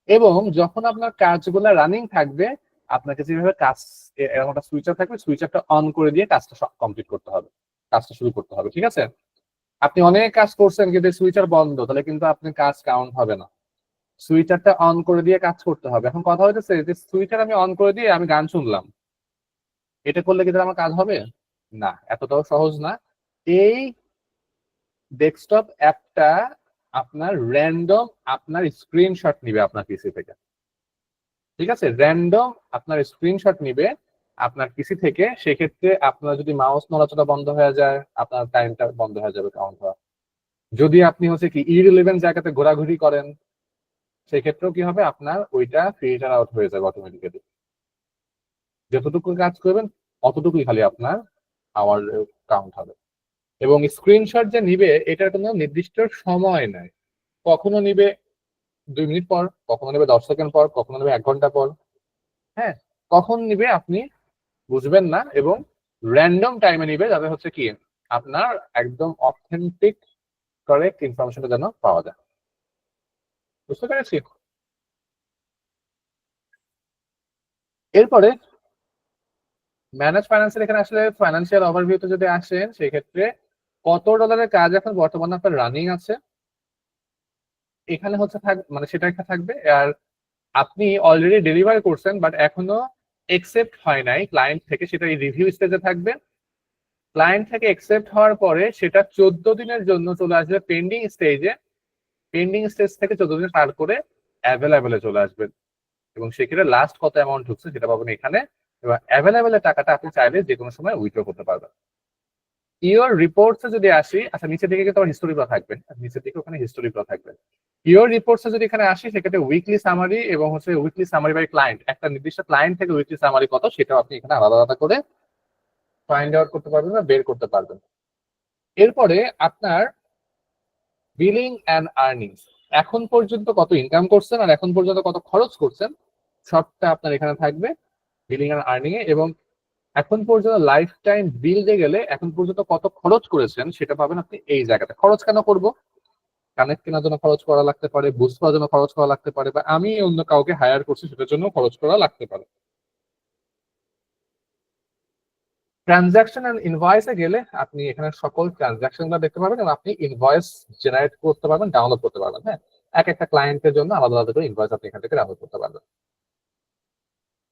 Speaker 1: এবং যখন আপনার কাজগুলো রানিং থাকবে আপনাকে যেভাবে কাজ এরকম একটা সুইচার থাকবে, সুইচারটা অন করে দিয়ে কাজটা কমপ্লিট করতে হবে, কাজটা শুরু করতে হবে, ঠিক আছে? আপনি অনেক কাজ করছেন কিন্তু সুইচার বন্ধ, তাহলে কিন্তু আপনি কাজ কাউন্ট হবে না। সুইচারটা অন করে দিয়ে কাজ করতে হবে। এখন কথা হইতেছে যে সুইচার আমি অন করে দিয়ে আমি গান শুনলাম, এটা করলে কি তাহলে আমার কাজ হবে? না, এতটাও সহজ না। এই ডেস্কটপ অ্যাপটা আপনার র্যান্ডম আপনার স্ক্রিনশট নিবে আপনার পিসি থেকে। ঠিক আছে, র্যান্ডম আপনার স্ক্রিনশট নিবে আপনার পিসি থেকে। সেক্ষেত্রে আপনার যদি মাউস নড়াচড়া বন্ধ হয়ে যায়, আপনার টাইমটা বন্ধ হয়ে যাবে কাউন্ট হওয়া। যদি আপনি হচ্ছে কি ইররিলেভেন্ট জায়গাতে ঘোরাঘুরি করেন, সেক্ষেত্রেও কি হবে, আপনার ওইটা ফিল্টার আউট হয়ে যাবে অটোমেটিক্যালি। যতটুকু কাজ করবেন অতটুকুই খালি আপনার আওয়ার কাউন্ট হবে। এবং স্ক্রিনশট যে নিবে এটার কোনো নির্দিষ্ট সময় নাই, কখনো নিবে 2 মিনিট পর, কখনো নেবে 10 সেকেন্ড পর, কখনো নেবে 1 ঘন্টা পর। হ্যাঁ, কখন নিবে আপনি বুঝবেন না, এবং র্যান্ডম টাইমে নিবে, যাতে হচ্ছে কি আপনার একদম অথেন্টিক কারেক্ট ইনফরমেশনটা যেন পাওয়া যায়। বুঝতে পেরেছি? এরপরে ম্যানেজ ফাইন্যান্সের এখানে আসলে ফাইন্যান্সিয়াল ওভারভিউতে যদি আসেন, সেক্ষেত্রে কত ডলারের কাজ এখন বর্তমানে আপনার রানিং আছে এখানে হচ্ছে মানে সেটা এখানে থাকবে। আর আপনি অলরেডি ডেলিভার করছেন বাট এখনো একসেপ্ট হয় নাই ক্লায়েন্ট থেকে, সেটা এই রিভিউ স্টেজে থাকবে। ক্লায়েন্ট থেকে একসেপ্ট হওয়ার পরে সেটা 14 দিনের জন্য চলে আসবে পেন্ডিং স্টেজে। পেন্ডিং স্টেজ থেকে 14 দিন পার করে অ্যাভেলেবেলে চলে আসবে, এবং সেক্ষেত্রে লাস্ট কত অ্যামাউন্ট ঢুকছে সেটা পাবেন এখানে। এবং অ্যাভেলেবেলের টাকাটা আপনি চাইলে যে কোনো সময় উইথড্র করতে পারবেন। ইওর রিপোর্টস যদি আসি, আচ্ছা নিচের দিকে কিন্তু হিস্টোরি গুলো থাকবে, নিচের দিকে ওখানে হিস্টোরি গুলো থাকবে। ইওর রিপোর্টস যদি এখানে আসি, সেক্ষেত্রে উইকলি সামারি এবং হচ্ছে উইকলি সামারি বাই ক্লায়েন্ট, একটা নির্দিষ্ট ক্লায়েন্ট থেকে উইকলি সামারি কত সেটাও আপনি এখানে আলাদা আলাদা করে ফাইন্ড আউট করতে পারবেন বা বের করতে পারবেন। এরপরে আপনার বিলিং অ্যান্ড আর্নিংস, এখন পর্যন্ত কত ইনকাম করছেন আর এখন পর্যন্ত কত খরচ করছেন সবটা আপনার এখানে থাকবে বিলিং অ্যান্ড আর্নিং এ। এবং এখন পর্যন্ত লাইফ টাইম বিল দিয়ে গেলে এখন পর্যন্ত কত খরচ করেছেন সেটা পাবেন আপনি এই জায়গাতে। খরচ কেন করব? কানেক্ট কেনার জন্য খরচ করা লাগতে পারে, বুস্ট করার জন্য খরচ করা লাগতে পারে, বা আমি অন্য কাউকে হায়ার করছি সেটার জন্য খরচ করা লাগতে পারে। ট্রানজাকশন এন্ড ইনভয়েসে গেলে আপনি এখানে সকল ট্রানজাকশন গুলো দেখতে পাবেন এবং আপনি ইনভয়েস জেনারেট করতে পারবেন, ডাউনলোড করতে পারবেন। হ্যাঁ, এক একটা ক্লায়েন্টের জন্য আলাদা আলাদা করে ইনভয়েস আপনি এখান থেকে ডাউনলোড করতে পারবেন।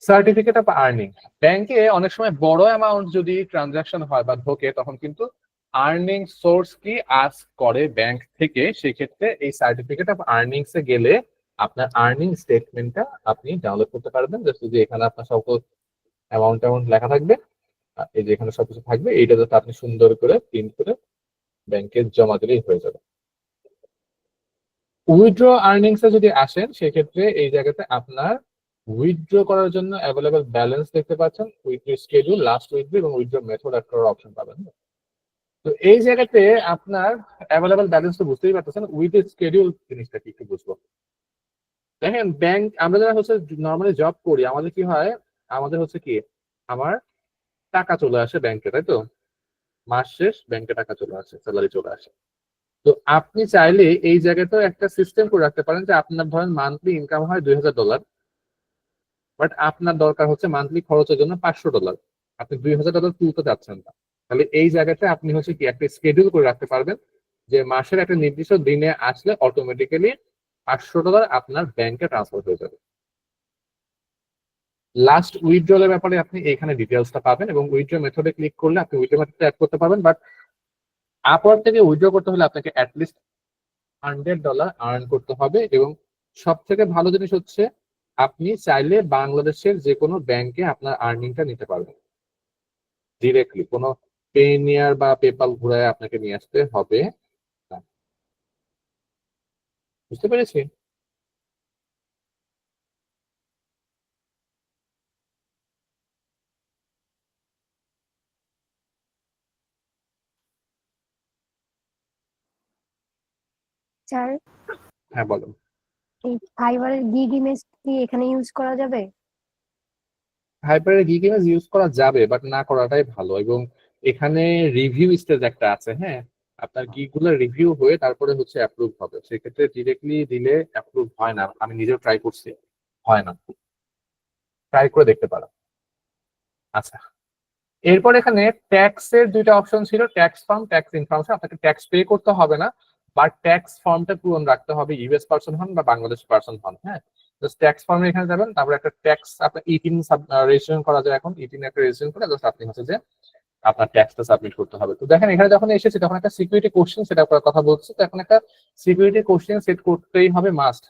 Speaker 1: সার্টিফিকেট অফ আর্নিং, ব্যাংকে অনেক সময় বড় অ্যামাউন্ট যদি ট্রানজাকশন হয় বা ঢোকে, তখন কিন্তু আর্নিং সোর্স কি আস্ক করে ব্যাংক থেকে। সেক্ষেত্রে এই সার্টিফিকেট অফ আর্নিংস এ গেলে আপনার আর্নিং স্টেটমেন্টটা আপনি ডাউনলোড করতে পারবেন। যে এখানে আপনার সকল অ্যামাউন্ট লেখা থাকবে, এই যে এখানে সবকিছু থাকবে, এইটা যাতে আপনি সুন্দর করে প্রিন্ট করে ব্যাংকে জমা দিলেই হয়ে যাবে। উইথড্র আর্নিংস এ যদি আসেন, সেক্ষেত্রে এই জায়গাতে আপনার উইথড্র করার জন্য অ্যাভেলেবল ব্যালেন্স দেখতে পাচ্ছেন, উইথড্র স্কেডিউল, লাস্ট উইথড্র এবং উইথড্র মেথড অ্যাড করার অপশন পাবেন। তো এই জায়গাতে আপনার অ্যাভেলেবল ব্যালেন্স তো বুঝতেই পারতেছেন, উইথড্র স্কেডিউল জিনিসটা কি একটু বুঝবো। দেখেন ব্যাংক, আমরা যারা হচ্ছে নর্মালি জব করি, আমাদের কি হয়, আমাদের হচ্ছে কি আমার টাকা চলে আসে ব্যাংকে, তাই তো? মাস শেষ ব্যাংকে টাকা চলে আসে, স্যালারি চলে আসে। তো আপনি চাইলে এই জায়গাতেও একটা সিস্টেম করে রাখতে পারেন যে আপনার ধরেন মান্থলি ইনকাম হয় $2000, বাট আপনার দরকার হচ্ছে মান্থলি খরচের জন্য $500, আপনি $2000 তুলতে যাচ্ছেন না। তাহলে এই জায়গাতে আপনি হচ্ছে কি একটা স্কেডিউল করে রাখতে পারবেন যে মাসের একটা নির্দিষ্ট দিনে আসলে অটোমেটিক্যালি $500 আপনার ব্যাংকে ট্রান্সফার হয়ে যাবে। লাস্ট উইথড্রলের ব্যাপারে আপনি এখানে ডিটেলসটা পাবেন, এবং উইথড্র মেথডে ক্লিক করলে আপনি উইথড্র মেথডটা অ্যাড করতে পারবেন। বাট আপওয়ার্ক থেকে উইথড্র করতে হলে আপনাকে অ্যাটলিস্ট $100 আর্ন করতে হবে। এবং সব থেকে ভালো জিনিস হচ্ছে আপনি চাইলে বাংলাদেশের যে কোনো ব্যাংকে আপনার আর্নিংটা নিতে পারবেন ডিরেক্টলি, কোনো পেনিয়ার বা পেপাল ঘুরায় আপনাকে নিয়ে আসতে হবে না। বুঝতে পেরেছি?
Speaker 9: স্যার,
Speaker 1: হ্যাঁ বলুন।
Speaker 9: এই ফাইবারের গিগ ইমেজ কি এখানে ইউজ করা যাবে?
Speaker 1: হাইপারের গিগ ইমেজ ইউজ করা যাবে, বাট না করাটাই ভালো। এবং এখানে রিভিউ স্টেজ একটা আছে। হ্যাঁ, আপনার গিগ গুলো রিভিউ হয়ে তারপরে হচ্ছে অ্যাপ্রুভ হবে, সেক্ষেত্রে ডিরেক্টলি দিলে অ্যাপ্রুভ হয় না। আমি নিজেও ট্রাই করছি, হয় না, ট্রাই করে দেখতে পারো। আচ্ছা, এরপর এখানে ট্যাক্সের দুইটা অপশন ছিল, ট্যাক্স ফর্ম, ট্যাক্স ইনফরমেশন। আপনাকে ট্যাক্স পে করতে হবে না, বাট ট্যাক্স ফর্মটা পূরণ রাখতে হবে, ইউএস পার্সন হন বা বাংলাদেশ পার্সন হন। হ্যাঁ, জাস্ট ট্যাক্স ফর্মে এখানে যাবেন, তারপর একটা ট্যাক্স আপনার ইটিন রেজিস্ট্রেশন করা যায়, এখন ইটিন একটা রেজিস্ট্রেশন করে জাস্ট আপনি হচ্ছে যে আপনার ট্যাক্সটা সাবমিট করতে হবে। তো দেখেন এখানে যখন এসেছে তখন একটা সিকিউরিটি কোশ্চেন সেট আপ করার কথা বলছে, তো এখন একটা সিকিউরিটি কোশ্চেন সেট করতেই হবে মাস্ট।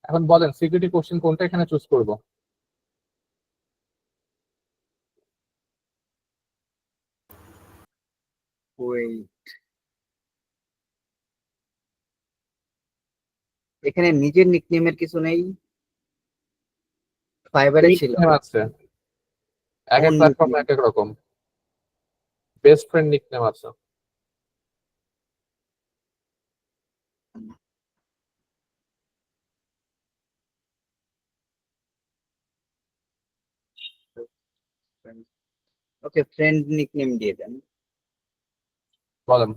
Speaker 1: এখন বলেন সিকিউরিটি কোশ্চেন কোনটা এখানে চুজ করব?
Speaker 6: Wait, এখানে নিজের নিকনেমের কিছু নেই, ফাইবারে ছিল।
Speaker 1: নিকনেম আছে, এক এক
Speaker 6: কোন
Speaker 1: প্ল্যাটফর্মে
Speaker 6: nickname?
Speaker 1: এক এক রকম। বেস্ট ফ্রেন্ড নিকনেম আছে।
Speaker 6: ওকে, ফ্রেন্ড নিকনেম দিয়ে দেন।
Speaker 1: বলেন।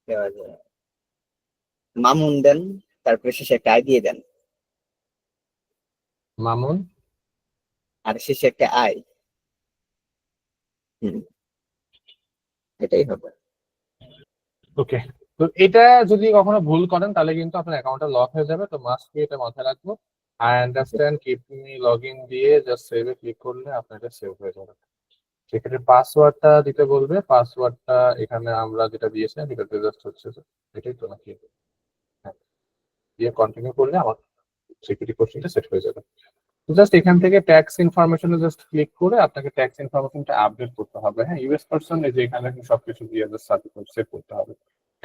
Speaker 6: দেওয়া যায়। মামুন দেন, তারপরে শেষে একটা আই দিয়ে দেন,
Speaker 1: মামুন।
Speaker 6: আর শেষে একটা আই। এটাই হবে।
Speaker 1: ওকে, তো এটা যদি কখনো ভুল করেন তাহলে কিন্তু আপনার অ্যাকাউন্টটা লক হয়ে যাবে, তো মাস্ট বি এটা মাথায় রাখবো। I understand, keep me log in দিয়ে জাস্ট সেভে ক্লিক করলে আপনার এটা সেভ হয়ে যাবে। সেক্ষেত্রে পাসওয়ার্ডটা দিতে বলবে, পাসওয়ার্ডটা এখানে আমরা যেটা দিয়েছিলাম এটাতে জাস্ট হচ্ছে যে এটাই তো নাকি, হ্যাঁ, দিয়ে কন্টিনিউ করলে আমার সিকিউরিটি কোশ্চেনটা সেট হয়ে যাবে। জাস্ট এখান থেকে ট্যাক্স ইনফরমেশনে জাস্ট ক্লিক করে আপনাকে ট্যাক্স ইনফরমেশনটা আপডেট করতে হবে। হ্যাঁ, ইউএস পারসন এই যে এখানে সবকিছু দিয়ে জাস্ট সেট করতে হবে,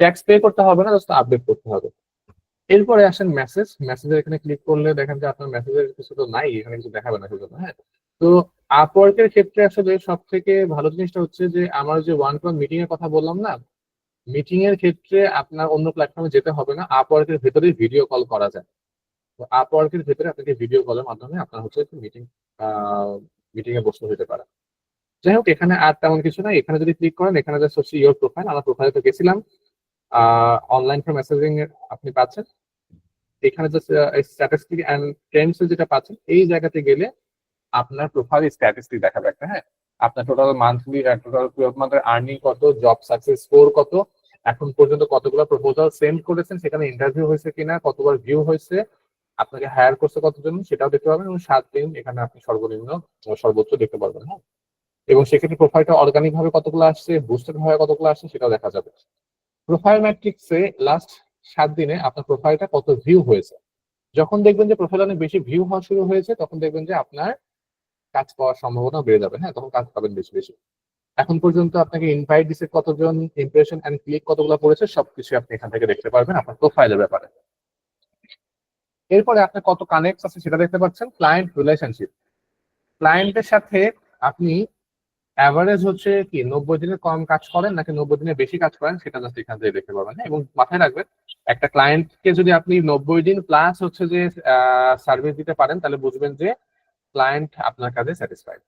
Speaker 1: ট্যাক্স পে করতে হবে না, জাস্ট আপডেট করতে হবে। এরপরে আসেন মেসেজ, মেসেজের এখানে ক্লিক করলে দেখেন যে আপনার মেসেজের কিছু তো নাই, এখানে কিছু দেখাবে না সেজন্য। হ্যাঁ, তো আপওয়ার্কের ক্ষেত্রে আসলে সব থেকে ভালো জিনিসটা হচ্ছে যে আমার যে ওয়ান টু ওয়ান মিটিং এর কথা বললাম না, মিটিং এর ক্ষেত্রে আপনার অন্য প্ল্যাটফর্মে যেতে হবে না, আপওয়ার্কের ভেতরেই ভিডিও কল করা যায়। তো আপওয়ার্কের ভেতরে আপনাকে ভিডিও কলের মাধ্যমে আপনার হচ্ছে মিটিং এ বসতে হতে পারে। যাই হোক, এখানে আর তেমন কিছু নাই, এখানে যদি ক্লিক করেন এখানে জাস্ট হচ্ছে ইওর প্রোফাইল, আমার প্রোফাইলে তো গেছিলাম, অনলাইন ফর মেসেজিং এর আপনি পাচ্ছেন এখানে জাস্ট স্ট্যাটিস্টিক এন্ড ট্রেন্ডস যেটা পাচ্ছেন এই জায়গাতে গেলে আপনার প্রোফাইল স্ট্যাটিস্টিক দেখাবে একটা। হ্যাঁ, আপনার টোটাল মান্থলি টোটাল 12 মান্থের আর্নিং কত, জব সাকসেস স্কোর কত, এখন পর্যন্ত কতগুলো প্রপোজাল সেন্ড করেছেন, সেখানে ইন্টারভিউ হয়েছে কিনা, কতবার ভিউ হয়েছে, আপনাকে হায়ার করছে কতজন সেটাও দেখতে পাবেন, এবং 7 দিন এখানে আপনি সর্বনিম্ন সর্বোচ্চ দেখতে পারবেন। হ্যাঁ, এবং সেক্ষেত্রে প্রোফাইলটা অর্গানিক ভাবে কতগুলো আসছে, বুস্টেড ভাবে কতগুলো আসছে সেটাও দেখা যাবে। প্রোফাইল ম্যাট্রিক্সে লাস্ট 7 দিনে আপনার প্রোফাইলটা কত ভিউ হয়েছে, যখন দেখবেন যে প্রোফাইল অনেক বেশি ভিউ হওয়া শুরু হয়েছে তখন দেখবেন যে আপনার কাজ পাওয়ার সম্ভাবনা বেড়ে যাবে। হ্যাঁ, তখন কাজ পাবেন বেশি বেশি। এখন পর্যন্ত আপনাকে ইনভাইট দিছে কতজন, ইমপ্রেশন এন্ড ক্লিক কতগুলো পড়েছে, সবকিছু আপনি এখান থেকে দেখতে পারবেন আপনার প্রোফাইলের ব্যাপারে। এরপরে আপনার কত কানেক্ট আছে সেটা দেখতে পাচ্ছেন। ক্লায়েন্ট রিলেশনশিপ, ক্লায়েন্টের সাথে আপনি অ্যাভারেজ হচ্ছে কি 90 দিনের কম কাজ করেন নাকি 90 দিনের বেশি কাজ করেন সেটা জাস্ট এখান থেকে দেখতে পাবেন। এবং মাথায় রাখবেন একটা ক্লায়েন্টকে যদি আপনি 90 দিন প্লাস হচ্ছে যে সার্ভিস দিতে পারেন তাহলে বুঝবেন যে ক্লায়েন্ট আপনার কাজে স্যাটিসফাইড।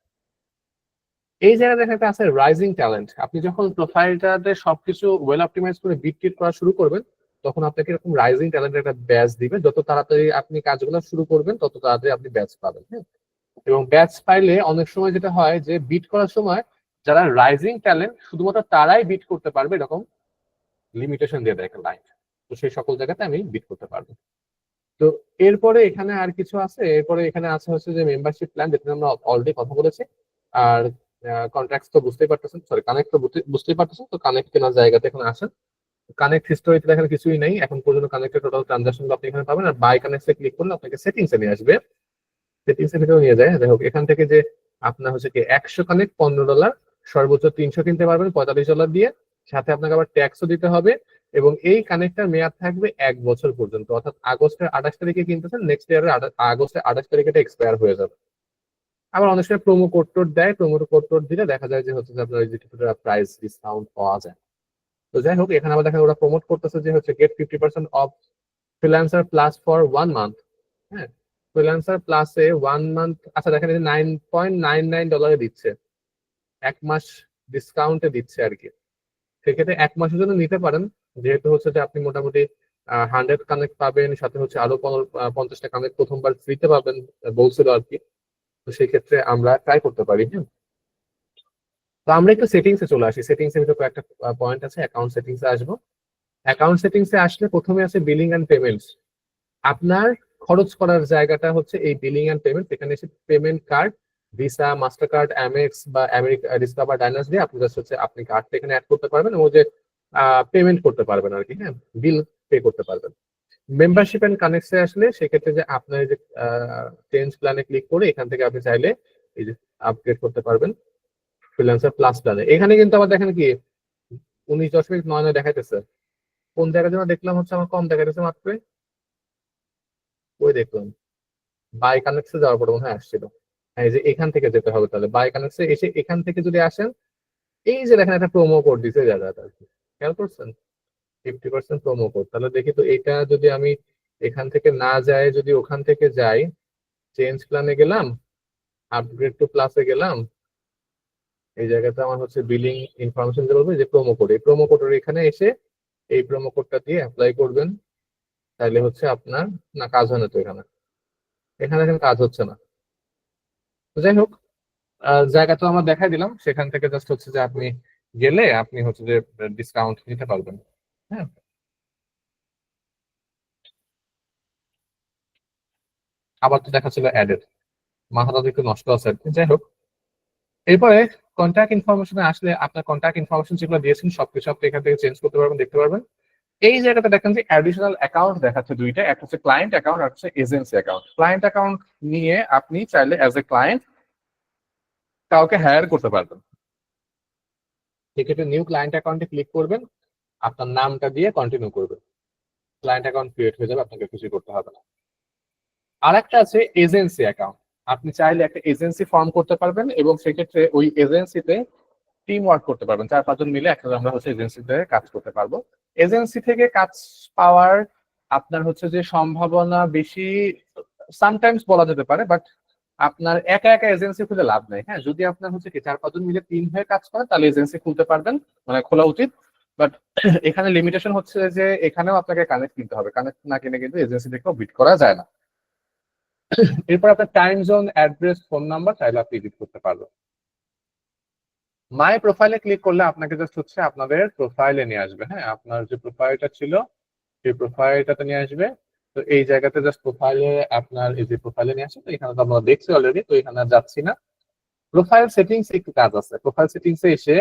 Speaker 1: এই জায়গায় দেখা আছে রাইজিং ট্যালেন্ট, আপনি যখন প্রোফাইলটাতে সবকিছু ওয়েল অপটিমাইজ করে বিট করা শুরু করবেন তখন আপনাকে এরকম রাইজিং ট্যালেন্টের একটা ব্যাচ দিবে, যত তাড়াতাড়ি আপনি কাজগুলো শুরু করবেন তত তাড়াতাড়ি আপনি ব্যাচ পাবেন। হ্যাঁ, এবং ব্যাচ পাইলে অনেক সময় যেটা হয় যে বিট করার সময় যারা রাইজিং ট্যালেন্ট শুধুমাত্র তারাই বিট করতে পারবে এরকম লিমিটেশন দিয়ে দেয় ক্লায়েন্ট, তো সেই সকল জায়গাতে আমি বিট করতে পারবো। তো এরপরে এখানে আর কিছু আছে, এরপরে এখানে আছে হচ্ছে যে মেম্বারশিপ প্ল্যান, যেটা আমরা অলরেডি কথা বলেছি। আর কন্ট্রাক্ট তো বুঝতেই পারতেছেন, সরি কানেক্ট তো বুঝতেই পারতেছেন, তো কানেক্ট কেনার জায়গাতে এখানে আসেন। কানেক্ট হিস্টোরিতে এখানে কিছুই নেই, এখন পর্যন্ত কানেক্টের টোটাল ট্রানজাকশন আপনি এখানে পাবেন। আর বাই কানেক্টে ক্লিক করলে আপনাকে সেটিংসে নিয়ে আসবে, সেটিংস এর ভিতরে নিয়ে যায়। যাই হোক, এখান থেকে যে আপনার হচ্ছে কি 100 কানেক্ট $15, সর্বোচ্চ 300 কিনতে পারবেন $45 দিয়ে, সাথে আপনাকে আবার ট্যাক্সও দিতে হবে। এবং এই কানেক্টটার মেয়াদ থাকবে 1 বছর পর্যন্ত, অর্থাৎ আগস্টের 28 তারিখে কিনতেছেন, নেক্সট ইয়ারের আগস্টের 28 তারিখে এটা এক্সপায়ার হয়ে যাবে। আবার অনেক সময় প্রোমো কোড টোড দেয়, প্রোমো কোড টোড দিলে দেখা যায় যে হচ্ছে যে আপনার প্রাইস ডিসকাউন্ট পাওয়া যায়। তো যাই হোক, এখানে আবার দেখেন ওরা প্রমোট করতেছে যে হচ্ছে get 50% off freelancer plus for 1 month. হ্যাঁ, ফ্রিল্যান্সার প্লাসে 1 মান্থ, আচ্ছা দেখেন $9.99 দিচ্ছে, 1 মাস ডিসকাউন্টে দিচ্ছে আর কি। সেক্ষেত্রে 1 মাসের জন্য নিতে পারেন, যেহেতু হচ্ছে যে আপনি মোটামুটি 100 কানেক্ট পাবেন, সাথে হচ্ছে আরো 50টা কানেক্ট প্রথমবার ফ্রিতে পাবেন বলছিল আর কি। তো সেই ক্ষেত্রে আমরা ট্রাই করতে পারি। হ্যাঁ, তো আমরা একটু সেটিংসে চলে আসি। সেটিংস এর ভিতরে কয়েকটা পয়েন্ট আছে, অ্যাকাউন্ট সেটিংসে আসবো। অ্যাকাউন্ট সেটিংসে আসলে প্রথমে আছে বিলিং এন্ড পেমেন্টস। আপনার খরচ করার জায়গাটা হচ্ছে এই বিলিং এন্ড পেমেন্ট। এখানে এসে payment card, Visa, Mastercard, Amex বা আমেরিকা ডিসকভার ডাইনাস দিয়ে আপনি জাস্ট হচ্ছে আপনি কার্ডটা এখানে অ্যাড করতে পারবেন এবং যে পেমেন্ট করতে পারবেন আর কি, হ্যাঁ, বিল পে করতে পারবেন। মেম্বারশিপ এন্ড কানেক্টে আসলে সেক্ষেত্রে যে আপনার যে চেঞ্জ প্ল্যানে ক্লিক করে এখান থেকে আপনি চাইলে এই যে আপগ্রেড করতে পারবেন ফ্রিল্যান্সার প্লাস প্ল্যানে। এখানে কিন্তু আবার দেখেন কি 19.9 দেখাইতেছে, কোন জায়গায় যেন দেখলাম হচ্ছে আমার কম দেখাইতেছে মাত্র, ওই দেখলাম বাই কানেক্টে যাওয়ার পরে মনে হয় আসছিল। হ্যাঁ, এই যে এখান থেকে যেতে হবে, তাহলে বাই কানেক্টে এসে এখান থেকে যদি আসেন এই যে দেখেন একটা প্রোমো কোড দিছে যারা আর কি, খেয়াল করছেন 50% প্রোমো কোড। তাহলে দেখি তো এটা যদি আমি এখান থেকে না যাই, যদি ওখান থেকে যাই, চেঞ্জ প্ল্যানে গেলাম, আপগ্রেড টু প্লাসে গেলাম, এই জায়গাতে আমার হচ্ছে বিলিং ইনফরমেশন যে বলবো যে প্রোমো কোড, এই প্রোমো কোডের এখানে এসে এই প্রোমো কোডটা দিয়ে অ্যাপ্লাই করবেন। তাহলে হচ্ছে আপনার না কাজ হয় না, তো এখানে এখানে এখন কাজ হচ্ছে না। তো যাই হোক, জায়গা তো আমার দেখাই দিলাম, সেখান থেকে জাস্ট হচ্ছে যে আপনি গেলে আপনি হচ্ছে যে ডিসকাউন্ট নিতে পারবেন। হ্যাঁ, আবার তো দেখাচ্ছিল অ্যাডেড, মাথাটা তো একটু নষ্ট আছে আর কি। যাই হোক, এরপরে কন্ট্যাক্ট ইনফরমেশনে আসলে আপনার কন্ট্যাক্ট ইনফরমেশন যেগুলো দিয়েছেন সবকিছু আপনি এখান থেকে চেঞ্জ করতে পারবেন, দেখতে পারবেন। এই জায়গাটা দেখেন যে অ্যাডিশনাল অ্যাকাউন্ট দেখাচ্ছে দুইটা, একটা হচ্ছে ক্লায়েন্ট অ্যাকাউন্ট আর হচ্ছে এজেন্সি অ্যাকাউন্ট। ক্লায়েন্ট অ্যাকাউন্ট নিয়ে আপনি চাইলে অ্যাজ এ ক্লায়েন্ট কাউকে হায়ার করতে পারবেন। সেক্ষেত্রে নিউ ক্লায়েন্ট অ্যাকাউন্টে ক্লিক করবেন, আপনার নামটা দিয়ে কন্টিনিউ করবেন, ক্লায়েন্ট অ্যাকাউন্ট ক্রিয়েট হয়ে যাবে, আপনাকে কিছু করতে হবে না। আর একটা আছে এজেন্সি অ্যাকাউন্ট। আপনি চাইলে একটা এজেন্সি ফর্ম করতে পারবেন এবং সেক্ষেত্রে ওই এজেন্সিতে টিম ওয়ার্ক করতে পারবেন, 4-5 জন মিলে একসাথে আমরা হচ্ছে এজেন্সিতে কাজ করতে পারবো। এজেন্সি থেকে কাজ পাওয়ার আপনার হচ্ছে যে সম্ভাবনা বেশি সামটাইমস বলা যেতে পারে, বাট আপনার একা একা এজেন্সি খুলে লাভ নেই। হ্যাঁ, যদি আপনার হচ্ছে কি 4-5 জন মিলে টিম হয়ে কাজ করে তাহলে এজেন্সি খুলতে পারবেন, মানে খোলা উচিত। বাট এখানে লিমিটেশন হচ্ছে যে এখানেও আপনাকে কানেক্ট কিনতে হবে, কানেক্ট না কিনে কিন্তু এজেন্সি থেকেও বিট করা যায় না। এরপর আপনার time zone, address, phone number চাইলে আপনি এডিট করতে পারবেন। মাই প্রোফাইলে ক্লিক করলে আপনাকে জাস্ট হচ্ছে আপনাদের প্রোফাইলে নিয়ে আসবে। হ্যাঁ, আপনার যে প্রোফাইলটা ছিল সেই প্রোফাইলটাতে নিয়ে আসবে। তো এই জায়গাতে জাস্ট প্রোফাইলে আপনার এই যে প্রোফাইলে নিয়ে আসবে, তো এখানে তো আমরা দেখছি অলরেডি, তো এখানে আর যাচ্ছি না। প্রোফাইল সেটিংস একটু কাজ আছে, প্রোফাইল সেটিংসে এসে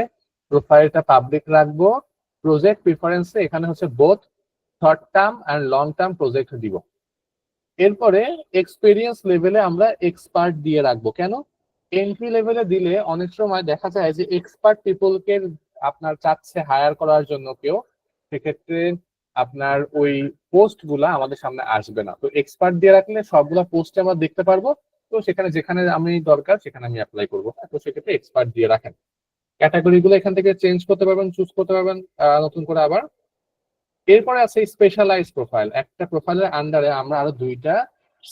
Speaker 1: প্রোফাইলটা পাবলিক রাখবো। প্রজেক্ট প্রিফারেন্সে এখানে হচ্ছে both short term and long term project দিব। এরপরে এক্সপেরিয়েন্স লেভেলে আমরা এক্সপার্ট দিয়ে রাখবো। কেন? এন্ট্রি লেভেলে দিলে অনেক সময় দেখা যায় যে এক্সপার্ট পিপলকে আপনার চাচ্ছে হায়ার করার জন্য কেউ, সেক্ষেত্রে আপনার ওই পোস্ট গুলা আমাদের সামনে আসবে না। তো এক্সপার্ট দিয়ে রাখলে সবগুলা পোস্ট আমরা দেখতে পারবো, তো সেখানে যেখানে আমি দরকার সেখানে আমি অ্যাপ্লাই করবো। তো সেক্ষেত্রে এক্সপার্ট দিয়ে রাখেন। ক্যাটাগরি গুলো এখান থেকে চেঞ্জ করতে পারবেন, চুজ করতে পারবেন নতুন করে আবার। এরপরে আছে স্পেশালাইজ প্রোফাইল। একটা প্রোফাইলের আন্ডারে আমরা আরো দুইটা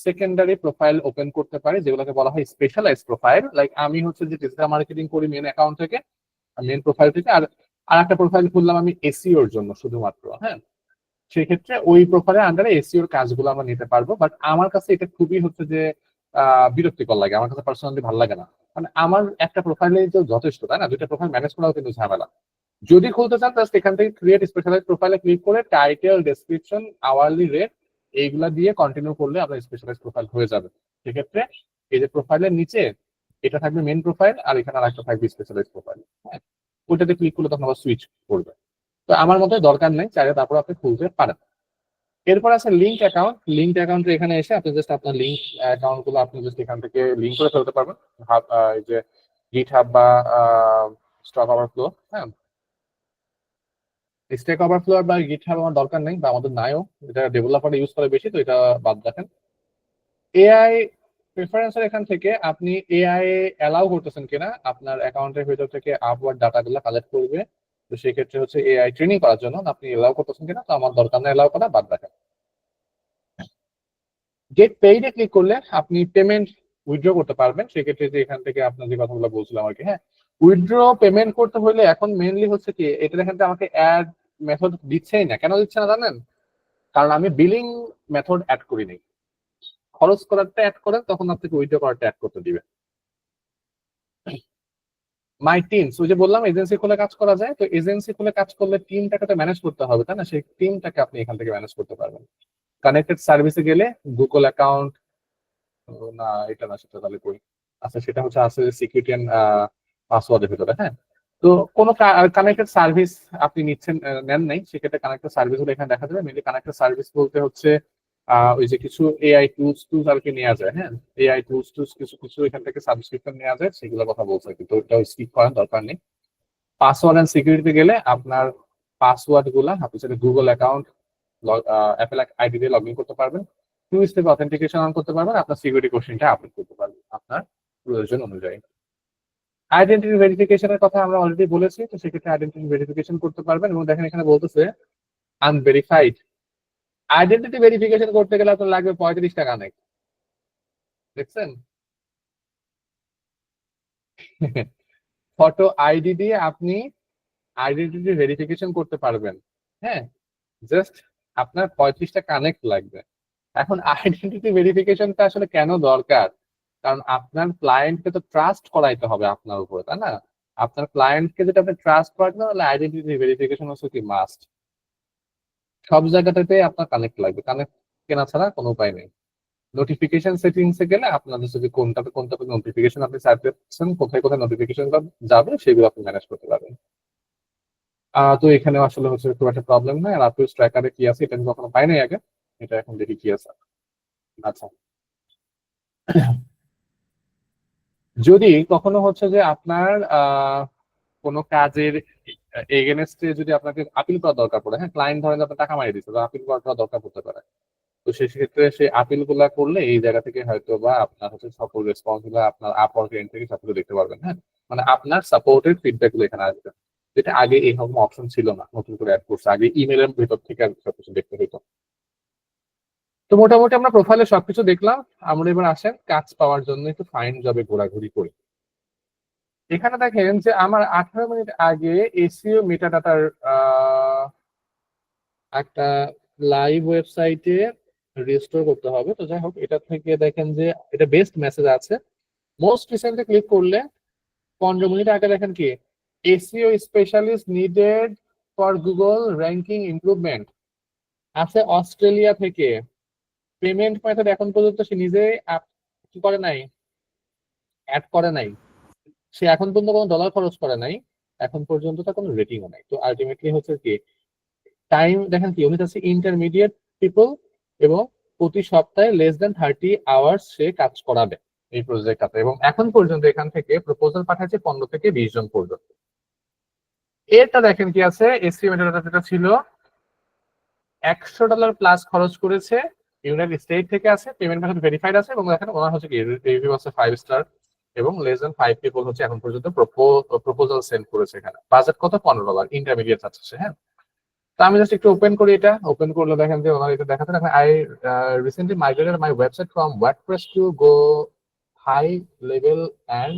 Speaker 1: সেকেন্ডারি প্রোফাইল ওপেন করতে পারি, যেগুলোকে বলা হয় স্পেশালাইজ প্রোফাইল। লাইক আমি হচ্ছে যে ডিজিটাল মার্কেটিং করি মেন অ্যাকাউন্ট থেকে, মেন প্রোফাইল থেকে, আর একটা প্রোফাইল খুললাম আমি এসইওর জন্য শুধুমাত্র। হ্যাঁ, সেক্ষেত্রে ওই প্রোফাইলের আন্ডারে এসইওর কাজগুলো আমরা নিতে পারবো। বাট আমার কাছে এটা খুবই হচ্ছে যে বিরক্তিকর লাগে, আমার কাছে পার্সোনালি ভালো লাগে না। মানে আমার একটা প্রোফাইলে যে যথেষ্ট, তাই না? দুইটা প্রোফাইল ম্যানেজ করাও কিন্তু ঝামেলা। যদি খুলতে চান জাস্ট এখান থেকে ক্রিয়েট স্পেশালাইজ প্রোফাইলে ক্লিক করে টাইটেল, ডেসক্রিপশন, আওয়ারলি রেট এইগুলা দিয়ে কন্টিনিউ করলে আপনার স্পেশালাইজ প্রোফাইল হয়ে যাবে। সেক্ষেত্রে এই যে প্রোফাইলের নিচে এটা থাকবে মেন প্রোফাইল, আর এখানে আরেকটা থাকবে স্পেশালাইজ প্রোফাইল। হ্যাঁ, ওইটাতে ক্লিক করলে তখন আবার সুইচ করবে। তো আমার মতে দরকার নেই, চাইলে তারপর আপনি খুলতে পারেন। এরপর আছে লিঙ্ক অ্যাকাউন্ট। লিঙ্ক অ্যাকাউন্টে এখানে এসে আপনি জাস্ট আপনার লিঙ্ক অ্যাকাউন্ট গুলো আপনি জাস্ট এখান থেকে লিঙ্ক করে ফেলতে পারবেন, এই যে গিটহাব বা স্টক ওভারফ্লো। হ্যাঁ, স্ট্যাক ওভারফ্লো বা গিটহাব আমার দরকার নেই, বা আমাদের নাইও, এটা ডেভেলপার ইউজ করে বেশি, তো এটা বাদ রাখেন। এআই প্রেফারেন্সের এখান থেকে আপনি এআই অ্যালাউ করতেছেন কিনা, আপনার অ্যাকাউন্টের ভিতর থেকে আপওয়ার্ড ডাটাগুলো কালেক্ট করবে, তো সেক্ষেত্রে হচ্ছে এআই ট্রেনিং করার জন্য আপনি অ্যালাউ করতেছেন কিনা, তো আমার দরকার নেই অ্যালাউ করা, বাদ রাখেন। গেট পেইডে ক্লিক করলে আপনি পেমেন্ট উইথড্র করতে পারবেন। সেক্ষেত্রে যে এখান থেকে আপনার যে কথাগুলো বলছিলাম আর কি, হ্যাঁ, উইথড্র পেমেন্ট করতে হলে এখন মেইনলি হচ্ছে কি এটা এখান থেকে আমাকে অ্যাড মেথড দিচ্ছেই না। কেন দিচ্ছে না জানেন? কারণ আমি বিলিং মেথড অ্যাড করিনি। খরচ করারটা অ্যাড করেন, তখন আপনাকে উইথড্র করারটা অ্যাড করতে দিবে। মাই টিমস, ওই যে বললাম এজেন্সি খুলে কাজ করা যায়, তো এজেন্সি খুলে কাজ করলে টিমটাকে তো ম্যানেজ করতে হবে, তাই না? সেই টিমটাকে আপনি এখান থেকে ম্যানেজ করতে পারবেন। কানেক্টেড সার্ভিসে গেলে গুগল অ্যাকাউন্ট, না এটা না, সেটা তাহলে করি। আচ্ছা, সেটা হচ্ছে আছে সিকিউরিটি অ্যান্ড পাসওয়ার্ডের ভিতরে, হ্যাঁ। তো কোনো কানেক্টেড সার্ভিস আপনি নিচ্ছেন, নেন নাই, সেক্ষেত্রে কানেক্টেড সার্ভিস গুলো এখানে দেখা যাবে। মেনলি কানেক্টেড সার্ভিস বলতে হচ্ছে ওই যে কিছু এআই টুলস আর কি নেওয়া যায়, হ্যাঁ। এআই টুলস কিছু কিছু এখান থেকে সাবস্ক্রিপশন নেওয়া যায়, সেগুলোর কথা বলছে, কিন্তু ওটাও স্কিপ করার দরকার নেই। পাসওয়ার্ড অ্যান্ড সিকিউরিটি গেলে আপনার পাসওয়ার্ড গুলা আপনি সেটা গুগল অ্যাকাউন্ট, অ্যাপেল আইডি দিয়ে লগ ইন করতে পারবেন, 2 স্টেপ অথেন্টিকেশন অন করতে পারবেন, আপনার সিকিউরিটি কোশ্চেনটা আপলোড করতে পারবেন আপনার প্রয়োজন অনুযায়ী। আইডেন্টিটি ভেরিফিকেশনের কথা আমরা অলরেডি বলেছি, তো সেক্ষেত্রে আইডেন্টিটি ভেরিফিকেশন করতে পারবেন। এবং দেখেন এখানে বলতেছে আনভেরিফাইড। আইডেন্টিটি ভেরিফিকেশন করতে গেলে আপনার লাগবে 35 টাকা অনেক, দেখছেন? ফটো আইডি দিয়ে আপনি আইডেন্টিটি ভেরিফিকেশন করতে পারবেন, হ্যাঁ। জাস্ট আপনার 35টা কানেক্ট লাগবে। এখন আইডেন্টিটি ভেরিফিকেশনটা আসলে কেন দরকার? কারণ আপনার ক্লায়েন্টকে তো ট্রাস্ট করাইতে হবে আপনার উপরে, তাই না? আপনার ক্লায়েন্টকে যেটা আপনি ট্রাস্ট করাতে, তাহলে আইডেন্টিটি ভেরিফিকেশন হচ্ছে কি মাস্ট। সব জায়গাটাতে আপনার কানেক্ট লাগবে, কানেক্ট কেনা ছাড়া কোনো উপায় নেই। নোটিফিকেশন সেটিংসে গেলে আপনাদের যদি কোনটাতে নোটিফিকেশন আপনি সেট করছেন, কোথায় কোথায় নোটিফিকেশন যাবে, সেগুলো আপনি ম্যানেজ করতে পারবেন। তো এখানে আসলে হচ্ছে খুব একটা প্রবলেম নাই। আর আপনি ট্র্যাকারে কি আছে এটা আমি কখনো পাই নাই আগে, এটা এখন দেখি কি আছে। আচ্ছা, যদি কখনো হচ্ছে যে আপনার কোনো কাজের এগেনস্টে যদি আপনাকে আপিল করা দরকার পড়ে, হ্যাঁ, ক্লায়েন্ট ধরেন আপনার টাকা মারিয়ে দিচ্ছে, তো আপিল করাটা দরকার পড়তে পারে। তো সেক্ষেত্রে সেই আপিল গুলা করলে এই জায়গা থেকে হয়তো বা আপনার হচ্ছে সকল রেসপন্স গুলো আপনার আপওয়ার্ক এন্ড থেকে সবকিছু দেখতে পারবেন, হ্যাঁ। মানে আপনার সাপোর্টেড ফিডব্যাক গুলো এখানে আসবে, যেটা আগে এইরকম অপশন ছিল না, নতুন করে অ্যাড করছে। আগে ইমেলের ভেতর থেকে সবকিছু দেখতে হইতো। তো মোটামুটি আমরা প্রোফাইলে সবকিছু দেখলাম। আমরা এবার আসেন কাজ পাওয়ার জন্য একটু ফাইন্ড জবে ঘোরাঘুরি করি। এখানে দেখেন যে আমার 18 মিনিট আগে এসইও মেটাডাটার একটা লাইভ ওয়েবসাইটে রেজিস্টার করতে হবে। তো যাই হোক, এটা থেকে দেখেন যে এটা বেস্ট মেসেজ আছে। মোস্ট রিসেন্টলি ক্লিক করলে 15 মিনিট আগে দেখেন কি, SEO specialist needed for Google ranking improvement আছে অস্ট্রেলিয়া থেকে। পেমেন্ট মেথড এখন পর্যন্ত সে নিজে কি করে নাই, অ্যাড করে নাই। সে এখন পর্যন্ত কোনো ডলার খরচ করে নাই, এখন পর্যন্ত তার কোনো রেটিংও নাই। তো আলটিমেটলি হচ্ছে কি, টাইম দেখেন কি, উনি হচ্ছে ইন্টারমিডিয়েট পিপল এবং প্রতি সপ্তাহে লেস দেন 30 আওয়ার্স সে কাজ করাবে এই প্রজেক্টটাতে। এবং এখন পর্যন্ত এখান থেকে প্রপোজাল পাঠাচ্ছে 15 থেকে 20 জন পর্যন্ত। এটা দেখেন কি আছে, এস্টিমেটেড যেটা ছিল $100 প্লাস খরচ করেছে, ইউনাইটেড স্টেট থেকে আছে, পেমেন্ট মেথড ভেরিফাইড আছে, এবং দেখেন ওনার হচ্ছে কি রিভিউ আছে 5 স্টার, এবং লেস দেন 5 পিপল হচ্ছে এখন পর্যন্ত প্রপোজাল সেন্ড করেছে। এখানে বাজেট কত? $15, ইন্টারমিডিয়েট আছে সে, হ্যাঁ। তো আমি জাস্ট একটু ওপেন করি, এটা ওপেন করলে দেখেন যে ওনার এটা দেখাতে দেখেন, I recently migrated my website from WordPress to GoHighLevel and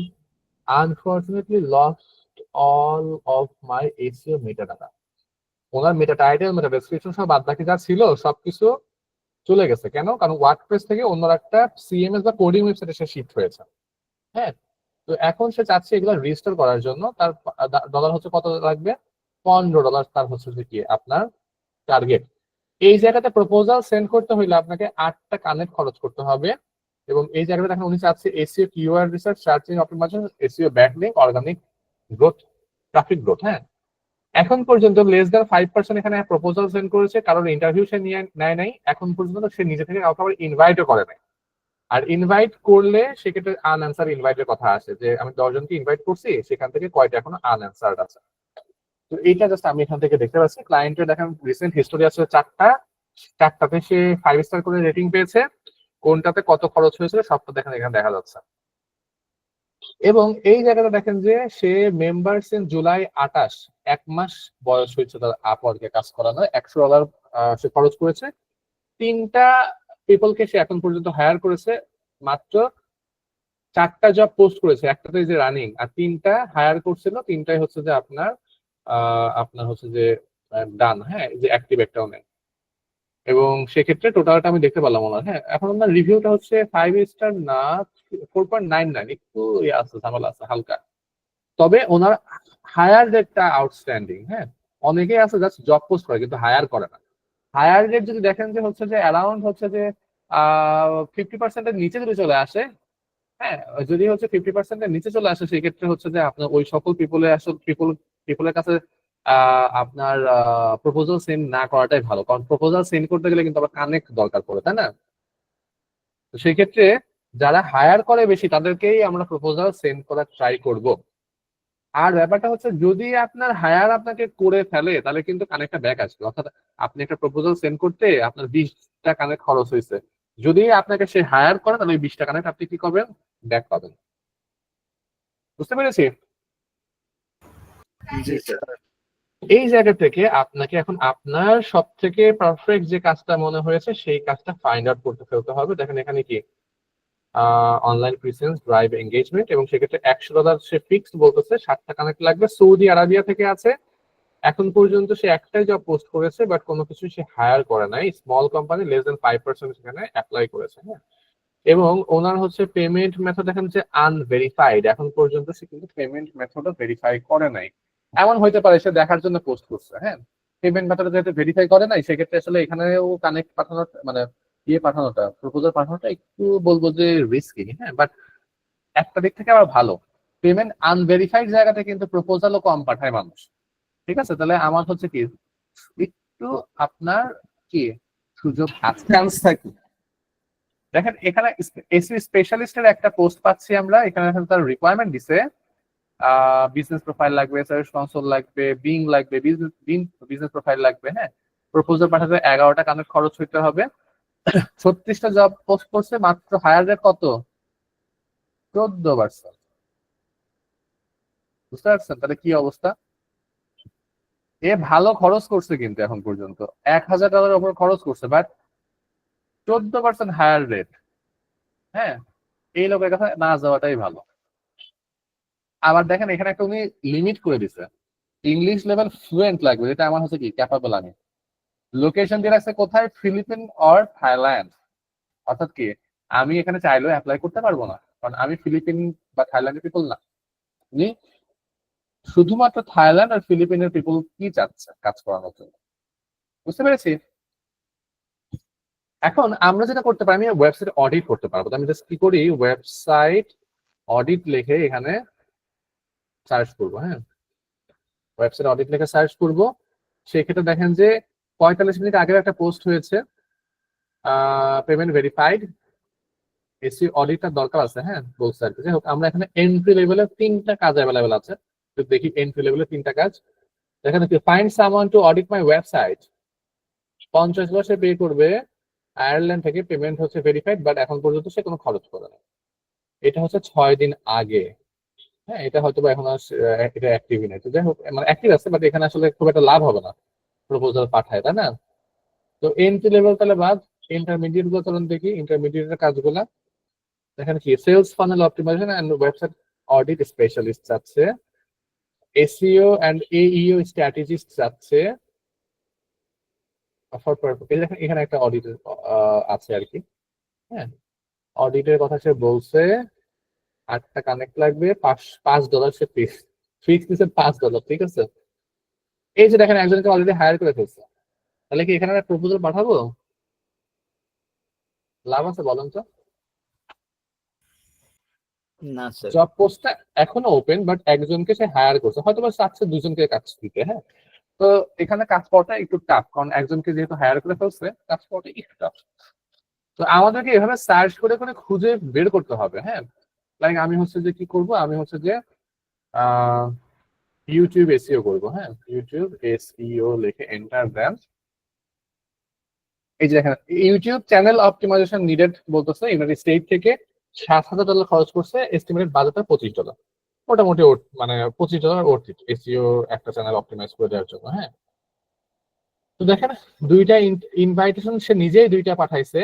Speaker 1: unfortunately lost all of my SEO metadata. ওনার মেটা টাইটেল, মেটা ডেসক্রিপশন সব বাদ বাকি যা ছিল সবকিছু চলে গেছে। কেন? কারণ ওয়ার্ডপ্রেস থেকে অন্য একটা সিএমএস বা কোডিং ওয়েবসাইটে সে শিফট হয়েছে, হ্যাঁ। তো এখন সে চাচ্ছে এগুলো রেজিস্টার করার জন্য, তার ডলার হচ্ছে কত লাগবে? $15 তার হচ্ছে যে কি আপনার টার্গেট। এই জায়গাতে প্রপোজাল সেন্ড করতে হইলে আপনাকে 8টা কানেক্ট খরচ করতে হবে। এবং এই জায়গাটা দেখেন উনি চাচ্ছে SEO keyword research, searching optimisation, SEO backlink, organic growth, traffic growth, হ্যাঁ। এখন পর্যন্ত লেস দ্যান 5% এখানে প্রপোজাল সেন্ড করেছে, কারণ ইন্টারভিউ সে নেয় নাই। এখন পর্যন্ত সে নিজে থেকে কাউকে আবার ইনভাইটও করে নাই। আর ইনভাইট করলে সেক্ষেত্রে আনআনসার ইনভাইটের কথা আসে, যে আমি 10 জনকে ইনভাইট করছি, সেখান থেকে কয়টা এখনো আনআনসার্ড আছে। তো এইটা জাস্ট আমি এখান থেকে দেখতে পাচ্ছি। ক্লায়েন্টের দেখেন রিসেন্ট হিস্টোরি আছে 4টাতে সে 5 স্টার করে রেটিং পেয়েছে, কোনটাতে কত খরচ হয়েছিল সবটা দেখেন এখানে দেখা যাচ্ছে। এবং এই জায়গাটা দেখেন যে সে মেম্বার্স ইন জুলাই 28, 1 মাস বয়স হয়েছে তার আপওয়ার্কে কাজ করানো, $100 সে খরচ করেছে। 3টা পিপলকে সে এখন পর্যন্ত হায়ার করেছে, মাত্র 4টা জব পোস্ট করেছে, একটাতে যে রানিং, আর 3টা হায়ার করছিল, 3টাই হচ্ছে যে আপনার হচ্ছে যে ডান, হ্যাঁ, যে অ্যাক্টিভ একটাও নেই। এবং সেক্ষেত্রে টোটালটা আমি দেখতে পেলাম ওনার, হ্যাঁ। এখন ওনার রিভিউটা হচ্ছে 5 স্টার না, 4.99, একটু আছে, ঝামেলা আছে হালকা। তবে ওনার হায়ার রেটটা আউটস্ট্যান্ডিং। হ্যাঁ, অনেকেই আছে জাস্ট জব পোস্ট করে কিন্তু হায়ার করে না। হায়ার রেট যদি দেখেন যে হচ্ছে যে অ্যারাউন্ড হচ্ছে যে 50%-এর নিচে যদি চলে আসে, হ্যাঁ, যদি হচ্ছে 50%-এর নিচে চলে আসে, সেক্ষেত্রে হচ্ছে যে আপনার ওই সকল পিপলের কাছে আপনার প্রপোজাল সেন্ড না করাটাই ভালো, কারণ প্রপোজাল সেন্ড করতে গেলে কিন্তু আবার কানেক্ট দরকার পড়ে, তাই না? তো সেই ক্ষেত্রে যারা হায়ার করে বেশি তাদেরকেই আমরা প্রপোজাল সেন্ড করার ট্রাই করব। আর ব্যাপারটা হচ্ছে যদি আপনার হায়ার আপনাকে করে ফেলে তাহলে কিন্তু কানেক্টটা ব্যাক আসবে, অর্থাৎ আপনি একটা প্রপোজাল সেন্ড করতে আপনার 20টা কানেক্ট খরচ হয়েছে, যদি আপনাকে সে হায়ার করে তাহলে ওই 20টা কানেক্ট আপনি কি করবেন, ব্যাক পাবেন। বুঝতে পেরেছি?
Speaker 3: জি স্যার।
Speaker 1: এই জায়গা থেকে আপনাকে এখন আপনার সব থেকে পারফেক্ট যে কাজটা মনে হয়েছে সেই কাজটা ফাইন্ড আউট করতে ফেলতে হবে। দেখেন এখানে কি অনলাইন প্রিসেন্স ড্রাইভ এঙ্গেজমেন্ট, এবং সেক্ষেত্রে $100 সে ফিক্সড বলতেছে, 60টা কানেক্ট লাগবে। সৌদি আরাবিয়া থেকে আছে, এখন পর্যন্ত সে একটাই জব পোস্ট করেছে, বাট কোনো কিছু সে হায়ার করে নাই। স্মল কোম্পানি, লেস দেন 5% সেখানে অ্যাপ্লাই করেছে। হ্যাঁ, এবং ওনার হচ্ছে পেমেন্ট মেথড দেখেন যে আনভেরিফাইড, এখন পর্যন্ত সে কিন্তু পেমেন্ট মেথডও ভেরিফাই করে নাই। এমন হইতে পারে সে দেখার জন্য পোস্ট করছে, হ্যাঁ, পেমেন্ট মেথড যেহেতু ভেরিফাই করে নাই, সেক্ষেত্রে আসলে এখানেও কানেক্ট পাঠানো মানে পাঠানোটা, প্রপোজাল পাঠানোটা একটু বলবো যে রিস্কি। হ্যাঁ, বাট একটা দিক থেকে আবার ভালো, পেমেন্ট আনভেরিফাইড জায়গাতে কিন্তু প্রপোজালও কম পাঠায় মানুষ। ঠিক আছে, তাহলে আমার হচ্ছে কি একটু আপনার কি সুযোগ আছে, চান্স থাকে। দেখেন এখানে এসি স্পেশালিস্টের একটা পোস্ট পাচ্ছি আমরা, এখানে তার রিকোয়ারমেন্ট দিছে বিজনেস প্রোফাইল লাগবে, সার্চ কনসোল লাগবে, বিং লাগবে, বিজনেস প্রোফাইল লাগবে। হ্যাঁ, প্রপোজাল পাঠাতে 11টা কানেক্ট খরচ হইতে হবে। 36টা জব পোস্ট করছে, মাত্র হায়ার রেট কত, 14%। বুঝতে পারছেন তাহলে কি অবস্থা? এ ভালো খরচ করছে কিন্তু এখন পর্যন্ত $1000 উপর খরচ করছে, বাট 14% হায়ার রেট। হ্যাঁ, এই লোকের কাছে না যাওয়াটাই ভালো। আবার দেখেন এখানে একটা উনি লিমিট করে দিছে, ইংলিশ লেভেল ফ্লুয়েন্ট লাগবে, যেটা আমার হচ্ছে কি ক্যাপাবল আমি। লোকেশন দিয়ে রাখছে কোথায়, ফিলিপিন অর থাইল্যান্ড। অর্থাৎ কি আমি এখানে চাইলেও অ্যাপ্লাই করতে পারবো না, কারণ আমি ফিলিপিন বা থাইল্যান্ডের পিপল না। উনি শুধুমাত্র থাইল্যান্ড আর ফিলিপিনের পিপল কি চাচ্ছে কাজ করানোর জন্য। বুঝতে পেরেছি? এখন আমরা যেটা করতে পারি, আমি ওয়েবসাইট অডিট করতে পারবো। তো আমি জাস্ট কি করি, ওয়েবসাইট অডিট লিখে এখানে সার্চ করবো। হ্যাঁ, ওয়েবসাইট অডিট লিখে সার্চ করবো। সেক্ষেত্রে দেখেন যে 45 মিনিট আগের একটা পোস্ট হয়েছে, পেমেন্ট ভেরিফাইড, এসি অডিটটা দরকার আছে। হ্যাঁ, বলছে আর কি। যাই হোক, আমরা এখানে এন্ট্রি লেভেলের 3টা কাজ অ্যাভেলেবেল আছে। তো দেখি এন্ট্রি লেভেলের 3টা কাজ। দেখেন কি, find someone to audit my website. $50 say pay করবে আয়ারল্যান্ড থেকে, পেমেন্ট হচ্ছে ভেরিফাইড, বাট এখন পর্যন্ত সে কোনো খরচ করে না। এটা হচ্ছে 6 দিন আগে। হ্যাঁ, এটা হয়তো বা এখন এটা অ্যাক্টিভই নেই। তো যাই হোক, মানে অ্যাক্টিভ আছে, বাট এখানে আসলে খুব একটা লাভ হবে না প্রপোজাল পাঠায়, তাই না? তো এন্ট্রি লেভেল তাহলে বাদ, ইন্টারমিডিয়েট গুলো চলুন দেখি। ইন্টারমিডিয়েটের কাজগুলা দেখেন কি, sales funnel optimisation and website audit specialist আছে, এসইও এন্ড এইইও স্ট্র্যাটেজিস্ট আছে। এখানে একটা অডিট আছে আর কি। হ্যাঁ, অডিটের কথা সে বলছে, 8টা কানেক্ট লাগবে, $5 সে ফিক্স দিচ্ছে, $5। ঠিক আছে, এই যে দেখেন একজনকে অলরেডি হায়ার করে ফেলছে, তাহলে কি এখানে প্রপোজাল পাঠাবো? লাভ আছে বলেন তো?
Speaker 6: না স্যার।
Speaker 1: জব পোস্টটা এখনো ওপেন, বাট একজনকে সে হায়ার করছে, হয়তো বা চাচ্ছে 2জনকে কাজ দিতে। হ্যাঁ, তো এখানে কাজ পাওয়াটা একটু টাফ, কারণ একজনকে যেহেতু হায়ার করে ফেলছে, কাজ পাওয়াটা একটু টাফ। তো আমাদেরকে এভাবে সার্চ করে করে খুঁজে বের করতে হবে। হ্যাঁ, লাইক আমি হচ্ছে যে কি করব, আমি হচ্ছে যে ইউটিউব এসইও করবো। হ্যাঁ, ইউটিউব এসইও লিখে এন্টার দেন। এই যে দেখেন, ইউটিউব চ্যানেল অপটিমাইজেশন নিডেড বলতেছে, ইউনাইটেড স্টেট থেকে $7,000 খরচ করছে, এস্টিমেটেড বাজেট $25। মোটামুটি মানে $25 ওর্থ এসইও একটা চ্যানেল অপটিমাইজ করে দেওয়ার জন্য। হ্যাঁ, তো দেখেন 2টা ইনভাইটেশন সে নিজেই 2টা পাঠাইছে,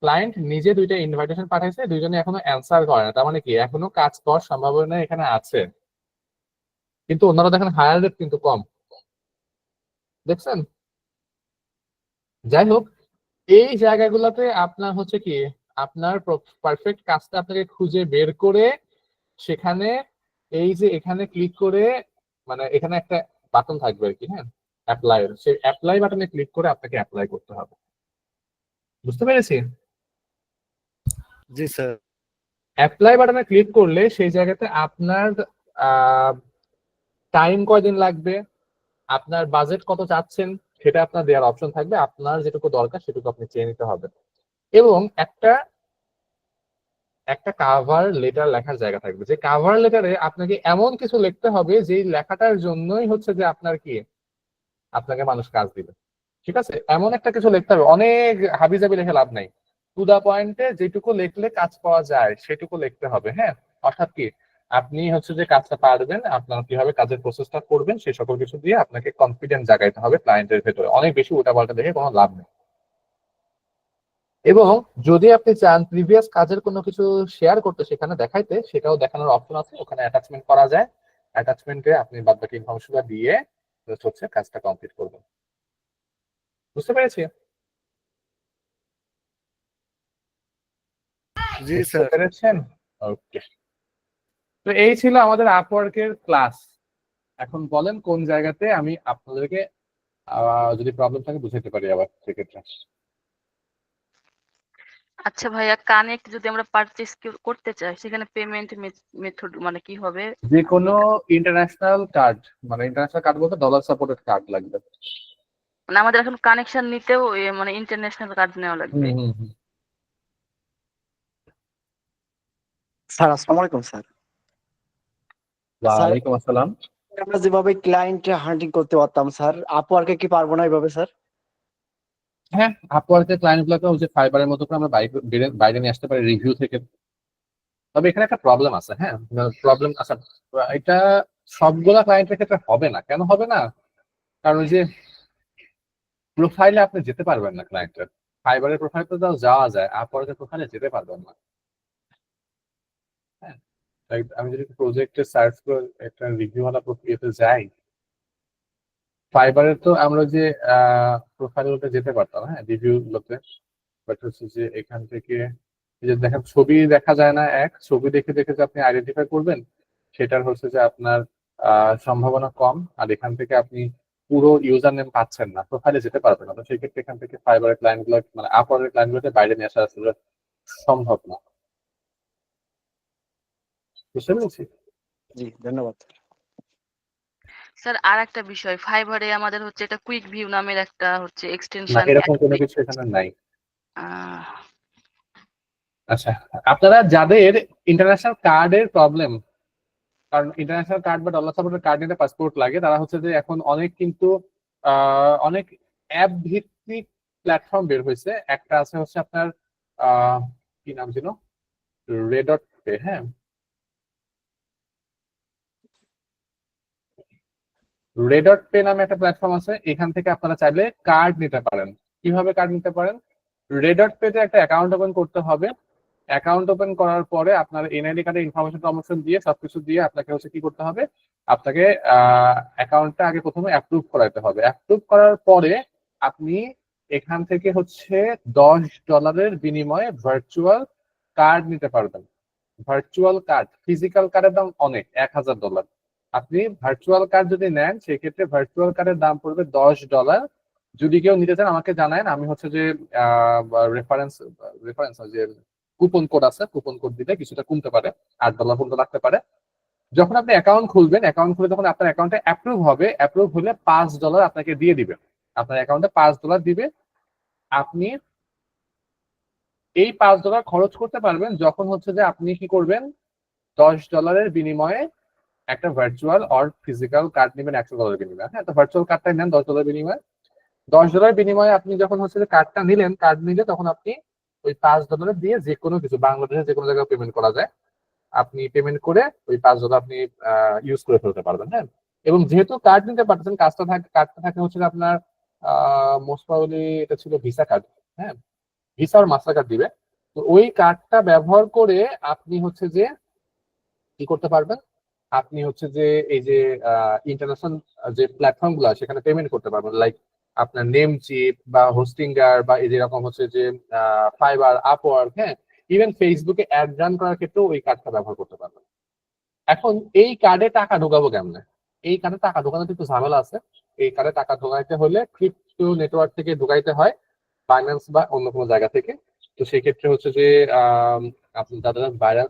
Speaker 1: ক্লায়েন্ট নিজে 2টা ইনভাইটেশন পাঠাইছে, 2জনে এখনো অ্যান্সার করে না। তার মানে কি এখনো কাজ পাওয়ার সম্ভাবনা এখানে আছে, কিন্তু ওনারা দেখেন হায়ার রেট কিন্তু কম। দেখছেন? যাই হোক, এই জায়গাগুলোতে আপনার হচ্ছে কি আপনার পারফেক্ট কাজটা আপনাকে খুঁজে বের করে সেখানে এই যে এখানে ক্লিক করে মানে এখানে একটা বাটন থাকবে আর কি, হ্যাঁ, অ্যাপ্লাই, সেই অ্যাপ্লাই বাটনে ক্লিক করে আপনাকে অ্যাপ্লাই করতে হবে। বুঝতে পেরেছি?
Speaker 3: জি স্যার।
Speaker 1: অ্যাপ্লাই বাটনে ক্লিক করলে সেই জায়গাতে আপনার টাইম কয়দিন লাগবে, আপনার বাজেট কত চাচ্ছেন সেটা আপনার দেওয়ার অপশন থাকবে, আপনার যেটুকু দরকার সেটুকু আপনি চেয়ে নিতে হবে। এবং একটা একটা কাভার লেটার লেখার জায়গা থাকবে, যে কাভার লেটারে আপনাকে এমন কিছু লিখতে হবে যে লেখাটার জন্যই হচ্ছে যে আপনার কি, আপনাকে মানুষ কাজ দিবে। ঠিক আছে, এমন একটা কিছু লিখতে হবে, অনেক হাবিজাবি লিখে লাভ নাই, টু দা পয়েন্টে যেটুকু লিখলে কাজ পাওয়া যায় সেটুকু লিখতে হবে। হ্যাঁ, অর্থাৎ কি, আপনি হচ্ছে যে কাজটা পারবেন, আপনার কিভাবে কাজের প্রসেসটা করবেন সেই সকল কিছু দিয়ে আপনাকে কনফিডেন্স জাগাইতে হবে ক্লায়েন্টের ভেতরে। অনেক বেশি উল্টাপাল্টা দেখে কোনো লাভ নেই। এবং যদি আপনি চান প্রিভিয়াস কাজের কোনো কিছু শেয়ার করতে সেখানে দেখাইতে, সেটাও দেখানোর অপশন আছে, ওখানে অ্যাটাচমেন্ট করা যায়। অ্যাটাচমেন্টে আপনি বাদবাকি ইনফরমেশনটা দিয়ে হচ্ছে কাজটা কমপ্লিট করবেন। বুঝতে পেরেছি?
Speaker 3: জি
Speaker 1: বুঝতে
Speaker 3: স্যার।
Speaker 1: পেরেছেন? ওকে, তো এই ছিল আমাদের আপওয়ার্কের ক্লাস। এখন বলেন কোন জায়গাতে আমি আপনাদেরকে যদি প্রবলেম থাকে বুঝাতে পারি আবার সেক্ষেত্রে।
Speaker 4: আচ্ছা ভাইয়া, কানেক্ট যদি আমরা পারচেজ করতে চাই সেখানে পেমেন্ট মেথড মানে কি হবে?
Speaker 1: যে কোনো ইন্টারন্যাশনাল কার্ড, মানে ইন্টারন্যাশনাল কার্ড বলতে ডলার সাপোর্টেড কার্ড লাগবে।
Speaker 4: মানে আমাদের এখন কানেকশন নিতেও মানে ইন্টারন্যাশনাল কার্ড নেওয়া লাগবে?
Speaker 2: স্যার আসসালামু আলাইকুম স্যার।
Speaker 1: ওয়ালাইকুম আসসালাম।
Speaker 2: আমরা যেভাবে ক্লায়েন্ট হান্টিং করতে পারতাম স্যার, আপওয়ার্কে কি পারবো না এইভাবে স্যার?
Speaker 1: হ্যাঁ, আপওয়ার্কের ক্লায়েন্ট গুলোকে যে ফাইবারের মতো করে আমরা বাইরে নিয়ে আসতে পারি রিভিউ থেকে। তবে এখানে একটা প্রবলেম আছে। হ্যাঁ, প্রবলেম আছে, এটা সবগুলা ক্লায়েন্টের ক্ষেত্রে হবে না। কেন হবে না? কারণ ওই যে প্রোফাইলে আপনি যেতে পারবেন না ক্লায়েন্টের। ফাইবারের প্রোফাইলে তো যাওয়া যায়, আপওয়ার্কের প্রোফাইলে যেতে পারবেন না। হ্যাঁ, আমি যদি প্রজেক্টে সার্চ করে একটা রিভিউ ওয়ালা প্রক্রিয়াতে যাই, ফাইবারে তো আমরা যে প্রোফাইল গুলোতে যেতে পারতাম, হ্যাঁ, রিভিউ গুলোতে, বাট হচ্ছে যে এখান থেকে এই যে দেখেন ছবি দেখা যায় না, এক ছবি দেখে দেখে যে আপনি আইডেন্টিফাই করবেন সেটার হচ্ছে যে আপনার সম্ভাবনা কম। আর এখান থেকে আপনি পুরো ইউজার নেম পাচ্ছেন না, প্রোফাইলে যেতে পারবেন না। তো সেই ক্ষেত্রে এখান থেকে ফাইবারের ক্লায়েন্ট গুলো মানে আপওয়ার্কের ক্লায়েন্ট গুলোকে বাইরে নিয়ে আসা আসলে সম্ভব না। বুঝতে পেরেছি?
Speaker 2: জি ধন্যবাদ।
Speaker 4: স্যার আর একটা বিষয়, ফাইবারে আমাদের হচ্ছে এটা কুইক ভিউ নামের একটা হচ্ছে
Speaker 1: না,
Speaker 4: এক্সটেনশন
Speaker 1: এরকম কোনো কিছু এখানে নাই।
Speaker 4: আহ
Speaker 1: আচ্ছা, আপনারা যাদের ইন্টারন্যাশনাল কার্ডের প্রবলেম, কারণ ইন্টারন্যাশনাল কার্ড বা ডলার সাপোর্টের কার্ড নিতে পাসপোর্ট লাগে, তারা হচ্ছে যে এখন অনেক কিন্তু অনেক অ্যাপ ভিত্তিক প্ল্যাটফর্ম বের হয়েছে। একটা আছে হচ্ছে আপনার কি নাম ছিল, রেডট পে। হ্যাঁ, রেডট পে নামে একটা প্ল্যাটফর্ম আছে, এখান থেকে আপনারা চাইলে কার্ড নিতে পারেন। কিভাবে কার্ড নিতে পারেন? রেডট পেতে একটা অ্যাকাউন্ট ওপেন করতে হবে। অ্যাকাউন্ট ওপেন করার পরে আপনার এনআইডি কার্ডের ইনফরমেশন দিয়ে সবকিছু দিয়ে আপনাকে হচ্ছে কি করতে হবে, আপনাকে অ্যাকাউন্টটা আগে প্রথমে অ্যাপ্রুভ করাতে হবে। অ্যাপ্রুভ করার পরে আপনি এখান থেকে হচ্ছে $10 বিনিময়ে ভার্চুয়াল কার্ড নিতে পারবেন। ভার্চুয়াল কার্ড, ফিজিক্যাল কার্ডের দাম অনেক, $1000। আপনি ভার্চুয়াল কার্ড যদি নেন সেক্ষেত্রে ভার্চুয়াল কার্ডের দাম পড়বে $10। যদি কেউ নিতে চান আমাকে জানান, আমি হচ্ছে যে রেফারেন্স রেফারেন্স যে কুপন কোড আছে, কুপন কোড দিলে কিছুটা কমতে পারে, $8 পর্যন্ত লাগতে পারে। যখন আপনি অ্যাকাউন্ট খুলবেন, অ্যাকাউন্ট খুলে যখন আপনার অ্যাকাউন্টে অ্যাপ্রুভ হবে, অ্যাপ্রুভ হলে $5 আপনাকে দিয়ে দিবে, আপনার অ্যাকাউন্টে $5 দিবে। আপনি এই $5 খরচ করতে পারবেন যখন হচ্ছে যে আপনি কি করবেন, $10 বিনিময়ে একটা ভার্চুয়াল অর ফিজিক্যাল কার্ড নেবেন $100 বিনিময়ে। হ্যাঁ, তো ভার্চুয়াল কার্ডটাই নেন $10 বিনিময়ে। $10 বিনিময়ে আপনি যখন হচ্ছে যে কার্ডটা নিলেন, কার্ড নিলে তখন আপনি ওই $5 দিয়ে যে কোনো কিছু বাংলাদেশে যে কোনো জায়গায় পেমেন্ট করা যায়, আপনি পেমেন্ট করে ওই $5 আপনি ইউজ করে ফেলতে পারবেন। হ্যাঁ, এবং যেহেতু কার্ড নিতে পারছেন, কার্ডটা থাকে হচ্ছে আপনার মোস্ট প্রবাবলি এটা ছিল ভিসা কার্ড। হ্যাঁ, ভিসা আর মাস্টার কার্ড দিবে। তো ওই কার্ডটা ব্যবহার করে আপনি হচ্ছে যে কি করতে পারবেন, আপনি হচ্ছে যে এই যে ইন্টারন্যাশনাল যে প্ল্যাটফর্ম গুলো সেখানে পেমেন্ট করতে পারবেন, লাইক আপনার নেম চিপ বা হোস্টিঙ্গার বা এই যেরকম হচ্ছে যে ফাইবার, আপওয়ার্ক, হ্যাঁ, ইভেন ফেসবুকে অ্যাড রান করার ক্ষেত্রেও ওই কার্ডটা ব্যবহার করতে পারবেন। এখন এই কার্ডে টাকা ঢোকাবো কেমনে? এই কার্ডে টাকা ঢোকানোতে একটু ঝামেলা আছে। এই কার্ডে টাকা ঢোকাইতে হলে ক্রিপ্টো নেটওয়ার্ক থেকে ঢোকাইতে হয়, বাইন্যান্স বা অন্য কোনো জায়গা থেকে। তো সেই ক্ষেত্রে হচ্ছে যে আপনি যারা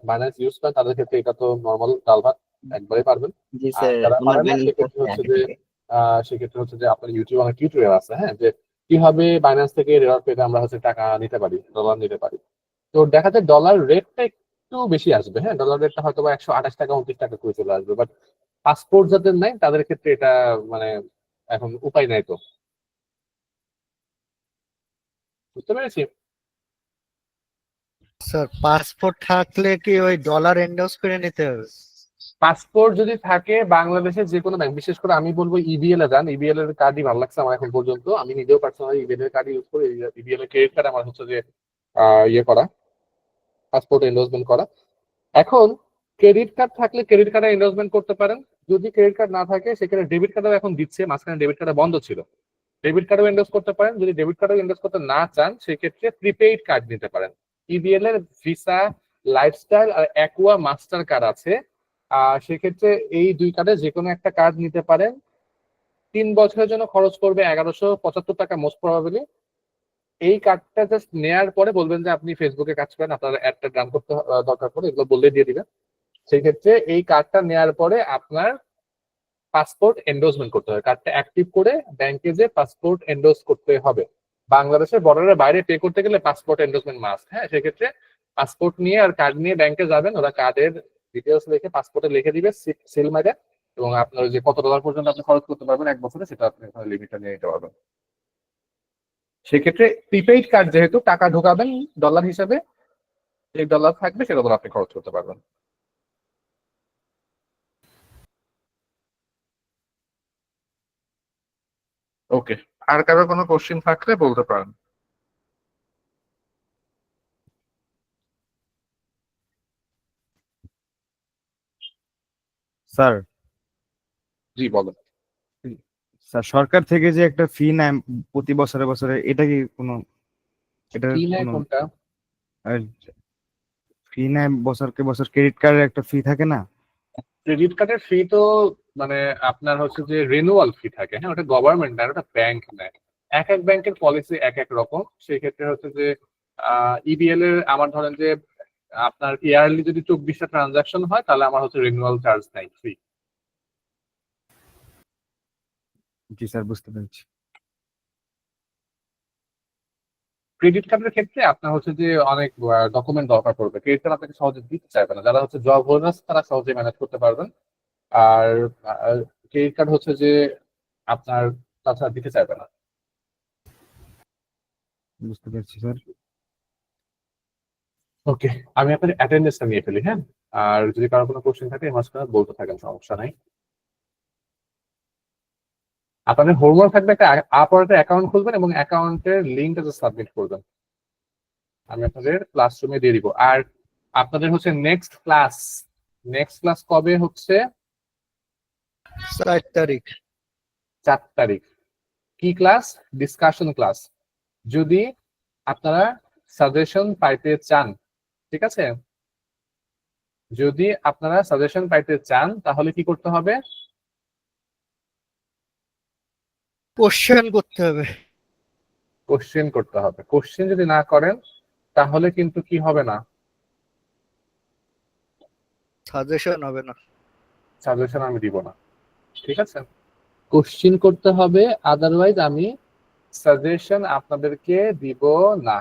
Speaker 1: বাইন্যান্স ইউজ করেন তাদের ক্ষেত্রে এটা তো নর্মাল ডাল ভাত একবারে পারবেন।
Speaker 6: জি
Speaker 1: আর
Speaker 6: স্যার,
Speaker 1: যারা
Speaker 6: আমার
Speaker 1: পারেন না
Speaker 6: ব্যালেন্স
Speaker 1: সেক্ষেত্রে
Speaker 6: আছে
Speaker 1: হচ্ছে
Speaker 6: আগে
Speaker 1: যে
Speaker 6: থেকে।
Speaker 1: সেক্ষেত্রে হচ্ছে যে আপনার ইউটিউবে অনেক টিউটোরিয়াল আছে, হ্যাঁ, যে কিভাবে বাইন্যান্স থেকে রেওয়ার্ড পেতে আমরা হচ্ছে টাকা নিতে পারি, ডলার নিতে পারি। তো দেখা যায় ডলার রেটটা একটু বেশি আসবে, হ্যাঁ, ডলার রেটটা হয়তো বা 128 টাকা 29 টাকা করে চলে আসবে, বাট পাসপোর্ট যাদের নাই তাদের ক্ষেত্রে এটা মানে এখন উপায় নাই। তো বুঝতে পেরেছি।
Speaker 3: স্যার পাসপোর্ট থাকলে কি ওই ডলার এন্ডোর্স করে নিতে হবে?
Speaker 1: পাসপোর্ট যদি থাকে বাংলাদেশের যে কোনো ব্যাংক, বিশেষ করে আমি বলবো ইবিএল এ যান। ইবিএল এর কার্ডই ভালো লাগছে আমার এখন পর্যন্ত। আমি নিজেও পার্সোনালি ইবিএল এর কার্ড ইউজ করি। ইবিএল এর ক্রেডিট কার্ড আমার হচ্ছে যে ইয়ে করা, পাসপোর্ট এন্ডোর্সমেন্ট করা। এখন ক্রেডিট কার্ড থাকলে ক্রেডিট কার্ডে এন্ডোর্সমেন্ট করতে পারেন। যদি ক্রেডিট কার্ড না থাকে সেখানে ডেবিট কার্ডও এখন দিচ্ছে, মাঝখানে ডেবিট কার্ড বন্ধ ছিল, ডেবিট কার্ডও এন্ডোর্স করতে পারেন। যদি ডেবিট কার্ডও এন্ডোর্স করতে না চান সেক্ষেত্রে প্রিপেইড কার্ড নিতে পারেন। ইবিএল এর ভিসা, লাইফস্টাইল আর অ্যাকুয়া মাস্টার কার্ড আছে। সেক্ষেত্রে এই দুই কার্ডে যে কোনো একটা কার্ড নিতে পারেন। 3 বছরের জন্য খরচ করবে 1175 টাকা মোস্ট প্রবাবলি। এই কার্ডটা জাস্ট নেয়ার পরে বলবেন যে আপনি ফেসবুকে কাজ করেন, আপনার অ্যাডটা রান করতে দরকার পড়ে, এগুলো বললে দিয়ে দিবেন। সেই ক্ষেত্রে এই কার্ডটা নেয়ার পরে আপনার পাসপোর্ট এন্ডোর্সমেন্ট করতে হবে। কার্ডটা অ্যাক্টিভ করে ব্যাংকে যে পাসপোর্ট এন্ডোর্স করতে হবে। বাংলাদেশের বর্ডারের বাইরে পে করতে গেলে পাসপোর্ট এন্ডোর্সমেন্ট মাস্ট, হ্যাঁ। সেক্ষেত্রে পাসপোর্ট নিয়ে আর কার্ড নিয়ে ব্যাংকে যাবেন, ওরা কার্ডের ডিটেলস লিখে পাসপোর্টে লিখে দিবে সিল মারে, এবং আপনার যে কত ডলার পর্যন্ত আপনি খরচ করতে পারবেন 1 বছরে সেটা আপনি লিমিটটা নিয়ে নিতে পারবেন। সেক্ষেত্রে প্রিপেইড কার্ড যেহেতু টাকা ঢোকাবেন ডলার হিসাবে, যে ডলার থাকবে সে ডলার আপনি খরচ করতে পারবেন। ওকে, আর কারো কোনো কোশ্চেন থাকলে বলতে পারেন।
Speaker 5: স্যার
Speaker 1: জি বলেন।
Speaker 5: স্যার সরকার থেকে যে একটা ফি নেয় প্রতি বছরে বছরে, এটা কি কোনো এটা
Speaker 1: কি নেয়
Speaker 5: কোনো
Speaker 1: কোনটা?
Speaker 5: ফি নেয় বছরকে বছর, ক্রেডিট কার্ডের একটা ফি থাকে না?
Speaker 1: ক্রেডিট কার্ডের ফি তো মানে আপনার হচ্ছে যে রিনিউয়াল ফি থাকে, হ্যাঁ, ওটা গভর্নমেন্ট নেয়, ওটা ব্যাংক নেয়। এক এক ব্যাংকের পলিসি এক এক রকম। সেই ক্ষেত্রে হচ্ছে যে ইবিএল এর আমার ধরেন যে আপনার ইয়ারলি যদি 24টা ট্রানজাকশন হয় তাহলে আমার হচ্ছে রিনিউয়াল চার্জ নাই, ফ্রি।
Speaker 5: জি স্যার, বুঝতে পেরেছি।
Speaker 1: ক্রেডিট কার্ডের ক্ষেত্রে আপনার হচ্ছে যে অনেক ডকুমেন্ট দরকার পড়বে। ক্রেডিট কার্ড আপনাকে সহজে দিতে চাইবে না, যারা হচ্ছে জব হোল্ডার্স তারা সহজে ম্যানেজ করতে পারবেন। আর ক্রেডিট কার্ড হচ্ছে যে আপনার তাছাড়া দিতে চাইবে না।
Speaker 5: বুঝতে পেরেছি স্যার।
Speaker 1: ওকে, আমি আপনার অ্যাটেন্ডেন্সটা নিয়ে ফেলি, হ্যাঁ। আর যদি কারো কোনো কোশ্চেন থাকে মাঝখানে বলতে থাকেন, সমস্যা নাই। আপনাদের হোমওয়ার্ক থাকবে একটা আপওয়ার্কে অ্যাকাউন্ট খুলবেন এবং অ্যাকাউন্টের লিঙ্কটা সাবমিট করবেন। আমি আপনাদের ক্লাসরুমে দিয়ে দিব। আর আপনাদের হচ্ছে নেক্সট ক্লাস কবে হচ্ছে?
Speaker 3: 4 তারিখ।
Speaker 1: 4 তারিখ। কি ক্লাস? Discussion class. যদি আপনারা সাজেশন পাইতে চান, ঠিক আছে, যদি আপনারা সাজেশন পাইতে চান তাহলে কি করতে হবে?
Speaker 3: কোশ্চেন করতে হবে।
Speaker 1: কোশ্চেন করতে হবে। কোশ্চেন যদি না করেন তাহলে কিন্তু কি হবে না,
Speaker 3: সাজেশন হবে না।
Speaker 1: সাজেশন আমি দিব না, ঠিক আছে। কোশ্চেন করতে হবে, আদারওয়াইজ আমি সাজেশন আপনাদেরকে দিব না।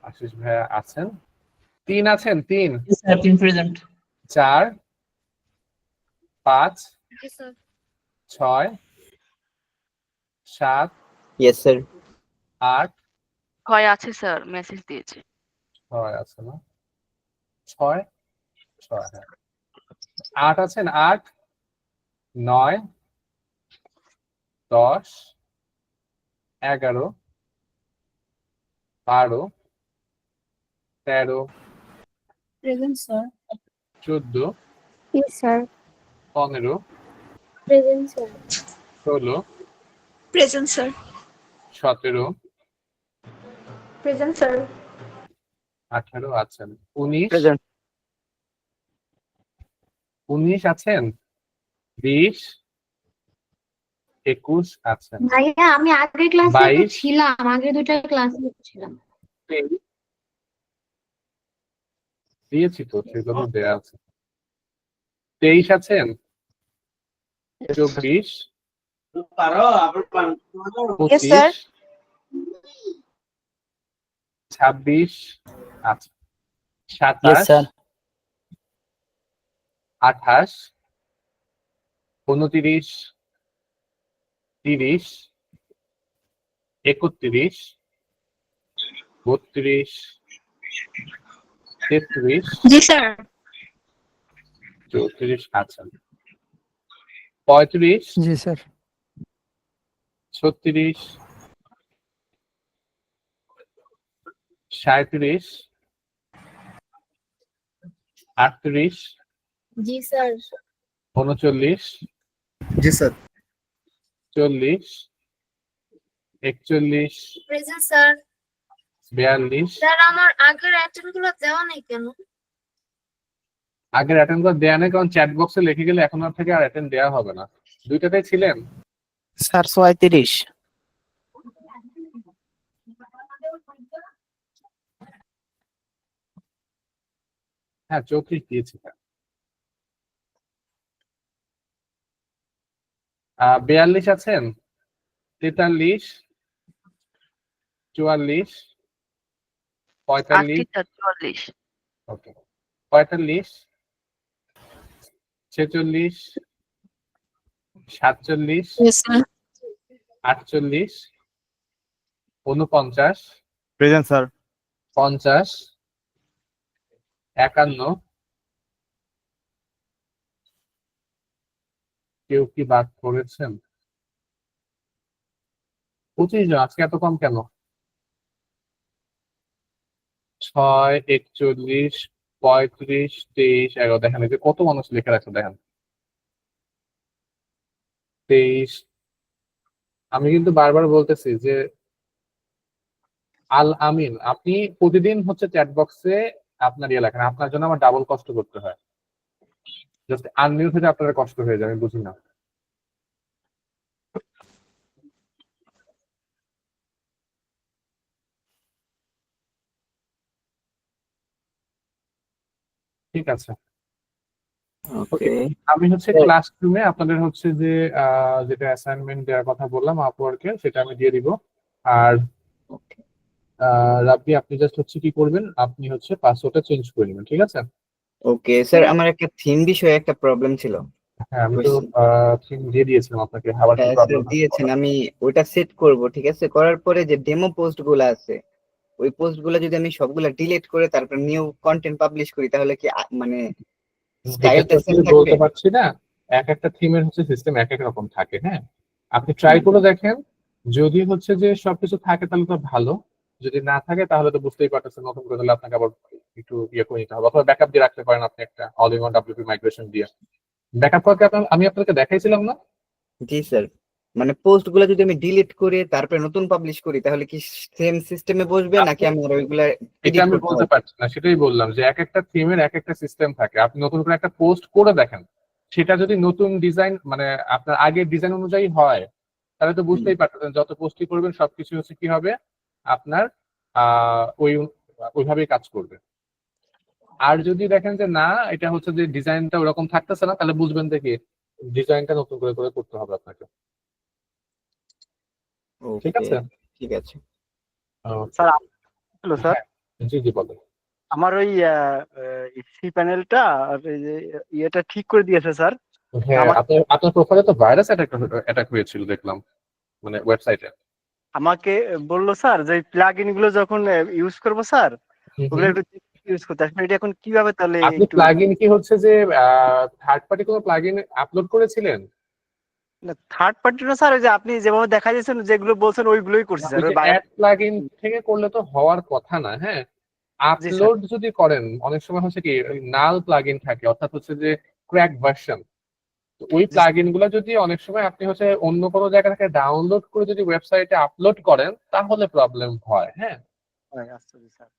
Speaker 1: আশিস ভাইয়া আছেন? 3 আছেন? 3
Speaker 10: প্রেজেন্ট।
Speaker 1: 4 5 6 7
Speaker 6: yes sir.
Speaker 1: 8
Speaker 4: হয় আছে স্যার, মেসেজ দিয়েছে।
Speaker 1: 6 আছে না? 6 হ্যাঁ। 8 আছেন? 8 9 10 11 12 13
Speaker 9: present sir.
Speaker 1: 14
Speaker 9: yes sir.
Speaker 1: 15
Speaker 9: present sir.
Speaker 1: 16
Speaker 9: present sir.
Speaker 1: 17
Speaker 9: present sir.
Speaker 1: 18 আছেন। 19
Speaker 2: প্রেজেন্ট
Speaker 1: 19 আছেন। 20 21 আছেন।
Speaker 9: ভাইয়া আমি আগের ক্লাসে
Speaker 1: 22
Speaker 9: ছিলাম, আগের দুইটা ক্লাসে ছিলাম।
Speaker 1: 23 দিয়েছি তো, সেগুলো দেয়া আছে। 23 আছেন। 24
Speaker 8: Yes, sir.
Speaker 1: 25 26 আচ্ছা, 27 28 29 30 31 32 33
Speaker 9: জি স্যার।
Speaker 1: 34 আছেন। 35
Speaker 3: জি স্যার।
Speaker 1: 36 37 38
Speaker 9: জি স্যার।
Speaker 1: 39
Speaker 3: জি স্যার।
Speaker 1: 40 41
Speaker 9: present sir.
Speaker 1: 42
Speaker 9: স্যার আমার আগের অ্যাটেন্ড গুলো দেওয়া নাই কেন?
Speaker 1: আগের অ্যাটেন্ড করে দেয়া নেই, কারণ চ্যাট বক্সে লিখে গেলে এখন আর থেকে আর অ্যাটেন্ড দেওয়া হবে না। দুইটাতেই ছিলেন?
Speaker 8: স্যার 37।
Speaker 1: হ্যাঁ 34 দিয়েছিলেন। 42 আছেন। 43 44 45
Speaker 4: 44
Speaker 1: ওকে 45 46 47
Speaker 8: Yes, sir.
Speaker 1: 48 49
Speaker 5: present sir.
Speaker 1: 50 51 কেউ কি বাদ করেছেন? 25 জন। আজকে এত কম কেন? 6 41 35 23 11 দেখেন এই যে কত মানুষ লিখে রাখছে দেখেন। 23 আমি কিন্তু বারবার বলতেছি যে আল আমিন আপনি প্রতিদিন হচ্ছে চ্যাট বক্সে আপনার ইয়ে লেখেন, আপনার জন্য আমার ডাবল কষ্ট করতে হয়। জাস্ট আনমিউট হতে আপনার কষ্ট হয়ে যায়, আমি বুঝি না। ঠিক আছে, ওকে। আমি হচ্ছে ক্লাসরুমে আপনাদের হচ্ছে যে যেটা অ্যাসাইনমেন্ট দেওয়ার কথা বললাম আপওয়ার্কে, সেটা আমি দিয়ে দিব। আর রাব্বি আপনি জাস্ট হচ্ছে কি করবেন, আপনি হচ্ছে পাসওয়ার্ডটা চেঞ্জ করে নেবেন, ঠিক আছে?
Speaker 6: ওকে স্যার, আমার একটা থিম বিষয়ে একটা প্রবলেম ছিল।
Speaker 1: হ্যাঁ আমি তো থিম দিয়ে দিয়েছিলাম আপনাকে, আবার কি
Speaker 6: হ্যাঁ স্যার
Speaker 1: প্রবলেম
Speaker 6: দিয়েছেন, আমি ওটা সেট করব, ঠিক আছে? করার পরে যে ডেমো পোস্ট গুলো আছে, ওই পোস্ট গুলো যদি আমি সবগুলা ডিলিট করে তারপর নিউ কন্টেন্ট পাবলিশ করি, তাহলে কি মানে
Speaker 1: এটা
Speaker 6: স্টাইলটা
Speaker 1: তো
Speaker 6: সেম
Speaker 1: আসলে
Speaker 6: থাকবে?
Speaker 1: বলতে পারছি না, এক একটা থিমের হচ্ছে সিস্টেম এক এক রকম থাকে। হ্যাঁ আপনি ট্রাই করে দেখেন, যদি হচ্ছে যে সবকিছু থাকে তাহলে তো ভালো, যদি না থাকে তাহলে তো বুঝতেই পারতেছেন নতুন করে তাহলে আপনাকে আবার একটু ইয়ে করে নিতে হবে, অথবা ব্যাকআপ দিয়ে রাখতে পারেন আপনি একটা all in one WP migration দিয়ে। ব্যাকআপ করতে আমি আপনাকে দেখাইছিলাম না?
Speaker 6: জি স্যার, মানে পোস্ট গুলো যদি আমি ডিলিট করে তারপরে নতুন পাবলিশ করি তাহলে কি সেম সিস্টেমে বসবে, নাকি আমি আর ওইগুলা
Speaker 1: এটা
Speaker 6: এডিট
Speaker 1: আমি
Speaker 6: করতে
Speaker 1: বলতে
Speaker 6: হবে?
Speaker 1: পারছি না, সেটাই বললাম যে এক একটা থিমের এক একটা সিস্টেম থাকে। আপনি নতুন করে একটা পোস্ট করে দেখেন, সেটা যদি নতুন ডিজাইন মানে আপনার আগের ডিজাইন অনুযায়ী হয় তাহলে তো বুঝতেই পারতেছেন যত পোস্টই করবেন সবকিছু হচ্ছে কি হবে আপনার ওইভাবেই কাজ করবে। আর যদি দেখেন যে না এটা হচ্ছে যে ডিজাইনটা ওরকম থাকতেছে না, তাহলে বুঝবেন যে কি ডিজাইনটা নতুন করে করে করতে হবে আপনাকে, ঠিক
Speaker 6: ওকে,
Speaker 1: আছে?
Speaker 6: ঠিক আছে
Speaker 2: স্যার। হ্যালো স্যার,
Speaker 1: হ্যাঁ জি জি বলেন।
Speaker 2: আমার ওই সি প্যানেলটা আর এই যে ইয়েটা ঠিক করে দিয়েছে স্যার।
Speaker 1: হ্যাঁ আপনার আপনার প্রোফাইলে তো ভাইরাস অ্যাটাক হয়েছিল দেখলাম, মানে ওয়েবসাইটে।
Speaker 2: আমাকে বললো স্যার যে প্লাগইন গুলো যখন ইউজ করবো স্যার, ওগুলো একটু ইউজ করতে। আসলে এটা এখন কিভাবে তাহলে
Speaker 1: আপনি
Speaker 2: একটু
Speaker 1: প্লাগইন কি হচ্ছে যে থার্ড পার্টি কোনো প্লাগইন আপলোড করেছিলেন?
Speaker 2: থার্ড পার্টি না স্যার, ওই যে আপনি যেভাবে দেখা যাচ্ছেন যেগুলো বলছেন ওইগুলোই করছি স্যার। ওই
Speaker 1: অ্যাড প্লাগইন থেকে করলে তো হওয়ার কথা না। হ্যাঁ
Speaker 2: জি স্যার।
Speaker 1: আপলোড যদি করেন অনেক সময় হচ্ছে কি নাল প্লাগইন থাকে, অর্থাৎ হচ্ছে যে ক্র্যাক ভার্সন। তো ওই প্লাগইন গুলো যদি অনেক সময় আপনি হচ্ছে অন্য কোনো জায়গা থেকে ডাউনলোড করে যদি ওয়েবসাইটে আপলোড করেন তাহলে প্রবলেম হয়। হ্যাঁ
Speaker 2: আচ্ছা স্যার।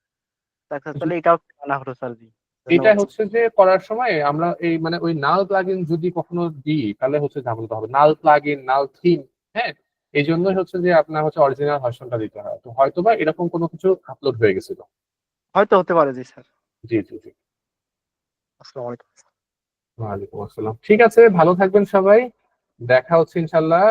Speaker 2: তাহলে এটাও না হলো স্যার জি।
Speaker 1: এটা হচ্ছে যে করার সময় আমরা এই মানে ওই নাল প্লাগইন যদি কখনো দিই তাহলে হচ্ছে ঝামেলা হবে, নাল প্লাগইন নাল থিম, হ্যাঁ, এই জন্যই হচ্ছে যে আপনার হচ্ছে অরিজিনাল ভার্সনটা দিতে হয়। তো হয়তোবা এরকম কোনো কিছু আপলোড হয়ে গেছিল।
Speaker 2: হয়তো হতে পারে জি স্যার।
Speaker 1: জি জি জি।
Speaker 2: আসসালামু আলাইকুম।
Speaker 1: ওয়ালাইকুম আসসালাম। ঠিক আছে, ভালো থাকবেন সবাই, দেখা হচ্ছে ইনশাল্লাহ